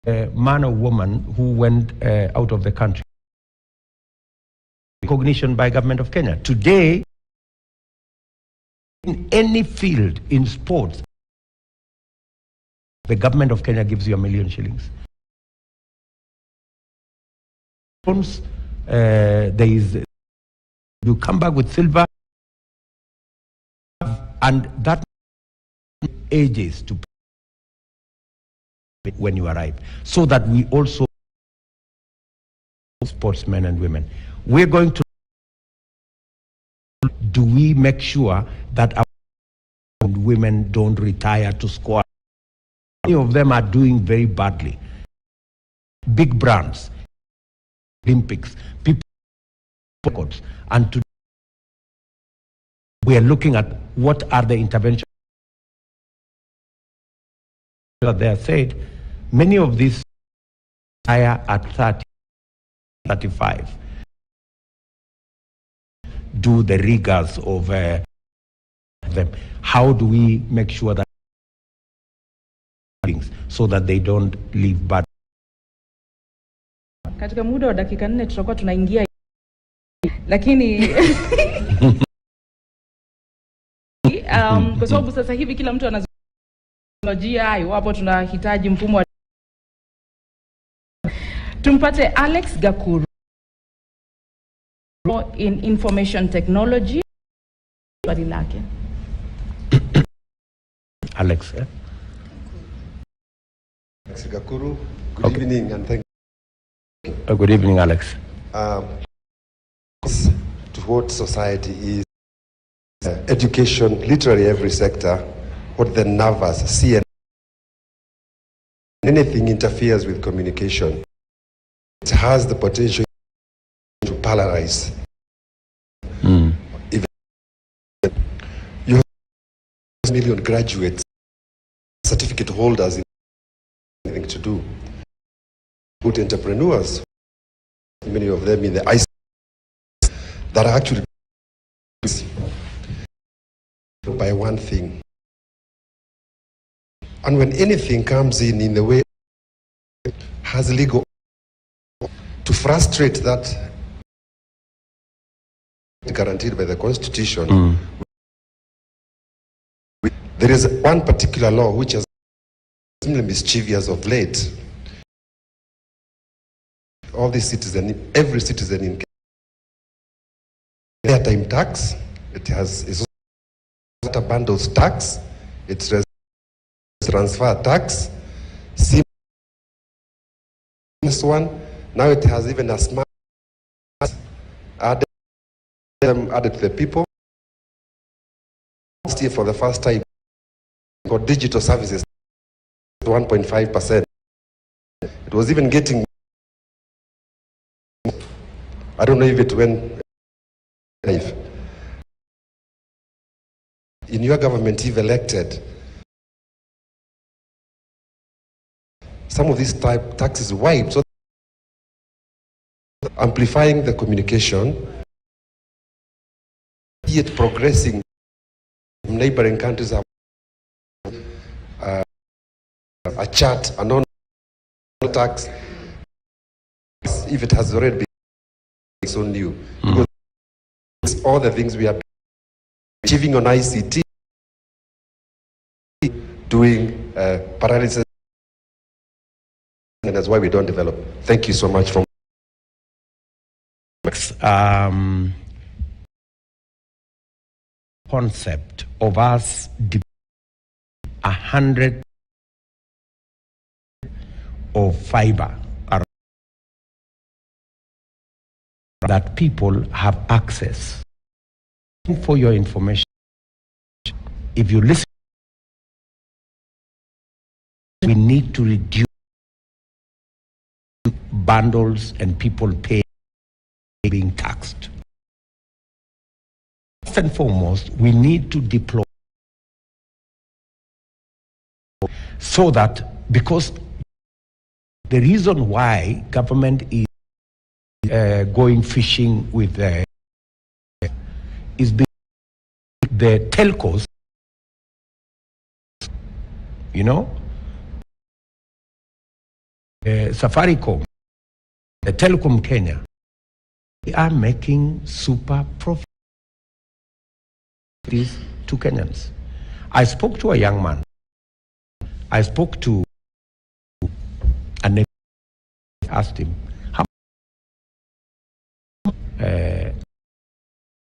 a man or woman who went out of the country, recognition by government of Kenya. Today, in any field in sports, the government of Kenya gives you 1 million shillings. There is, you come back with silver, and that ages to when you arrive, so that we also sportsmen and women. We're going to do we make sure that our women don't retire to squat. Many of them are doing very badly. Big brands, Olympics, people, and today we are looking at what are the interventions that they have said. Many of these retire at 30, 35. Do the rigors of them. How do we make sure that so that they don't live bad? Katika muda wa dakika 4 tutakuwa tunaingia, lakini kwa sababu sasa hivi kila mtu anazungumzia iwapo tunahitaji mfumo wa tumpate Alex Gakuru in information technology. Alex, Alex Gakuru, good evening and thank you. Good evening, Alex. To what society is education, literally every sector, what the nervous see and anything interferes with communication, it has the potential to polarize. If you have 1 million graduates, certificate holders, anything to do, put entrepreneurs, many of them in the ICT that are actually busy. by one thing. And when anything comes in the way has legal to frustrate that guaranteed by the Constitution, there is one particular law which has been mischievous of late. All the citizen, every citizen in airtime tax, it has data bundles tax, it's transfer tax, this one, now it has even a smart added to the people. Last year for the first time, got digital services 1.5%. It was even getting, I don't know if it went live. In your government, you've elected some of these type taxes wiped, so amplifying the communication, yet progressing. Neighboring countries have a chart, a non-tax, if it has already been so new. Because it's all the things we are achieving on ICT, doing paralysis, and that's why we don't develop. Thank you so much for concept of us 100 of fiber that people have access. For your information, if you listen, we need to reduce bundles and people being taxed. First and foremost, we need to deploy so that, because the reason why government is going fishing with is because the telcos, you know, Safaricom, the Telecom Kenya, they are making super profit to Kenyans. I spoke to a young man. I spoke to and asked him how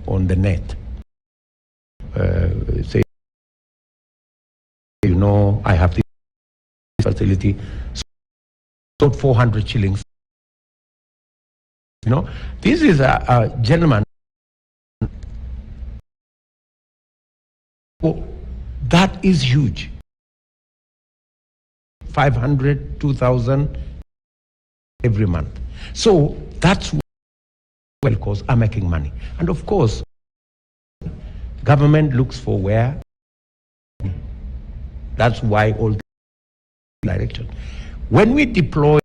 on the net. Say, you know, I have this facility, so 400 shillings. You know, this is a gentleman. Oh, that is huge. 500, 2,000 every month. So that's well, cause are making money. And of course, government looks for where. That's why all the direction. When we deploy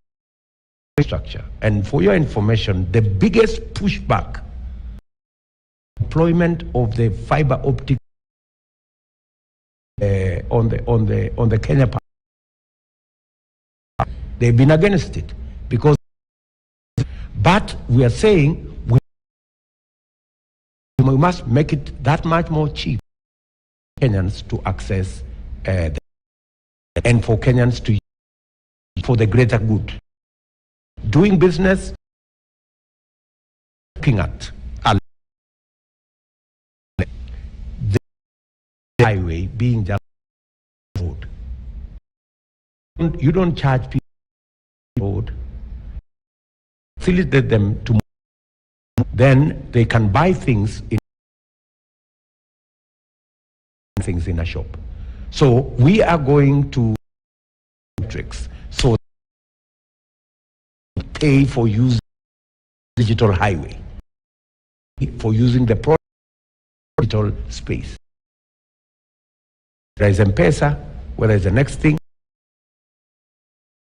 structure, and for your information, the biggest pushback deployment of the fiber optic on the Kenya part, they've been against it because. But we are saying we must make it that much more cheap for Kenyans to access and for Kenyans to use for the greater good. Doing business, looking at the highway being just road. You don't charge people road, facilitate them to move, then they can buy things in a shop. So we are going to tricks. So pay for using digital highway, for using the digital space. There is M-Pesa, where there is the next thing,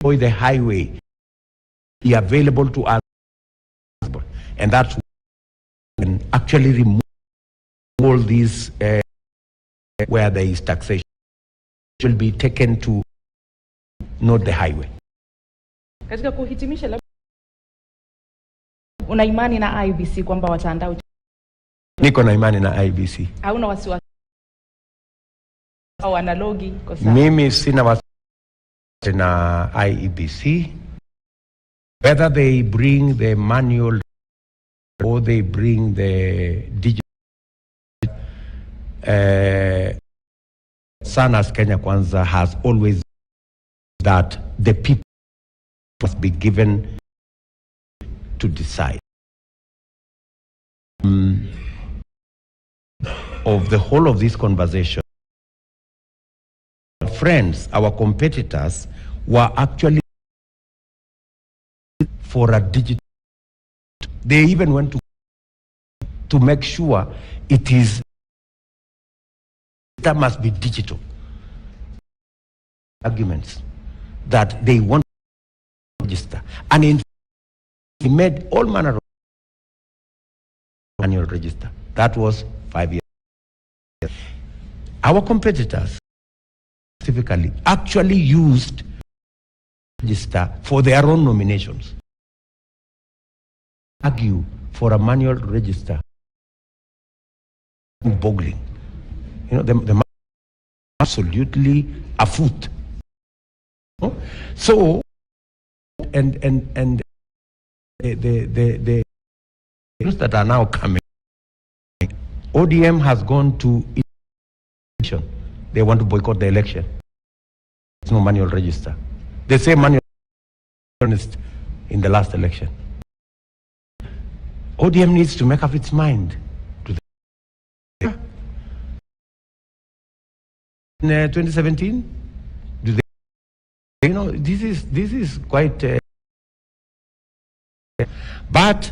or the highway be available to us, and that's when actually remove all these where there is taxation will be taken to not the highway. Katika kuhitimisha, una imani na IEBC kwamba wataandaa? Niko na imani na IEBC. Hauna wasiwasi au analogi kwa sababu? Mimi sina wasiwasi na IEBC. Whether they bring the manual or they bring the digital, SANA's Kenya Kwanza has always that the people must be given to decide. Of the whole of this conversation, friends, our competitors were actually for a digital. They even went to make sure it is that must be digital. Arguments that they want to register, and in he made all manner of manual register. That was 5 years. Our competitors specifically actually used register for their own nominations. Argue for a manual register, boggling. You know, the absolutely afoot. So, and the news that are now coming, ODM has gone to election. They want to boycott the election. There's no manual register. They say manual in the last election. ODM needs to make up its mind to the in 2017. Do they? You know, this is quite. But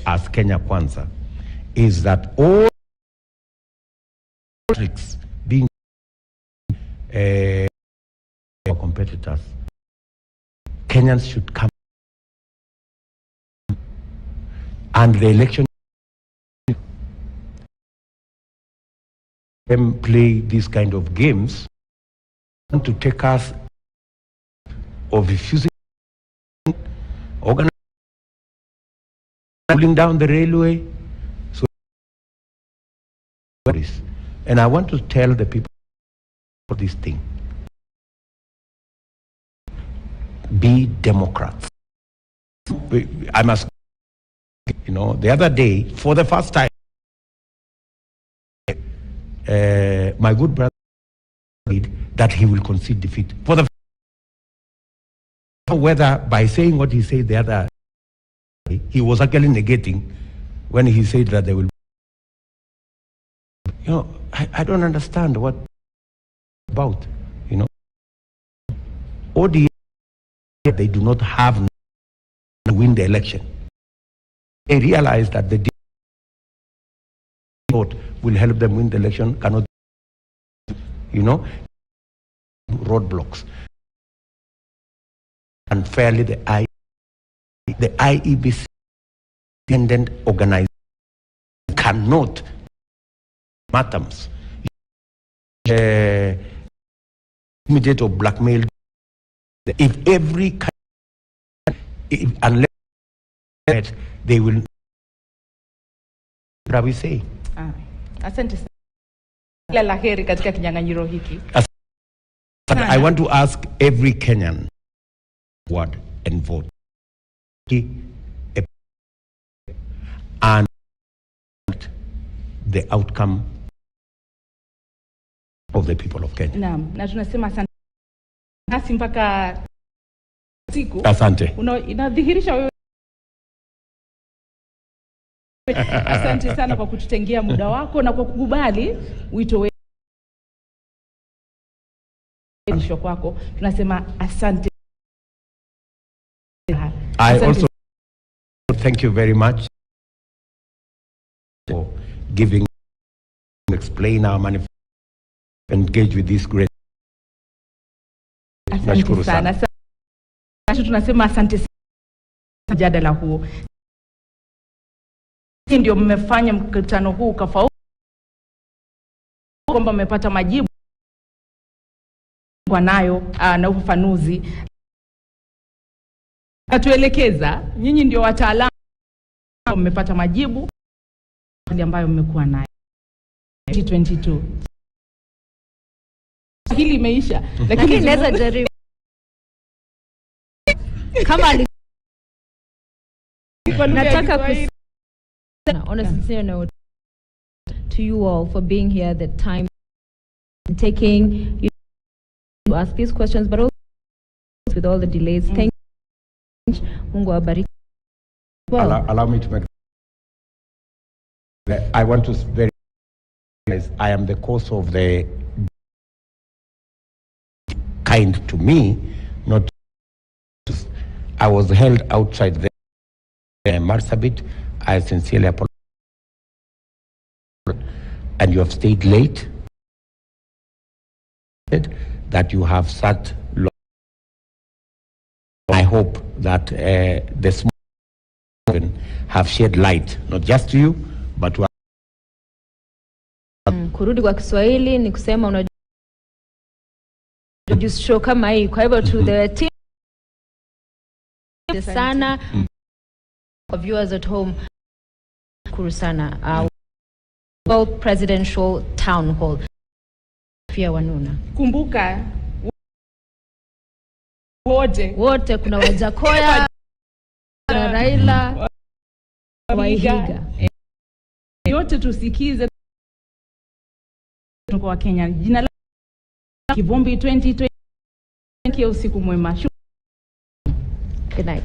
as Kenya Kwanza is that all tricks being our competitors, Kenyans should come and the election them play these kind of games to take us of refusing organizing, pulling down the railway. So, and I want to tell the people for this thing: be Democrats. I must, you know, the other day, for the first time, my good brother said that he will concede defeat. For the whether by saying what he said the other day, he was actually negating when he said that they will. You know, I don't understand what about, you know. ODM, they do not have to win the election. They realize that the vote will help them win the election, cannot, you know, roadblocks. Unfairly, the IEBC independent organization cannot atoms immediate or blackmail if every unless they will. What are we saying? Asante sana. La heri katika kinyang'anyiro hiki. I want to ask every Kenyan word and vote and the outcome of the people of Kenya. Naam, na tunasema asante nasi mpaka siku. Asante. Inadhihirisha wewe. Asante sana kwa kututengea muda wako na kwa kukubali wito wetu kwako. Tunasema asante. I also thank you very much for giving, explain our manifesto, engage with this great. Asante sana. Tunasema asante sana mjadala huo. ndio mmefanya mkutano huu ukafaulu, kwamba mmepata majibu kwa nayo na ufafanuzi. Atuelekeza, nyinyi ndio wataalamu, mmepata majibu ambayo mmekuwa nayo 2022. Hili imeisha, lakini naweza jaribu kama nataka kusema on a sincere note to you all for being here, the time taking you to ask these questions, but also with all the delays. Thank you. Mungu awabariki. Allow me to make. I want to very. I am the cause of the kind to me, not. I was held outside the Marsabit. I sincerely apologize. And you have stayed late. That you have sat long. I hope that the small have shed light, not just to you, but to kurudi kwa Kiswahili ni kusema unajua show kama hii. Kwa hivyo to the team sana, viewers at home, kuru sana. World Presidential Town Hall. Pia Wanuna. Kumbuka wote kuna Wajakoya, Raila, Waihiga. Yote tusikize kwa Kenya. Jina la Kivumbi 2020. Usiku mwema. Good night.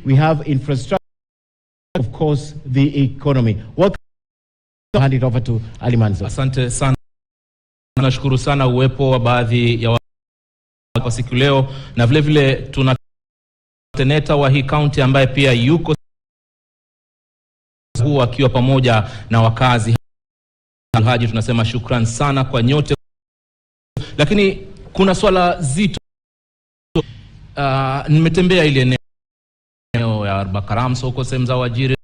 We have infrastructure, of course, the economy. What hand it over to Ali Manzo. Asante sana. Nashukuru sana uwepo wa baadhi ya kwa siku leo, na vile vile tuna seneta wa hii county ambaye pia yuko huu akiwa pamoja na wakazi. Alhaji, tunasema shukran sana kwa nyote. Lakini kuna swala zito. Nimetembea ile eneo ya Arbakaram, soko sehemu za Wajiri,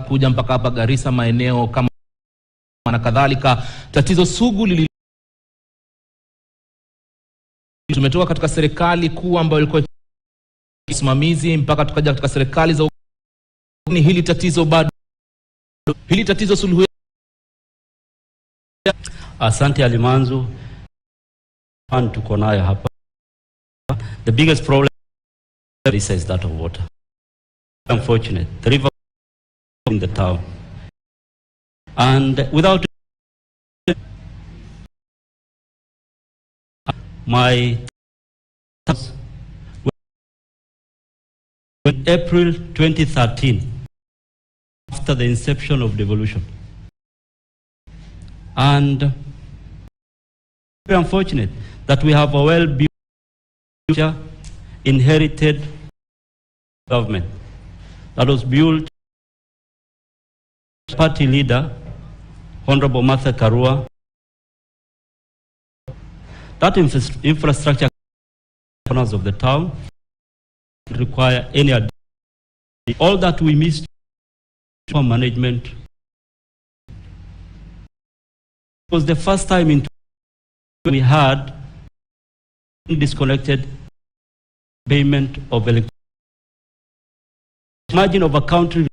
kuja mpaka hapa Garissa, maeneo kama na kadhalika. Tatizo sugu tumetoka katika serikali kuu ambayo ilikuwa usimamizi mpaka tukaja katika serikali za ni hili tatizo bado, hili tatizo suluhu. Asante Alimanzu, tuko nayo hapa. The biggest problem is that of water. Unfortunate, the river in the town, and without my in April 2013, after the inception of devolution, and very unfortunate that we have a well-built inherited government that was built party leader Honorable Martha Karua. That infrastructure corners of the town require any all that we missed from management. It was the first time in we had disconnected payment of electricity. Imagine of a country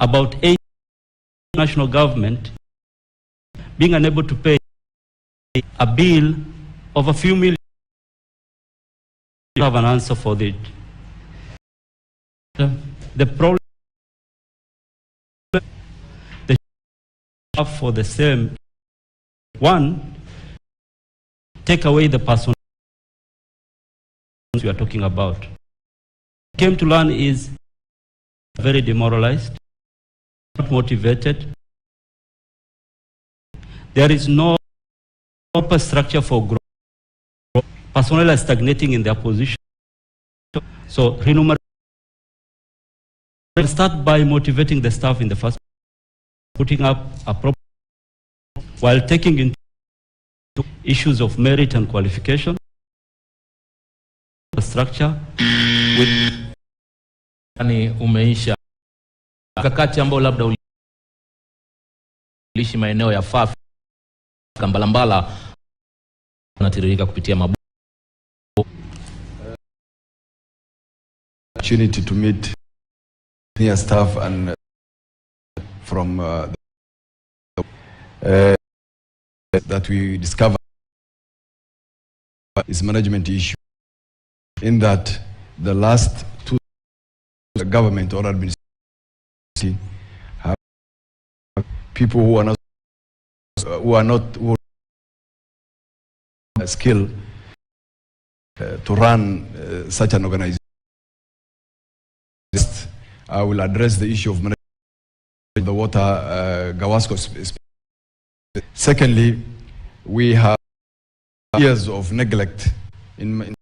about 8 national government being unable to pay a bill of a few million. You have an answer for it. The problem for the same. One, take away the person we are talking about. Came to learn is very demoralized, not motivated. There is no proper structure for growth. Personnel are stagnating in their position. So remuneration. Start by motivating the staff in the first, putting up a proper, while taking into issues of merit and qualification, structure with umeisha kakati ambao labda ulishi maeneo ya Fafi Kambalambala unatiririka kupitia mabu. Opportunity to meet senior staff and from that we discover is management issue, in that the last two government or administration have people who are not skilled to run such an organization. I will address the issue of management of the water, Gawasco. Secondly, we have years of neglect in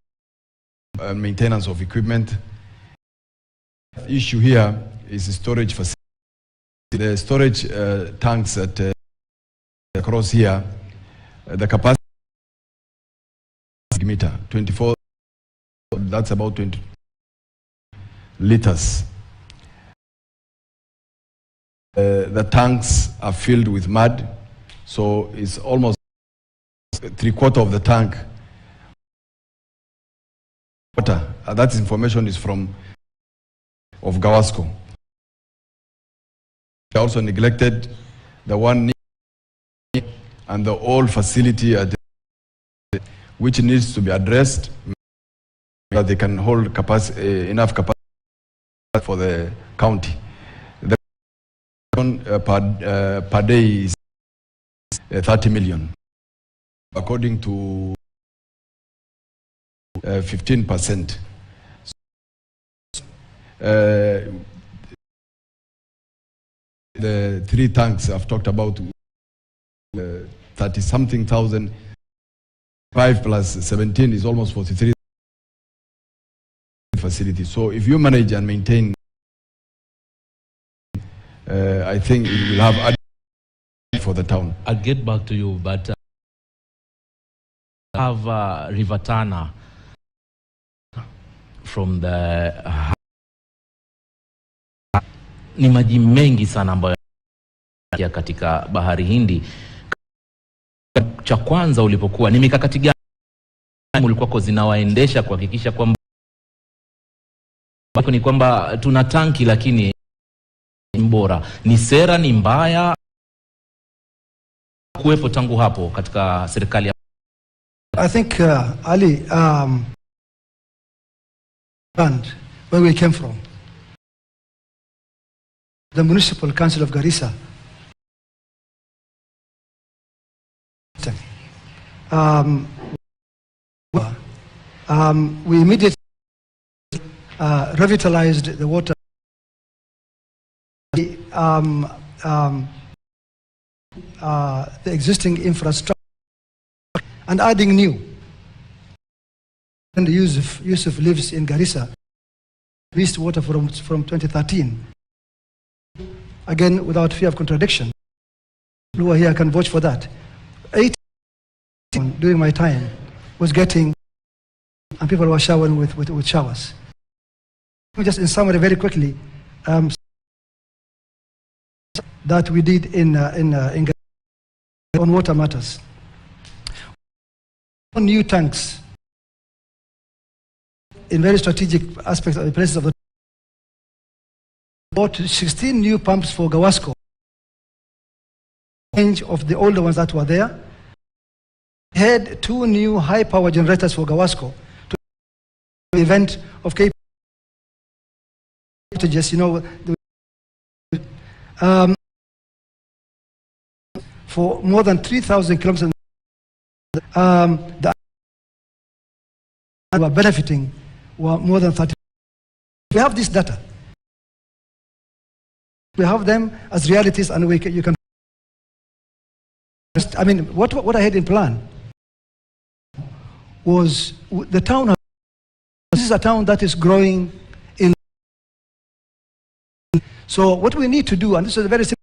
maintenance of equipment. The issue here is storage facility. The storage tanks at across here, the capacity meter 24. That's about 20 liters. The tanks are filled with mud, so it's almost 3/4 of the tank water. That information is from of Gawasco. They also neglected the one and the old facility at which needs to be addressed, that they can hold capacity, enough capacity for the county. Per day is 30 million, according to 15%. The 3 tanks I've talked about, 30-something thousand, 5 plus 17 is almost 43 facilities. So if you manage and maintain, I think it will have added for the town. I'll get back to you, but have River Tana from the ni maji mengi sana ambayo ya katika bahari Hindi. Cha kwanza ulipokuwa ni mikakati gani ulikuwa zinawaendesha kuhakikisha kwamba ni kwamba tuna tanki lakini bora, ni sera ni mbaya kuwepo tangu hapo katika serikali ya I think Ali, and where we came from, the Municipal Council of Garissa, we immediately revitalized the water, the existing infrastructure and adding new. And Yusuf lives in Garissa, leased water from 2013. Again, without fear of contradiction. Who are here can vouch for that. 8 during my time was getting, and people were showering with showers. Just in summary, very quickly, that we did in on water matters. New tanks in very strategic aspects of the places of the bought 16 new pumps for Gawasco, change of the older ones that were there. Had 2 new high power generators for Gawasco to the event of Cape. Just for more than 3,000 kilometers. The who are benefiting were more than 30. We have this data. We have them as realities, and you can. I mean, what I had in plan was the town. This is a town that is growing in. So what we need to do, and this is a very simple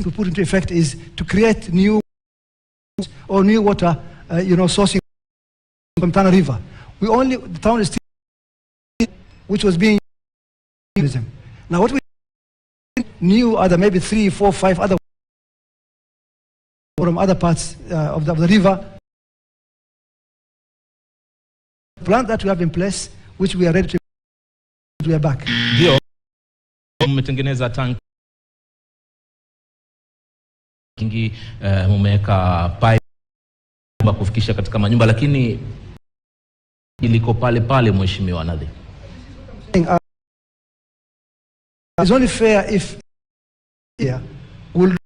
to put into effect, is to create new water, sourcing from Tana River. The town is still, which was being used. Now what we new other maybe 3, 4, 5 other from other parts of the river. Plan that we have in place, which we are ready to. We are back. Ndio mmetengeneza tanki kingi, mumeweka pipe kufikisha katika manyumba, lakini iliko pale pale, mheshimiwa Nadhi. It's only fair if we'll do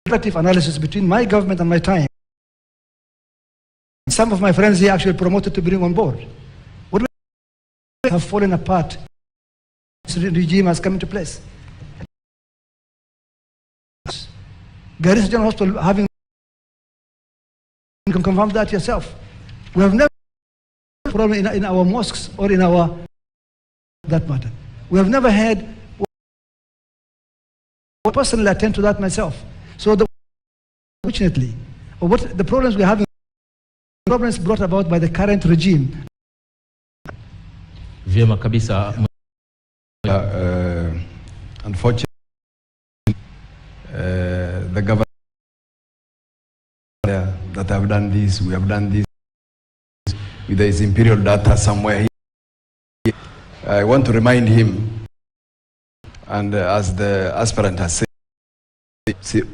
relative analysis between my government and my time. Some of my friends here actually promoted to bring on board. What we have fallen apart. This regime has come into place. Garissa General Hospital having, you can confirm that yourself. We have never had a problem in our mosques or in our that matter. We have never had. I personally attend to that myself. So fortunately, what the problems we're having, problems brought about by the current regime. Vyema kabisa. Unfortunately, the government that have done this, we have done this with his imperial data somewhere here. I want to remind him, and as the aspirant has said,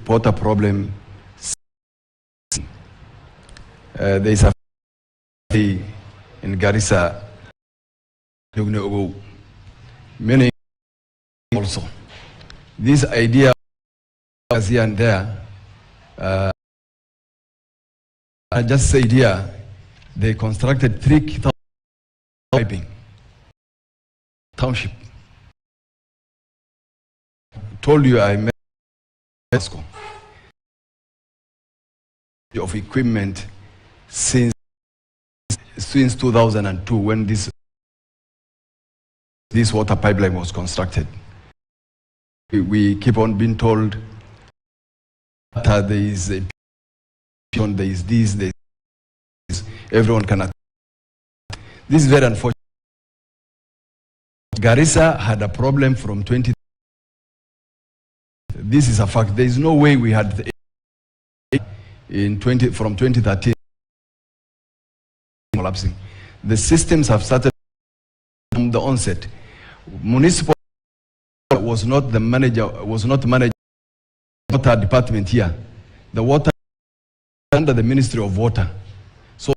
water problem. There is a in Garissa, many also. This idea was here and there. I just said here, they constructed 3,000 piping township. Told you I met of equipment since 2002 when this water pipeline was constructed. We keep on being told that there is a there is this, there is everyone cannot. This is very unfortunate. Garissa had a problem from 20. This is a fact. There is no way we had from 2013 collapsing. The systems have started from the onset. Municipal was not the manager, water department here. The water under the Ministry of Water. So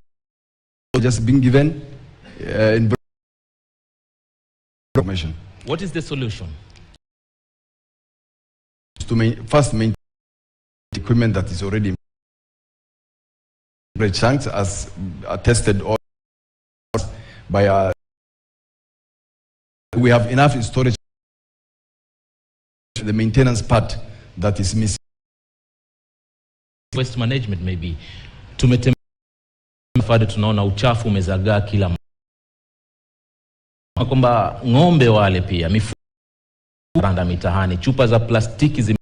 just being given information. What is the solution? To first maintain equipment that is already chunks as attested or by we have enough storage. The maintenance part that is missing. Waste management maybe. Tunaona uchafu umezagaa kila kwamba ng'ombe wale pia mifugo randa mitahani, chupa za plastiki zime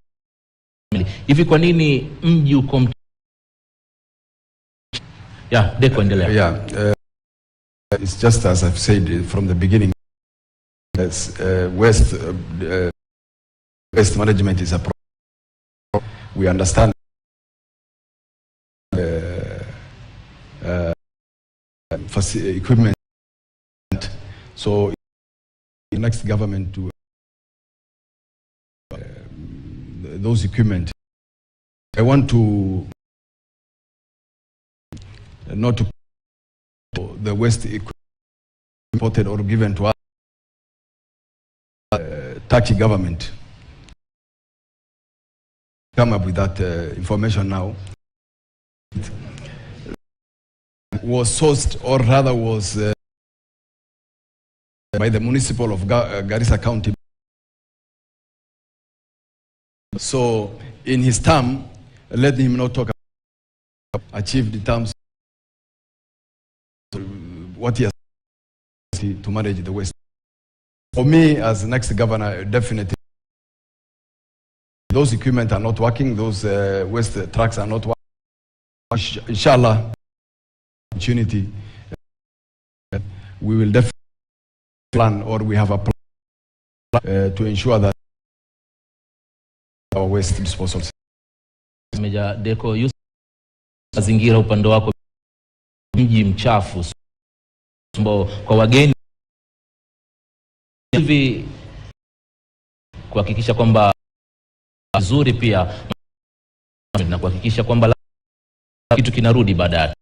hivi. Kwa nini mji uko Deko endelea. It's just as I've said from the beginning. Waste management is a problem. We understand equipment. So the next government to those equipment. I want to not to the waste imported or given to us Turkey government. come up with that information now. Was sourced, or rather was by the municipal of Garissa County. So in his term, let him not talk about achieved in terms of what he has to manage the waste. For me, as next governor, definitely those equipment are not working, those waste trucks are not working. Inshallah, opportunity, we will definitely plan, or we have a plan to ensure that our waste disposal. Meja Deko, mazingira upande wako mji mchafu kwa wageni hivi kuhakikisha kwamba nzuri pia na kuhakikisha kwamba kitu kinarudi baadaye.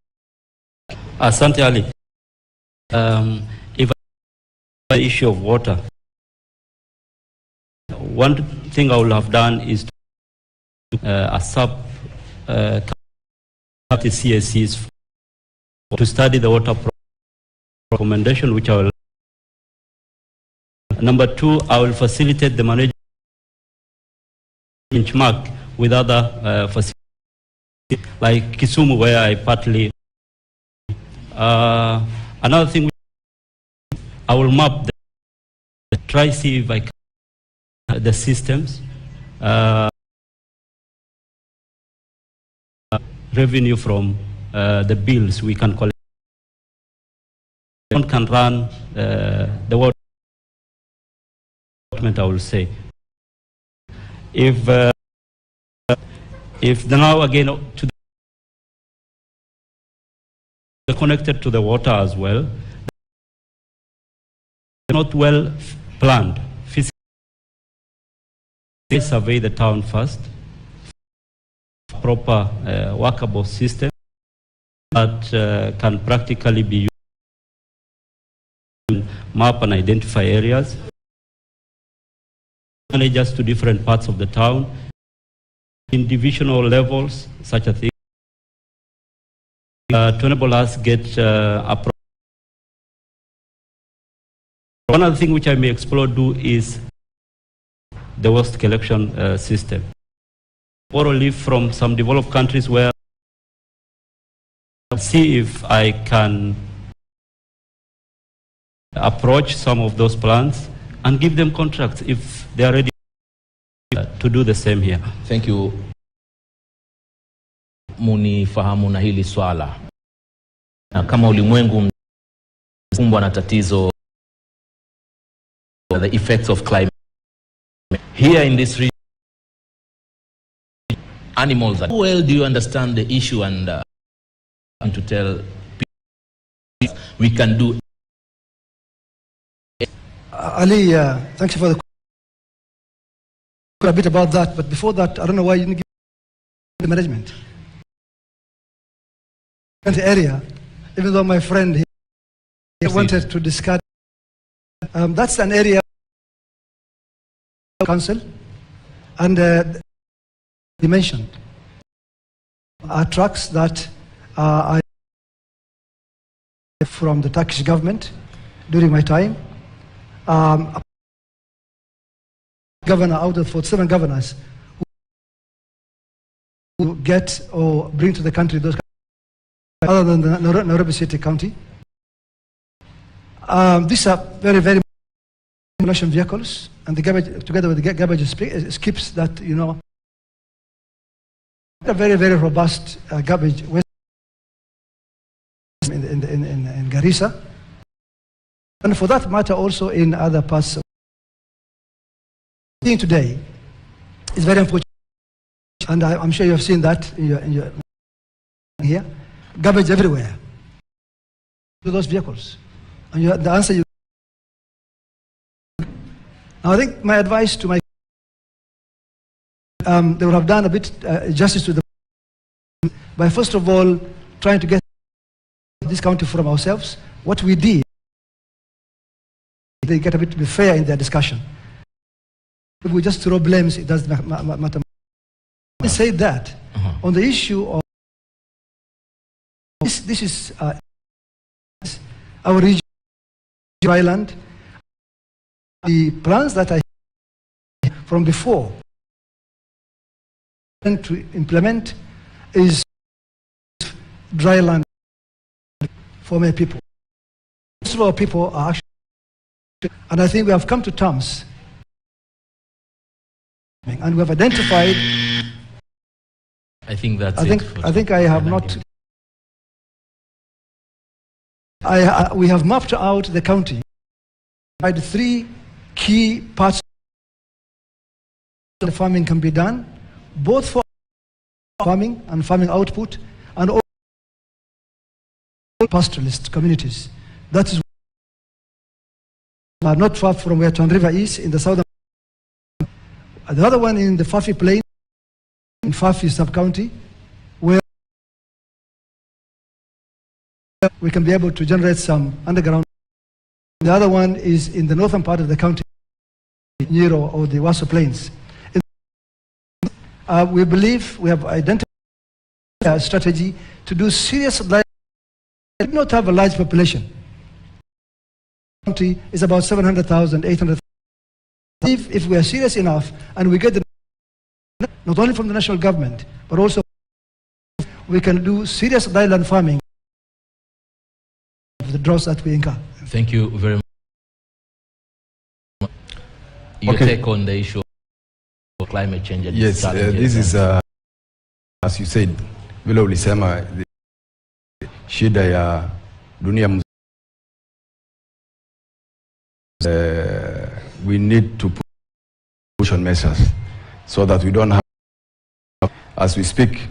Asante Ali. If the issue of water, one thing I would have done is a sub 30 CSCs to study the water recommendation, which I will. Number two, I will facilitate the management benchmark with other facilities like Kisumu, where I partly. Another thing, I will map try see if I can the systems, revenue from the bills we can collect. One can run the water. I will say, if now again to the connected to the water as well, not well planned. They survey the town first, proper workable system that can practically be used to map and identify areas. Managers to different parts of the town in divisional levels, such a thing, to enable us get a. One other thing which I may explore is the waste collection system. Borrow leaf from some developed countries where see if I can approach some of those plants and give them contracts if they are ready to do the same here. Thank you. Munifahamu na hili swala. Na kama ulimwengu mkumbwa na tatizo the effects of climate. Here in this region, animals. How well do you understand the issue and to tell people we can do? Ali, thank you for a bit about that, but before that, I don't know why you didn't give the management. The area, even though my friend he wanted to discuss, that's an area council, and he mentioned trucks that are from the Turkish government during my time. Governor out of 47 governors who get or bring to the country those other than the Nairobi City County. These are very, very demolition vehicles, and the garbage, together with the garbage skips that, you know, a very, very robust garbage waste in Garissa, and for that matter also in other parts of the thing today is very unfortunate, and I'm sure you have seen that in your here, garbage everywhere to those vehicles, and the answer you. Now I think my advice to my they would have done a bit justice to the by first of all trying to get this county from ourselves. What we did, they get a bit fair in their discussion. If we just throw blames, it doesn't matter. said that, on the issue of this is our region, island. The plans that I from before and to implement is dry land for many people. Most of our people are actually, and I think we have come to terms, and we have identified. I think that's I think I have not. We have mapped out the county by the 3 key parts the farming can be done, both for farming and farming output, and all pastoralist communities. That is not far from where Twan River is in the southern. The other one in the Fafi Plain, in Fafi sub-county, where we can be able to generate some underground. The other one is in the northern part of the county, Nyiro or the Waso Plains. We believe we have identified a strategy to do serious. We do not have a large population. The country is about 700,000, 800,000. If we are serious enough and we get the, not only from the national government, but also we can do serious dryland farming of the droughts that we incur. Thank you very much. Your take on the issue of climate change and yes, this is, as you said, vile ulisema, shida ya dunia we need to push on measures so that we don't have, as we speak,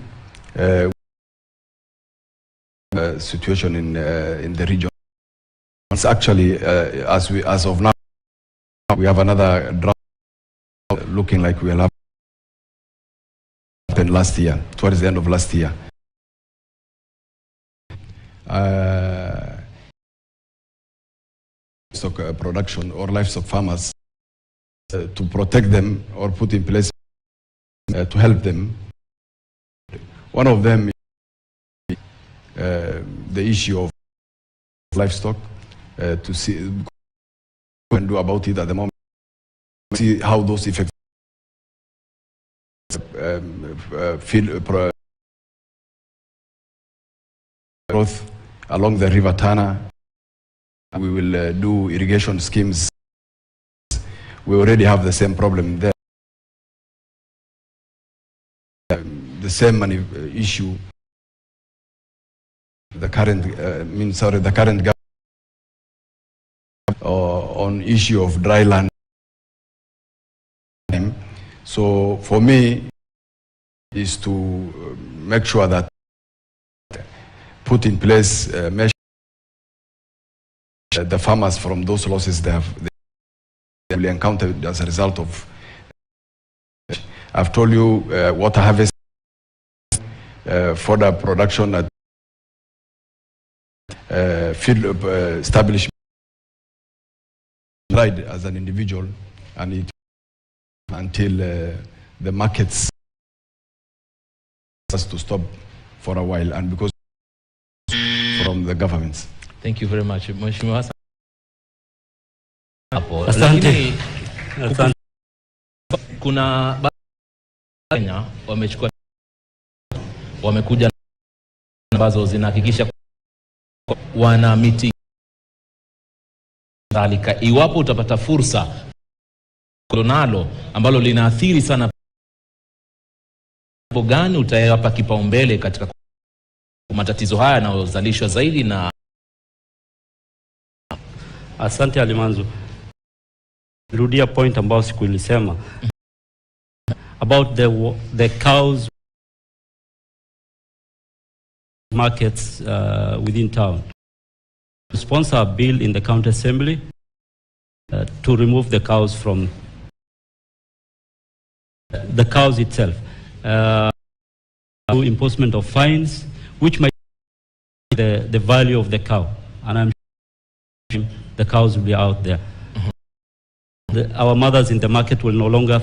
situation in the region. It's actually, as of now, we have another drought looking like we'll have happened last year, towards the end of last year. Livestock production or livestock farmers to protect them or put in place to help them. One of them is the issue of livestock to see what we can do about it at the moment. See how those effects growth along the River Tana. We will do irrigation schemes. We already have the same problem there. The same issue. The current, the current government on issue of dry land. So for me, is to make sure that put in place measures the farmers from those losses they will encounter as a result of. I've told you water harvest, fodder production at field establishment, tried as an individual, and it until the markets has to stop for a while, and because from the governments. Thank you very much. Mheshimiwa Asante. Kuna Kenya wamekuja ambazo zinahakikisha wana miti dhalika. Iwapo utapata fursa nalo ambalo linaathiri sana, gani utayapa kipaumbele katika matatizo haya yanayozalishwa zaidi na. Asante Alimanzu. Rudia point ambao siku ilisema about the cows markets within town. Sponsor a bill in the county assembly to remove the cows from the cows itself. Imposition of fines, which might the value of the cow, and I'm sure the cows will be out there. Our mothers in the market will no longer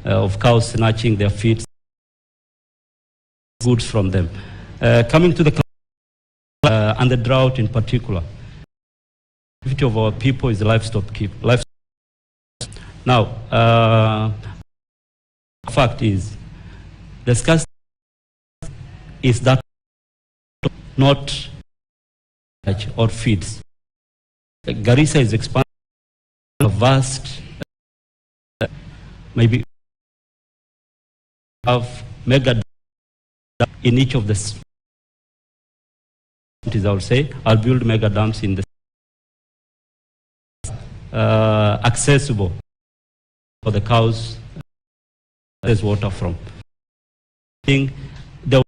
of cows snatching their feet. goods from them. Coming to the and the drought in particular, the activity of our people is livestock. Now, fact is, the scarcity is that not or feeds. Garissa is expanding a vast, maybe have mega in each of the cities. I would say I'll build mega dams in the accessible for the cows. There's water from. I think the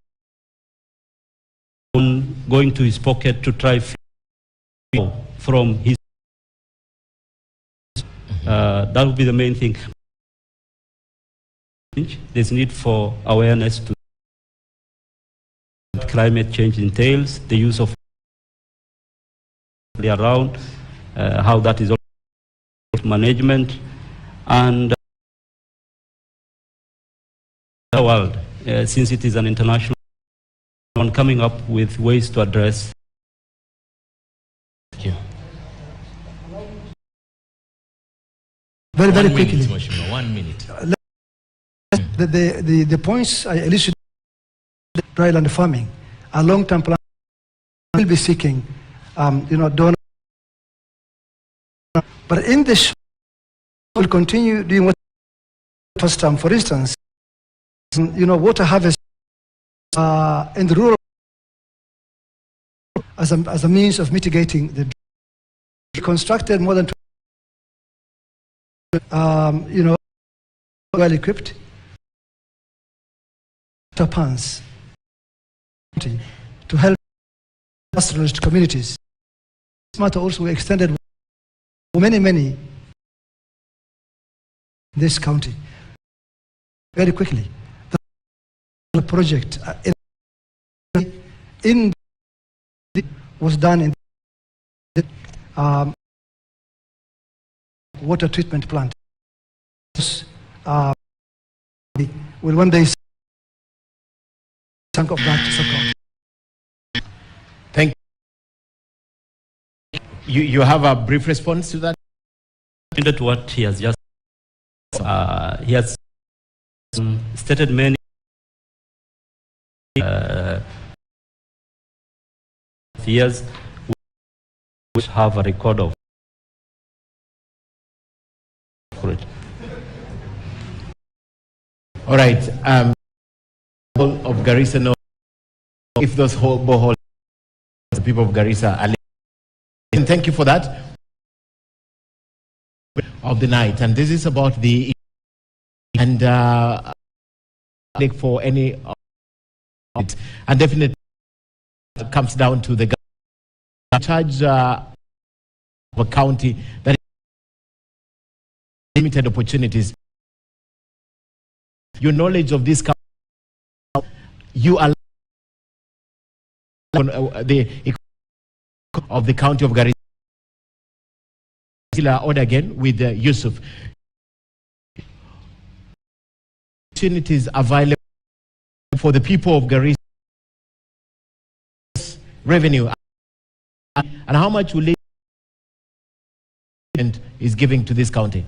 going to his pocket to try from his. That would be the main thing. There's need for awareness to climate change entails, the use of around, how that is management, and the world, since it is an international, on coming up with ways to address. Thank you. Very quickly. 1 minute. The points I elucidated, dryland farming, a long-term plan will be seeking, donor. But in this, we'll continue doing what first term. For instance, water harvest in the rural as a means of mitigating the. We constructed more than well equipped ponds to help pastoralist communities. This matter also extended many in this county. Very quickly, the project was done in the water treatment plant. Will one day chunk of that to support. Thank you. You have a brief response to that? To what he has just he has stated many years which have a record of it. All right. Of Garissa know if those boreholes, the people of Garissa are. And thank you for that. Of the night, and this is about the and for any and definitely comes down to the charge of a county that limited opportunities. Your knowledge of this county, you are the of the county of Garissa. Order again with Yusuf. Opportunities available for the people of Garissa, revenue, and how much will it is giving to this county?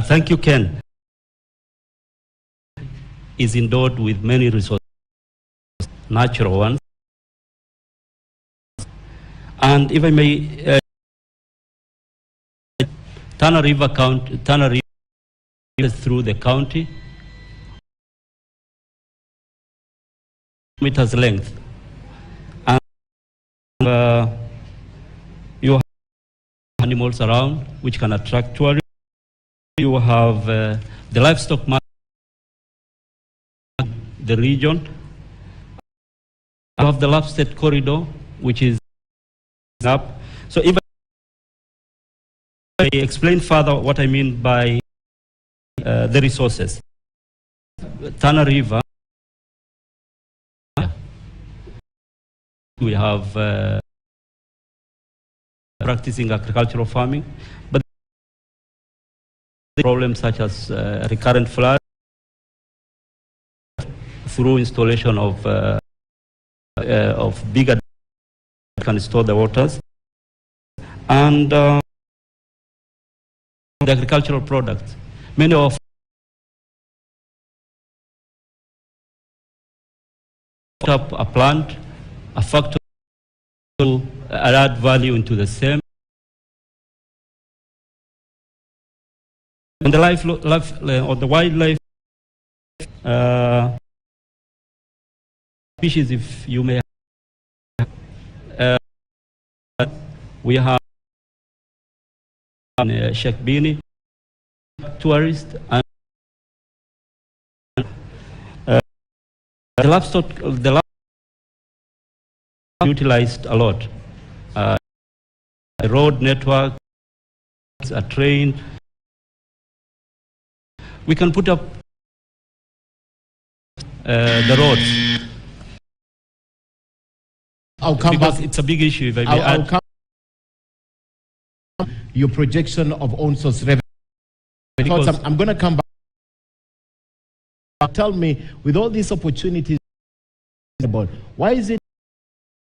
Thank you, Ken. Is endowed with many resources, natural ones, and if I may. Tana River through the county, meters length, and you have animals around which can attract tourists. You have the livestock market, the region. You have the Lapsted corridor, which is up. So if I explain further what I mean by the resources. Tana River, we have practicing agricultural farming, but problems such as recurrent flood, through installation of bigger can store the waters, and the agricultural products. Many of up a plant, a factory to add value into the same. And the life or the wildlife species, if you may. We have Sheikh Bini, tourist, and the livestock utilized a lot. A road network, a train. We can put up the roads. I'll come because back. It's a big issue. If I may I'll add. come your projection of own source revenue. Because I'm going to come back. Tell me, with all these opportunities, why is it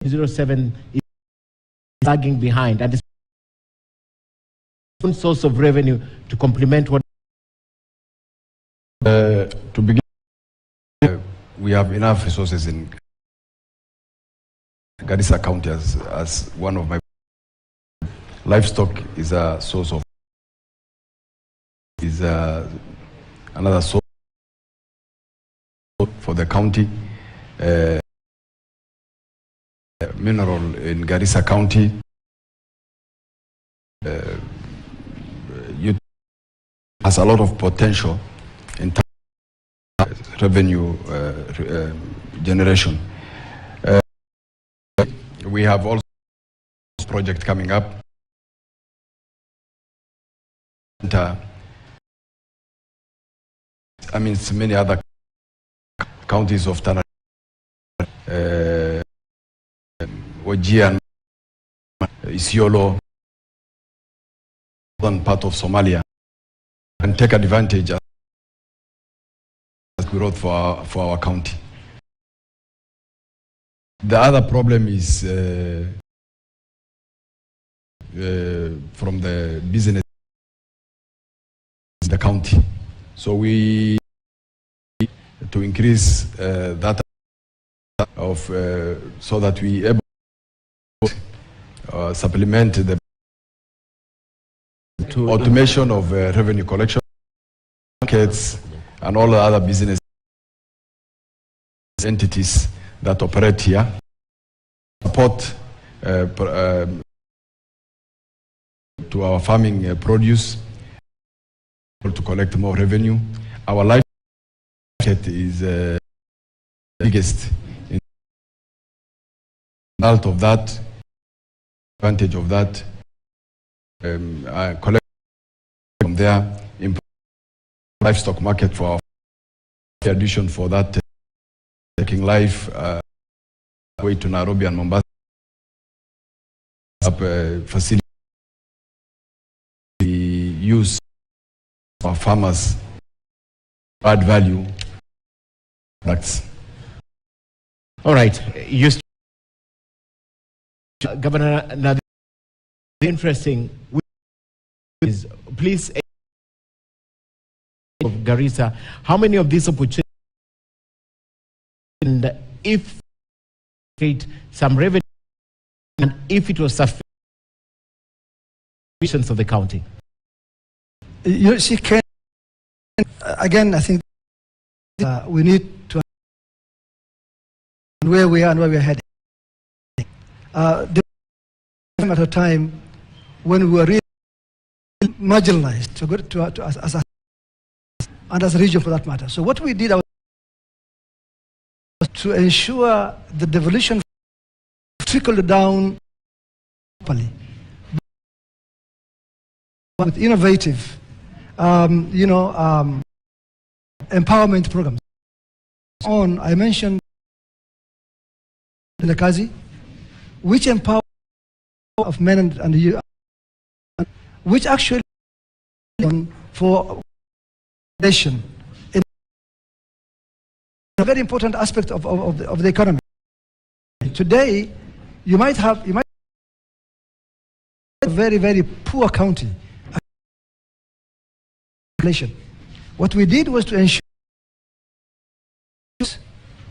07 is lagging behind and it's own source of revenue to complement what? To begin, we have enough resources in Garissa County as one of my livestock is a source of another source for the county. Mineral in Garissa County has a lot of potential in terms of revenue generation. We have also a project coming up. I mean, it's many other counties of Tana, Wajir, Isiolo, southern part of Somalia, and take advantage of growth for our county. The other problem is from the business in the county. So we to increase that of so that we able to supplement the automation of revenue collection markets and all the other business entities that operate here, support to our farming produce to collect more revenue. Our life market is the biggest. In result of that, advantage of that, I collect from there, improve livestock market for our addition for that, taking life way to Nairobi and Mombasa, up facility we use our farmers add value products. All right, Governor, now the interesting is, please, of Garissa, how many of these opportunities, and if create some revenue, and if it was sufficient of the county? You see, Ken, again, I think we need to understand where we are and where we are heading. At a time when we were really marginalized and as a region for that matter. So what we did was to ensure the devolution trickled down properly with innovative empowerment programs. I mentioned the Kazi, which empower of men and youth, which actually for nation a very important aspect of the economy. Today, you might have a very, very poor county. What we did was to ensure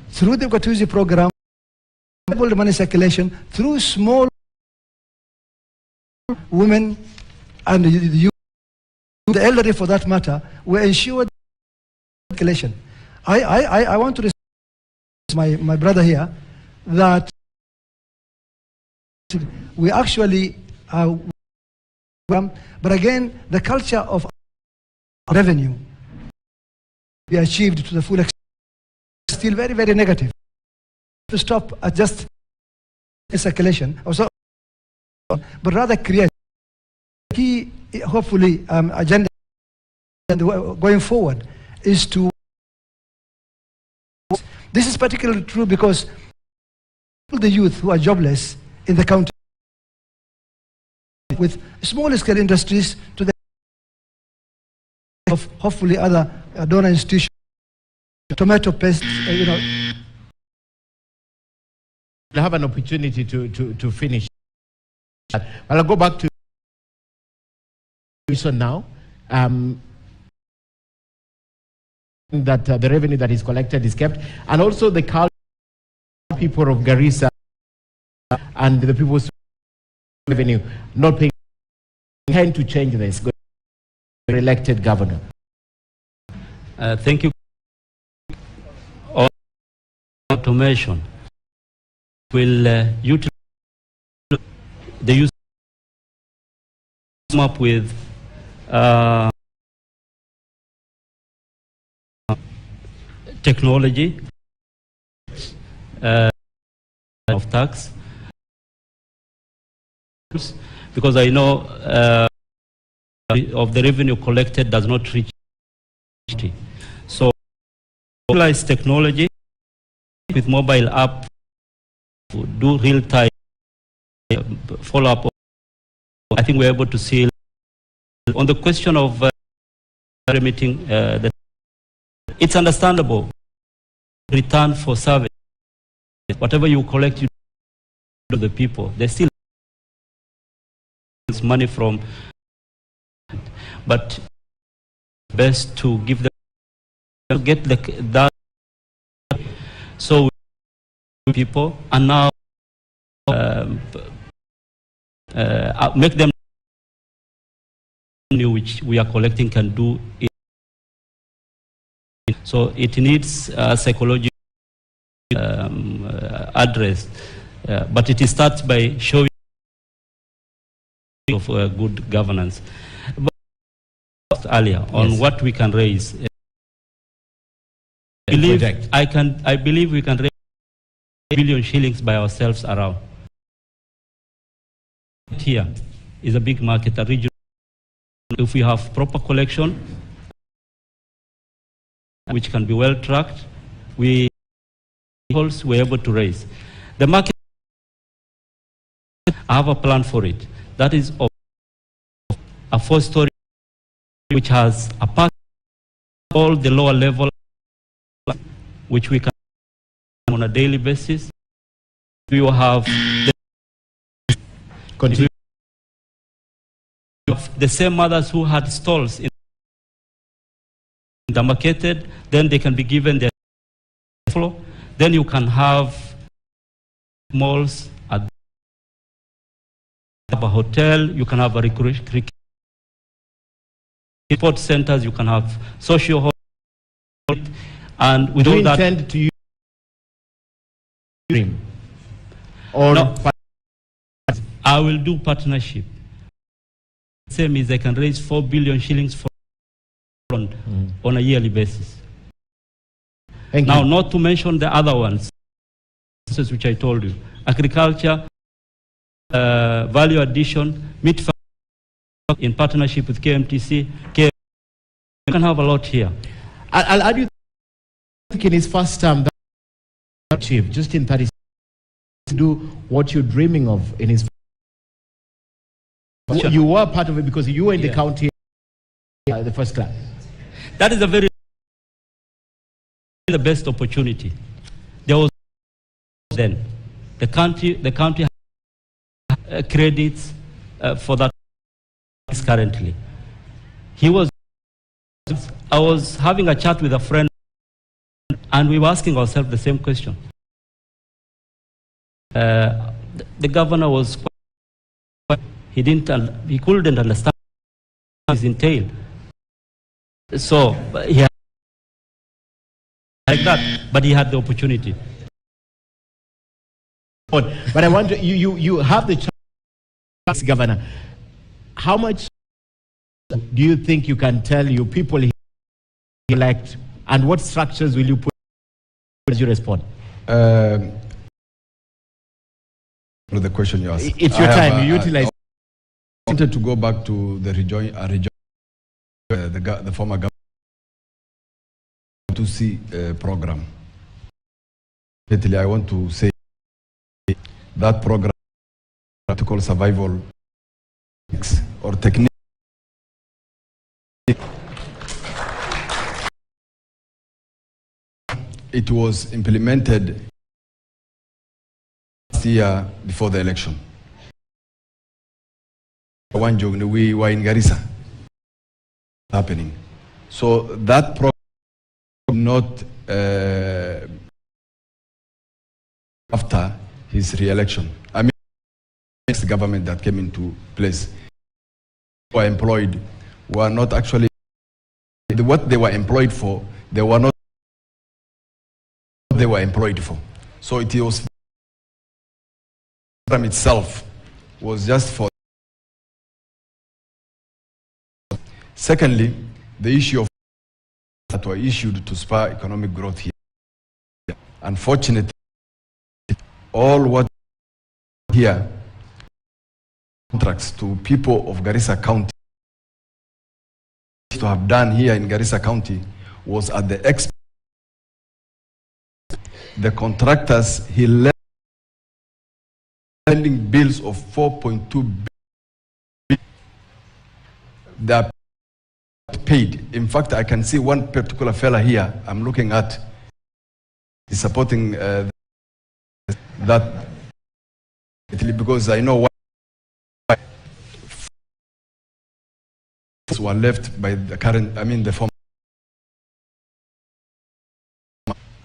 through the Gatuzi program, the money circulation, through small women and the youth, the elderly for that matter, we ensured circulation. I want to respect my brother here that we actually, but again, the culture of revenue be achieved to the full extent still very, very negative. To stop at just circulation, also, but rather create key, hopefully, agenda going forward is to. This is particularly true because the youth who are jobless in the county, with small scale industries to the of hopefully other donor institutions, tomato paste, We'll have an opportunity to finish. I'll go back to now. That the revenue that is collected is kept, and also the culture people of Garissa and the people's revenue not paying tend to change this. Elected governor. Thank you. On automation will utilize the use come up with technology of tax, because I know of the revenue collected does not reach. So utilize technology with mobile app, do real time follow up. I think we're able to see on the question of remitting. It's understandable. Return for service. Whatever you collect, you to the people. They still money from, but best to give them get that. So people and now make them which we are collecting can do it. So it needs psychological address, but it starts by showing of good governance. But earlier on what we can raise, I believe we can raise 1 billion shillings by ourselves around. Here is a big market, a region. If we have proper collection, which can be well tracked, we're able to raise. The market, I have a plan for it. That is of a 4-story, which has a park, all the lower level, which we can on a daily basis. We will have the same mothers who had stalls in the marketed, then they can be given their floor. Then you can have malls at a hotel, you can have a sport centers, you can have social halls, and with all that. Do you intend to use dream? Or no, I will do partnership. Same is I can raise 4 billion shillings for on a yearly basis. Now, not to mention the other ones, which I told you, agriculture, value addition, meat in partnership with KMTC. You can have a lot here. I'll add you in his first term that achieved just in 30 to do what you're dreaming of in his. You were part of it because you were in the county, the first class. That is a very the best opportunity. There was then the country had credits for that currently. I was having a chat with a friend, and we were asking ourselves the same question. The governor was he couldn't understand his entail. So he had like that, but he had the opportunity. But I wonder, you have the chance, Governor. How much do you think you can tell your people he elect, and what structures will you put as you respond? For the question you asked. It's your time, you utilize. I wanted to go back to the the former government to see program. I want to say that program, practical survival or technique, it was implemented last year before the election. We were in Garissa happening. So that program not after his re-election. I mean, next government that came into place were employed were not actually what they were employed for. They were not what they were employed for. So it was program itself was just for. Secondly, the issue of that were issued to spur economic growth here. Unfortunately, all what here contracts to people of Garissa County to have done here in Garissa County was at the expense. The contractors, he left spending bills of 4.2 billion. They are paid. In fact, I can see one particular fella here I'm looking at is supporting that because I know why were left by the current, the former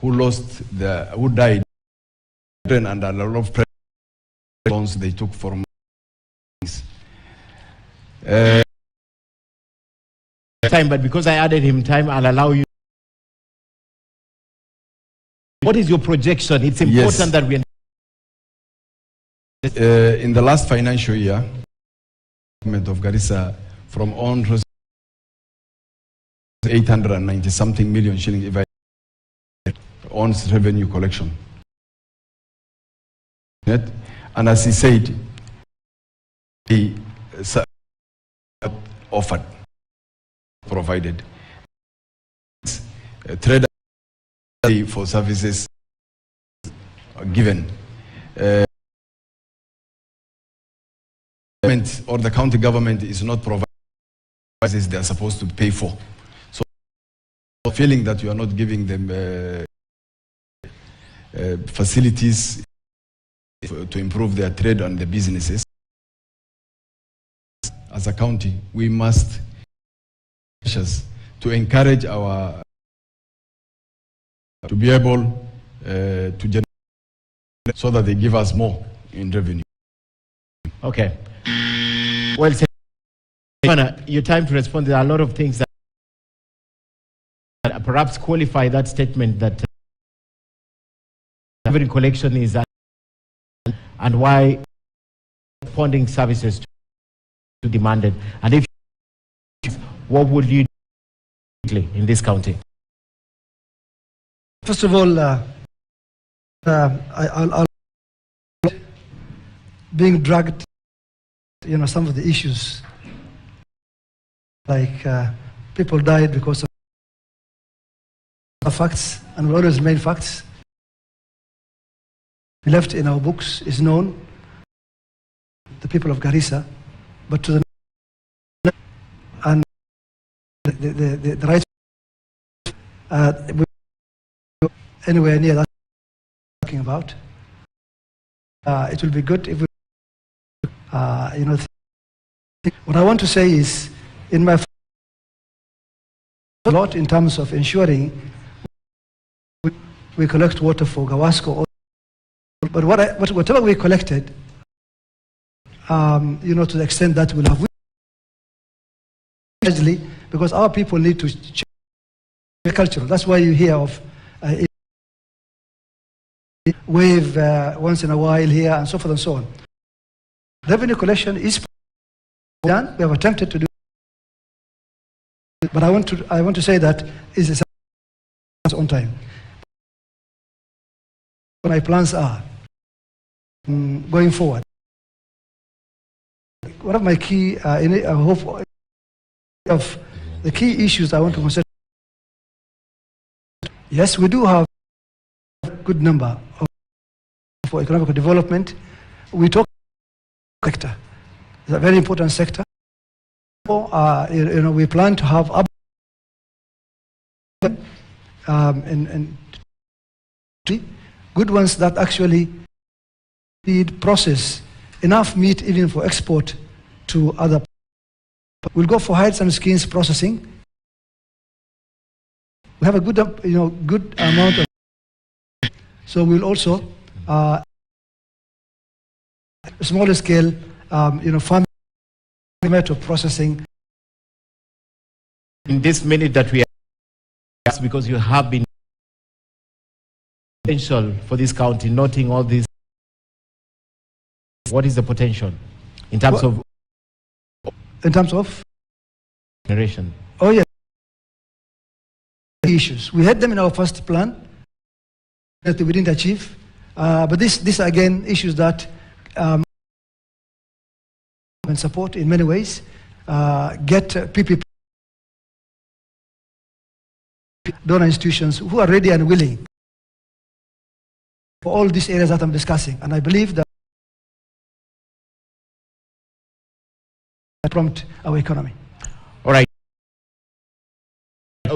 who died and a lot of loans they took from time, but because I added him time, I'll allow you. What is your projection? It's important that we. In the last financial year, government of Garissa from on 890 something million shilling if I on revenue collection. And as he said, he offered, provided trade for services given. Or the county government is not providing services they are supposed to pay for. So feeling that you are not giving them facilities to improve their trade and the businesses. As a county, we must to encourage our to be able to generate so that they give us more in revenue. Okay. Well said. Your time to respond. There are a lot of things that perhaps qualify that statement that revenue collection is and why funding services to demanded. And if what would you do in this county? First of all, I'll being dragged, some of the issues, like people died because of facts, and we always remain facts. Left in our books is known, the people of Garissa, but to the and the right anywhere near that talking about. It will be good if we, what I want to say is, in my a lot in terms of ensuring we collect water for Gawasco, but whatever we collected, to the extent that we'll have, because our people need to change culture. That's why you hear of wave once in a while here and so forth and so on. Revenue collection is done. We have attempted to do, but I want to say that is on time. What my plans are going forward. One of my key, I hope, of the key issues I want to consider. Yes, we do have a good number for economic development. We talk sector. It's a very important sector. We plan to have good ones that actually feed, process enough meat even for export to other. We'll go for hides and skins processing. We have a good, good amount of. So we'll also smaller scale, farm tomato processing. In this minute that we are, because you have been potential for this county, noting all this. What is the potential in terms of? In terms of generation. Oh yeah. Issues. We had them in our first plan that we didn't achieve, but this again issues that and support in many ways. Get PPP donor institutions who are ready and willing for all these areas that I'm discussing, and I believe that prompt our economy. All right.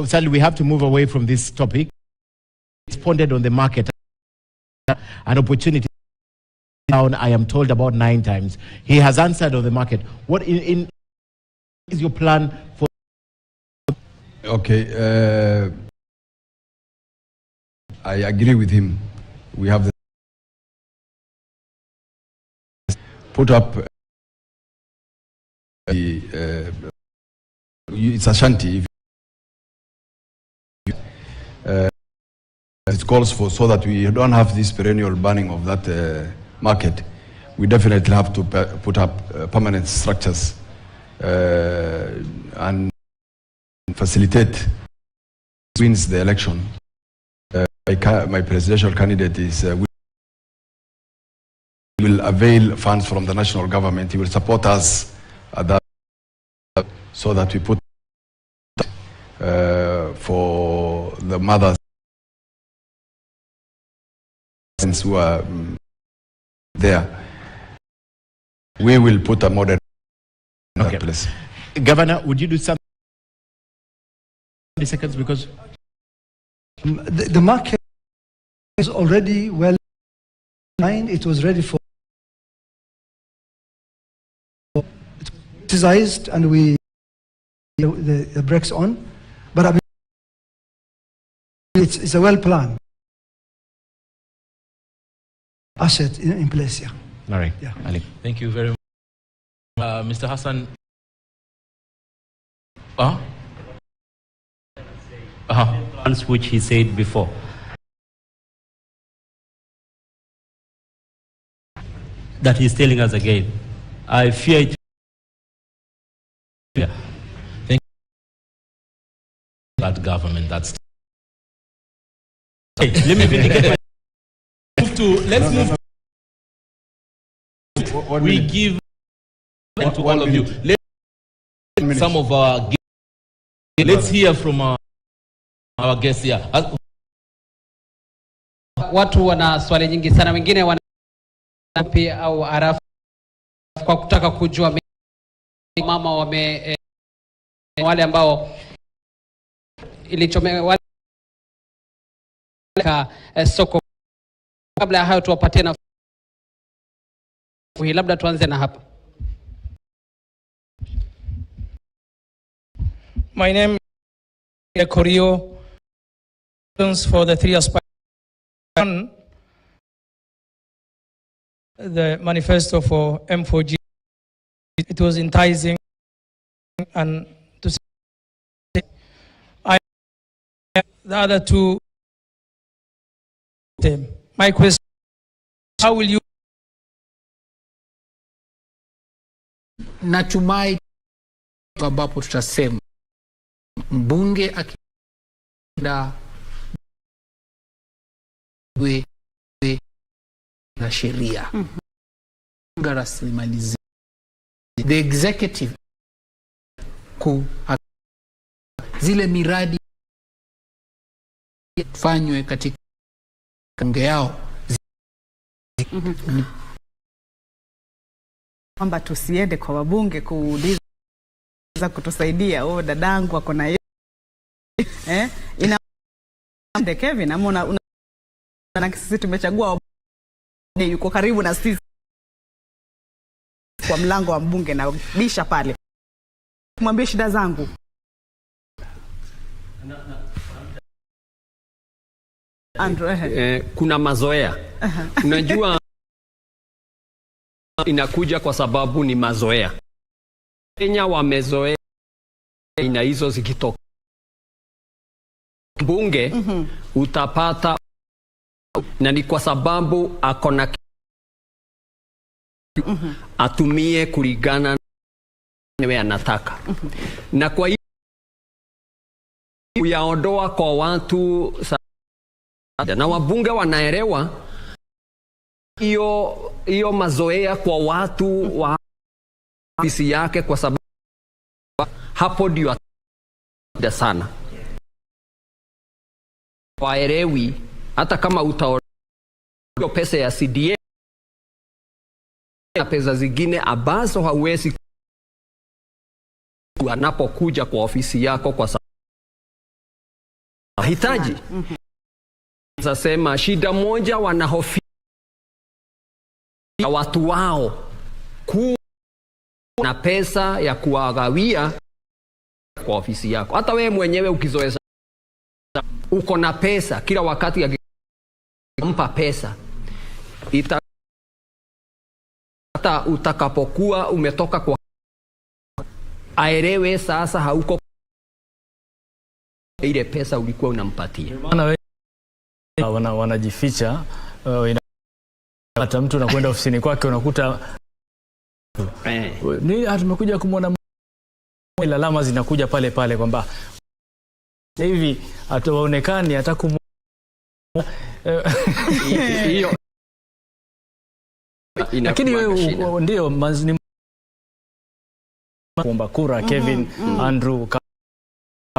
Sadly, we have to move away from this topic. Responded on the market, an opportunity down, I am told, about 9 times. He has answered on the market. What is your plan for? Okay, I agree with him. We have put up it's a shanty. It calls for, so that we don't have this perennial burning of that market. We definitely have to put up permanent structures and facilitate wins the election. My presidential candidate is will avail funds from the national government. He will support us at that, so that we put for the mothers who are there. We will put a modern place. Governor, would you do something? 30 seconds, because the market is already well lined. It was ready for exercised, and we the brakes on, but I mean, it's a well planned asset in place. Yeah. All right. Yeah. Ali. Thank you very much, Mr. Hassan. Plans which he said before. That he's telling us again. I fear it. Yeah. Thank you. That government, that's. Hey, let me vindicate let's move. We give to all of you. Some of our guests. Let's hear from our guests here. Watu wana swali nyingi sana, wengine wana pia au arafu kwa kutaka kujua mama wame wale ambao ilichome soko. Kabla ya hayo tuwapatie na labda tuanze na hapa. My name is Korio for the 3 aspects. One, the manifesto for M4G, it was enticing, and to say the other two, my question, how will you? Natumai ambapo tutasema mbunge akienda na sheria rasilimali the executive zile miradi fanywe katika bunge yao kwamba tusiende kwa wabunge kuuliza kutusaidia dadangu ako na ina Kevin ama na sisi tumechagua yuko karibu na sisi kwa mlango wa mbunge na bisha pale kumwambia shida zangu. Kuna mazoea. Unajua inakuja kwa sababu ni mazoea. Kenya wamezoea ina hizo zikitoka bunge utapata, na ni kwa sababu akona atumie kulingana na anataka. Na kwa hiyo yaondoa kwa watu na wabunge wanaelewa hiyo mazoea kwa watu wa ofisi yake, kwa sababu hapo ndio sana waelewi. Hata kama utaondoa pesa ya CDA na pesa zingine ambazo hauwezi anapokuja kwa ofisi yako kwa sababu hitaji. Sasema shida moja wanahofia watu wao kuwa na pesa ya kuwagawia kwa ofisi yako. Hata wewe mwenyewe ukizoea uko na pesa kila wakati ya mpa pesa hata utakapokuwa umetoka kwa aelewe sasa hauko ile pesa ulikuwa unampatia. Wanajificha hata mtu unakwenda ofisini kwake unakuta ni tumekuja kumwona, alama zinakuja pale pale kwamba hivi ataonekani atakumu hiyo. Lakini wewe ndio kuomba kura Kevin Andrew,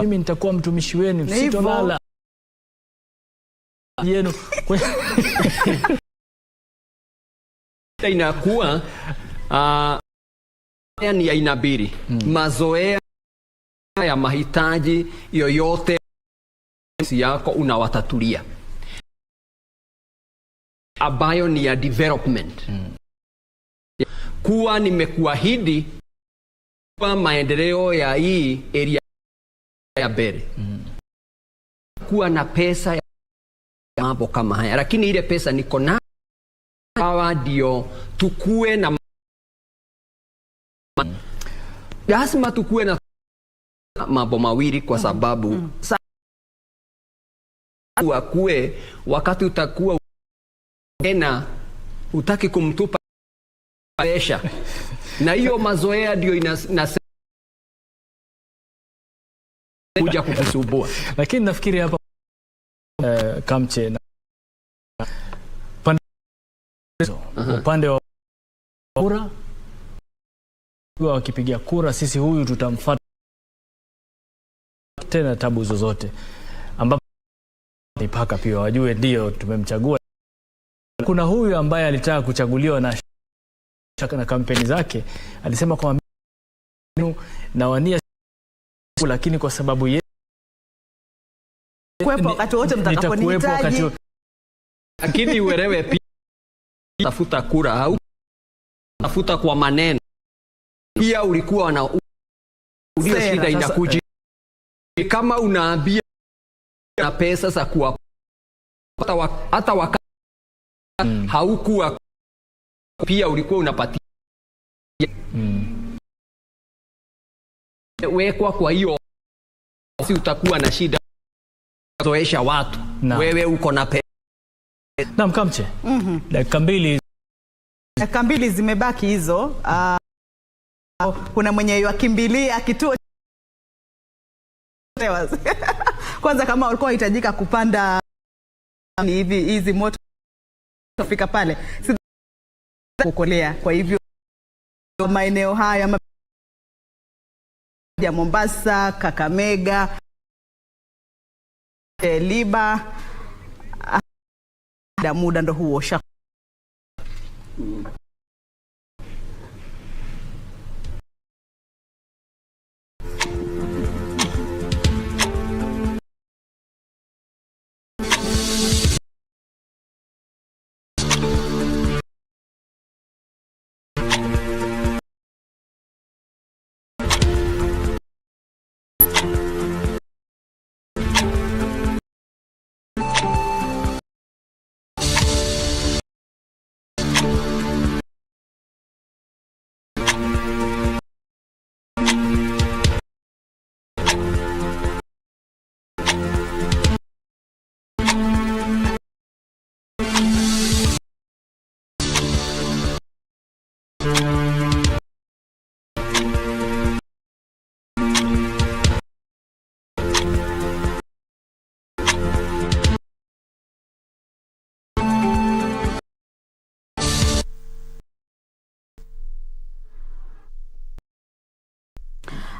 mimi nitakuwa mtumishi wenu, sitolala yenu. Inakuwa ni aina mbili. Mazoea ya mahitaji yoyote yako unawatatulia, ambayo ni ya development. Kuwa nimekuahidi kwa maendeleo ya hii area ya mbele, kuwa na pesa ya mambo kama haya, lakini ile pesa niko na hawa ndio tukue na lazima tukue na mambo mawili, kwa sababu wakue wakati utakuwa tena utaki kumtupa pesa, na hiyo mazoea ndio inasema kuja kukusumbua. Lakini nafikiri hapa Kamche na upande wa kura wakipigia kura, sisi huyu tutamfuata tena tabu zozote, ambapo mipaka pia wajue ndio tumemchagua. Kuna huyu ambaye alitaka kuchaguliwa na kampeni zake, alisema kwamba na wania, lakini kwa sababu Kuwepo wakati wote mtakaponihitaji. Lakini uelewe pia, tafuta kura au tafuta kwa maneno. Pia ulikuwa na ndio shida inakuja. Kama unaambia na pesa za kuwa hata wakati haukuwa pia ulikuwa unapatia wekwa, kwa hiyo si utakuwa na shida zoesha watu wewe uko na pesa. Na Mkamche, dakika mbili zimebaki hizo. Kuna mwenye yakimbilia kituo kwanza, kama walikuwa wahitajika kupanda hizi moto kufika pale kukolea. Kwa hivyo maeneo haya ya Mombasa, Kakamega, Liba, muda ndo huo.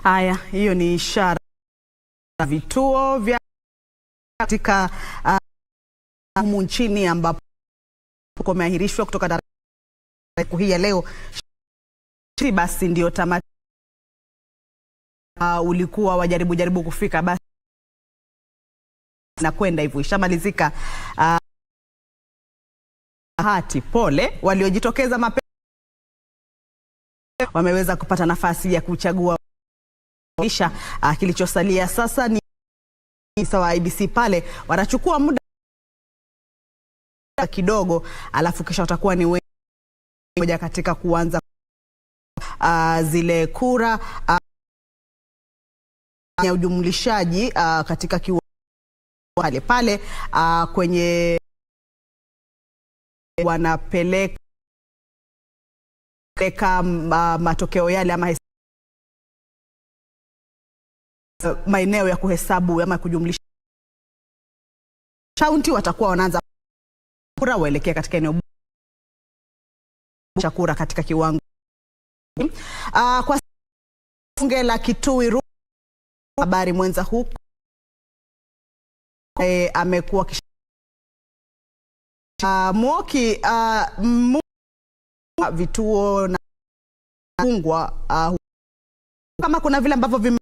Haya, hiyo ni ishara vituo vya katika humu nchini ambapo kumeahirishwa kutoka siku hii ya leo. Basi ndio tamati ulikuwa wajaribu kufika, basi na kwenda hivyo ishamalizika. Hati pole waliojitokeza mapema wameweza kupata nafasi ya kuchagua. Kilichosalia sasa ni sawa IBC pale watachukua muda kidogo, alafu kisha watakuwa ni moja katika kuanza zile kura ya ujumlishaji katika pale kwenye wanapeleka matokeo yale ama maeneo ya kuhesabu ama kujumlisha. County watakuwa wanaanza kura waelekea katika eneo cha kura katika kiwango. Kwa bunge la Kitui, habari mwenza huku amekuwa Mwoki vituo na fungwa kama kuna vile ambavyo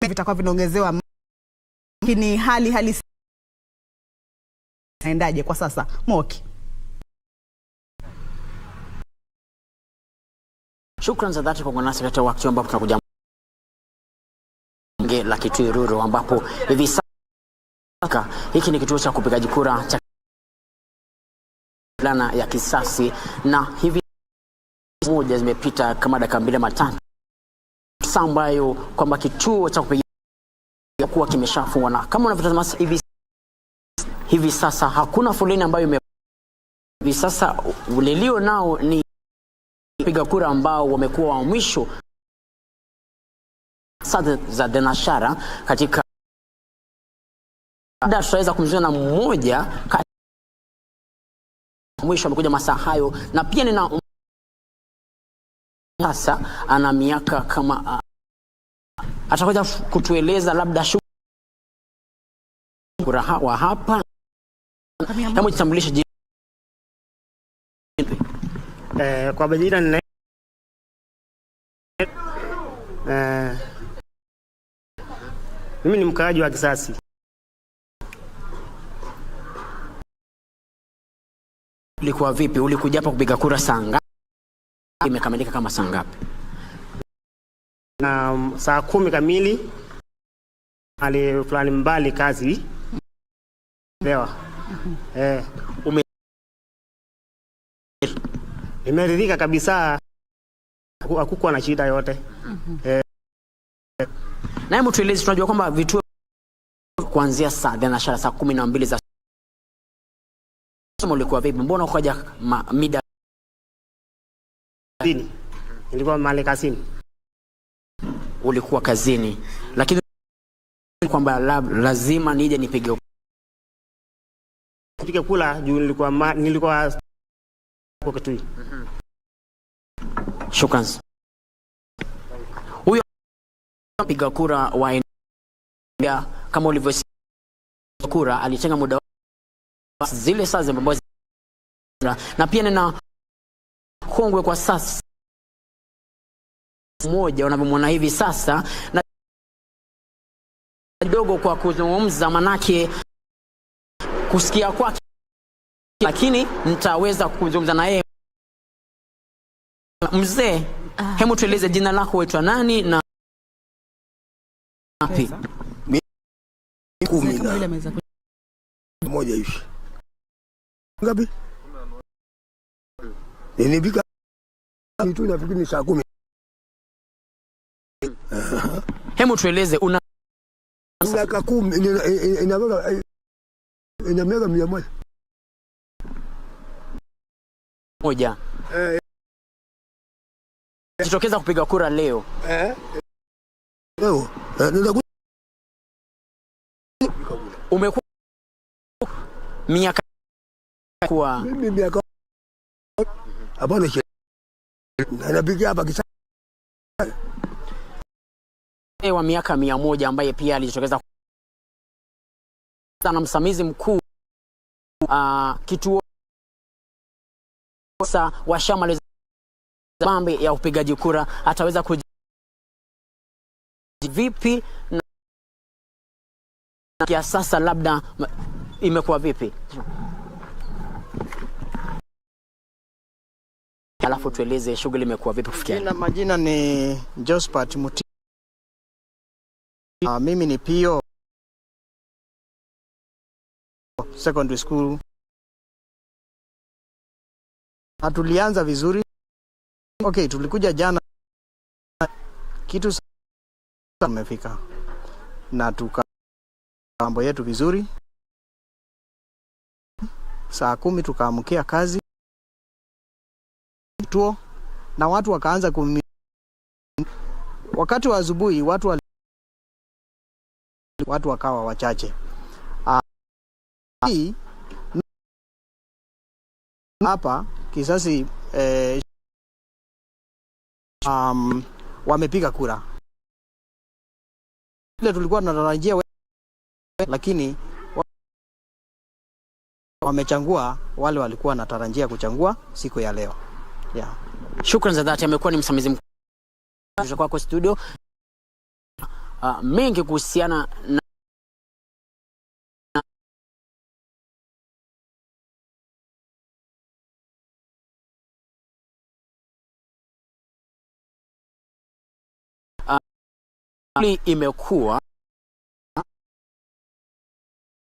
vitakuwa vinaongezewa, lakini hali naendaje kwa sasa Mwoki? Shukrani za dhati kwa kuwa nasi katika wakati ambapo tunakuja bunge la Kitui Ruru, ambapo hivi sasa hiki ni kituo cha kupigaji kura cha plana ya kisasi, na hivi moja zimepita kama dakika 2-3 ambayo kwamba kituo cha kupiga kuwa kimeshafungwa, na kama unavyotazama hivi sasa hakuna foleni ambayo hivi sasa ulilio nao ni piga kura ambao wamekuwa wa mwisho saa za denashara katika baada tutaweza kumzungumza na mmoja mwisho amekuja masaa hayo, na pia nina sasa ana miaka kama atakuja kutueleza labda kura wa hapa. Hebu jitambulishe jina. Kwa majina ni mimi ni mkaaji wa Kisasi. Ulikuwa vipi? Ulikuja hapa kupiga kura saa ngapi? Imekamilika kama saa ngapi? Na saa 10 kamili ali fulani mbali kazi. Lewa. Nimeridhika kabisa, hakukuwa na shida yote. Na hebu tueleze, tunajua kwamba vituo kuanzia saa 12 za somo ulikuwa vipi? Mbona ukaja mida? Nilikuwa mahali kazini. Ulikuwa kazini, lakini kwamba lazima nije nipige kula juu nilikuwa kwa Kitui. Shukrani. Huyo mpiga kura wa kama ulivyosema kura alitenga muda zile saa za mambo, na pia nina kongwe kwa sasa mmoja unavyomwona hivi sasa, na kidogo kwa kuzungumza manake kusikia kwake, lakini nitaweza kuzungumza na yeye. Mzee, hebu tueleze jina lako, waitwa nani na wapi? Moja hivi. Ngapi? Nilipika kitu nafikiri ni saa 10. Hebu tueleze una miaka 10 ina miaka 100. Jitokeza kupiga kura leo. Leo umekuwa miaka kwa mimi miaka hapana anapiga hapa kisa wa miaka 100 ambaye pia alijitokeza na msimamizi mkuu kituo wa shamba mambo ya upigaji kura ataweza vipi na kia sasa labda imekuwa vipi? Alafu tueleze shughuli imekuwa vipi kufikia. Majina ni Josephat Muti. Mimi ni PO secondary school. Tulianza vizuri. Okay, tulikuja jana kitu tumefika na mambo yetu vizuri. Saa 10 tukaamkia kazi tuo, na watu wakaanza wakati wa asubuhi watu wakawa wachache. Hapa kisasi wamepiga kura. Ile tulikuwa tunatarajia, lakini wamechangua wale walikuwa wanatarajia kuchangua siku ya leo. Shukrani za dhati. Amekuwa ni msimamizi mkuu kwa studio mengi kuhusiana na imekuwa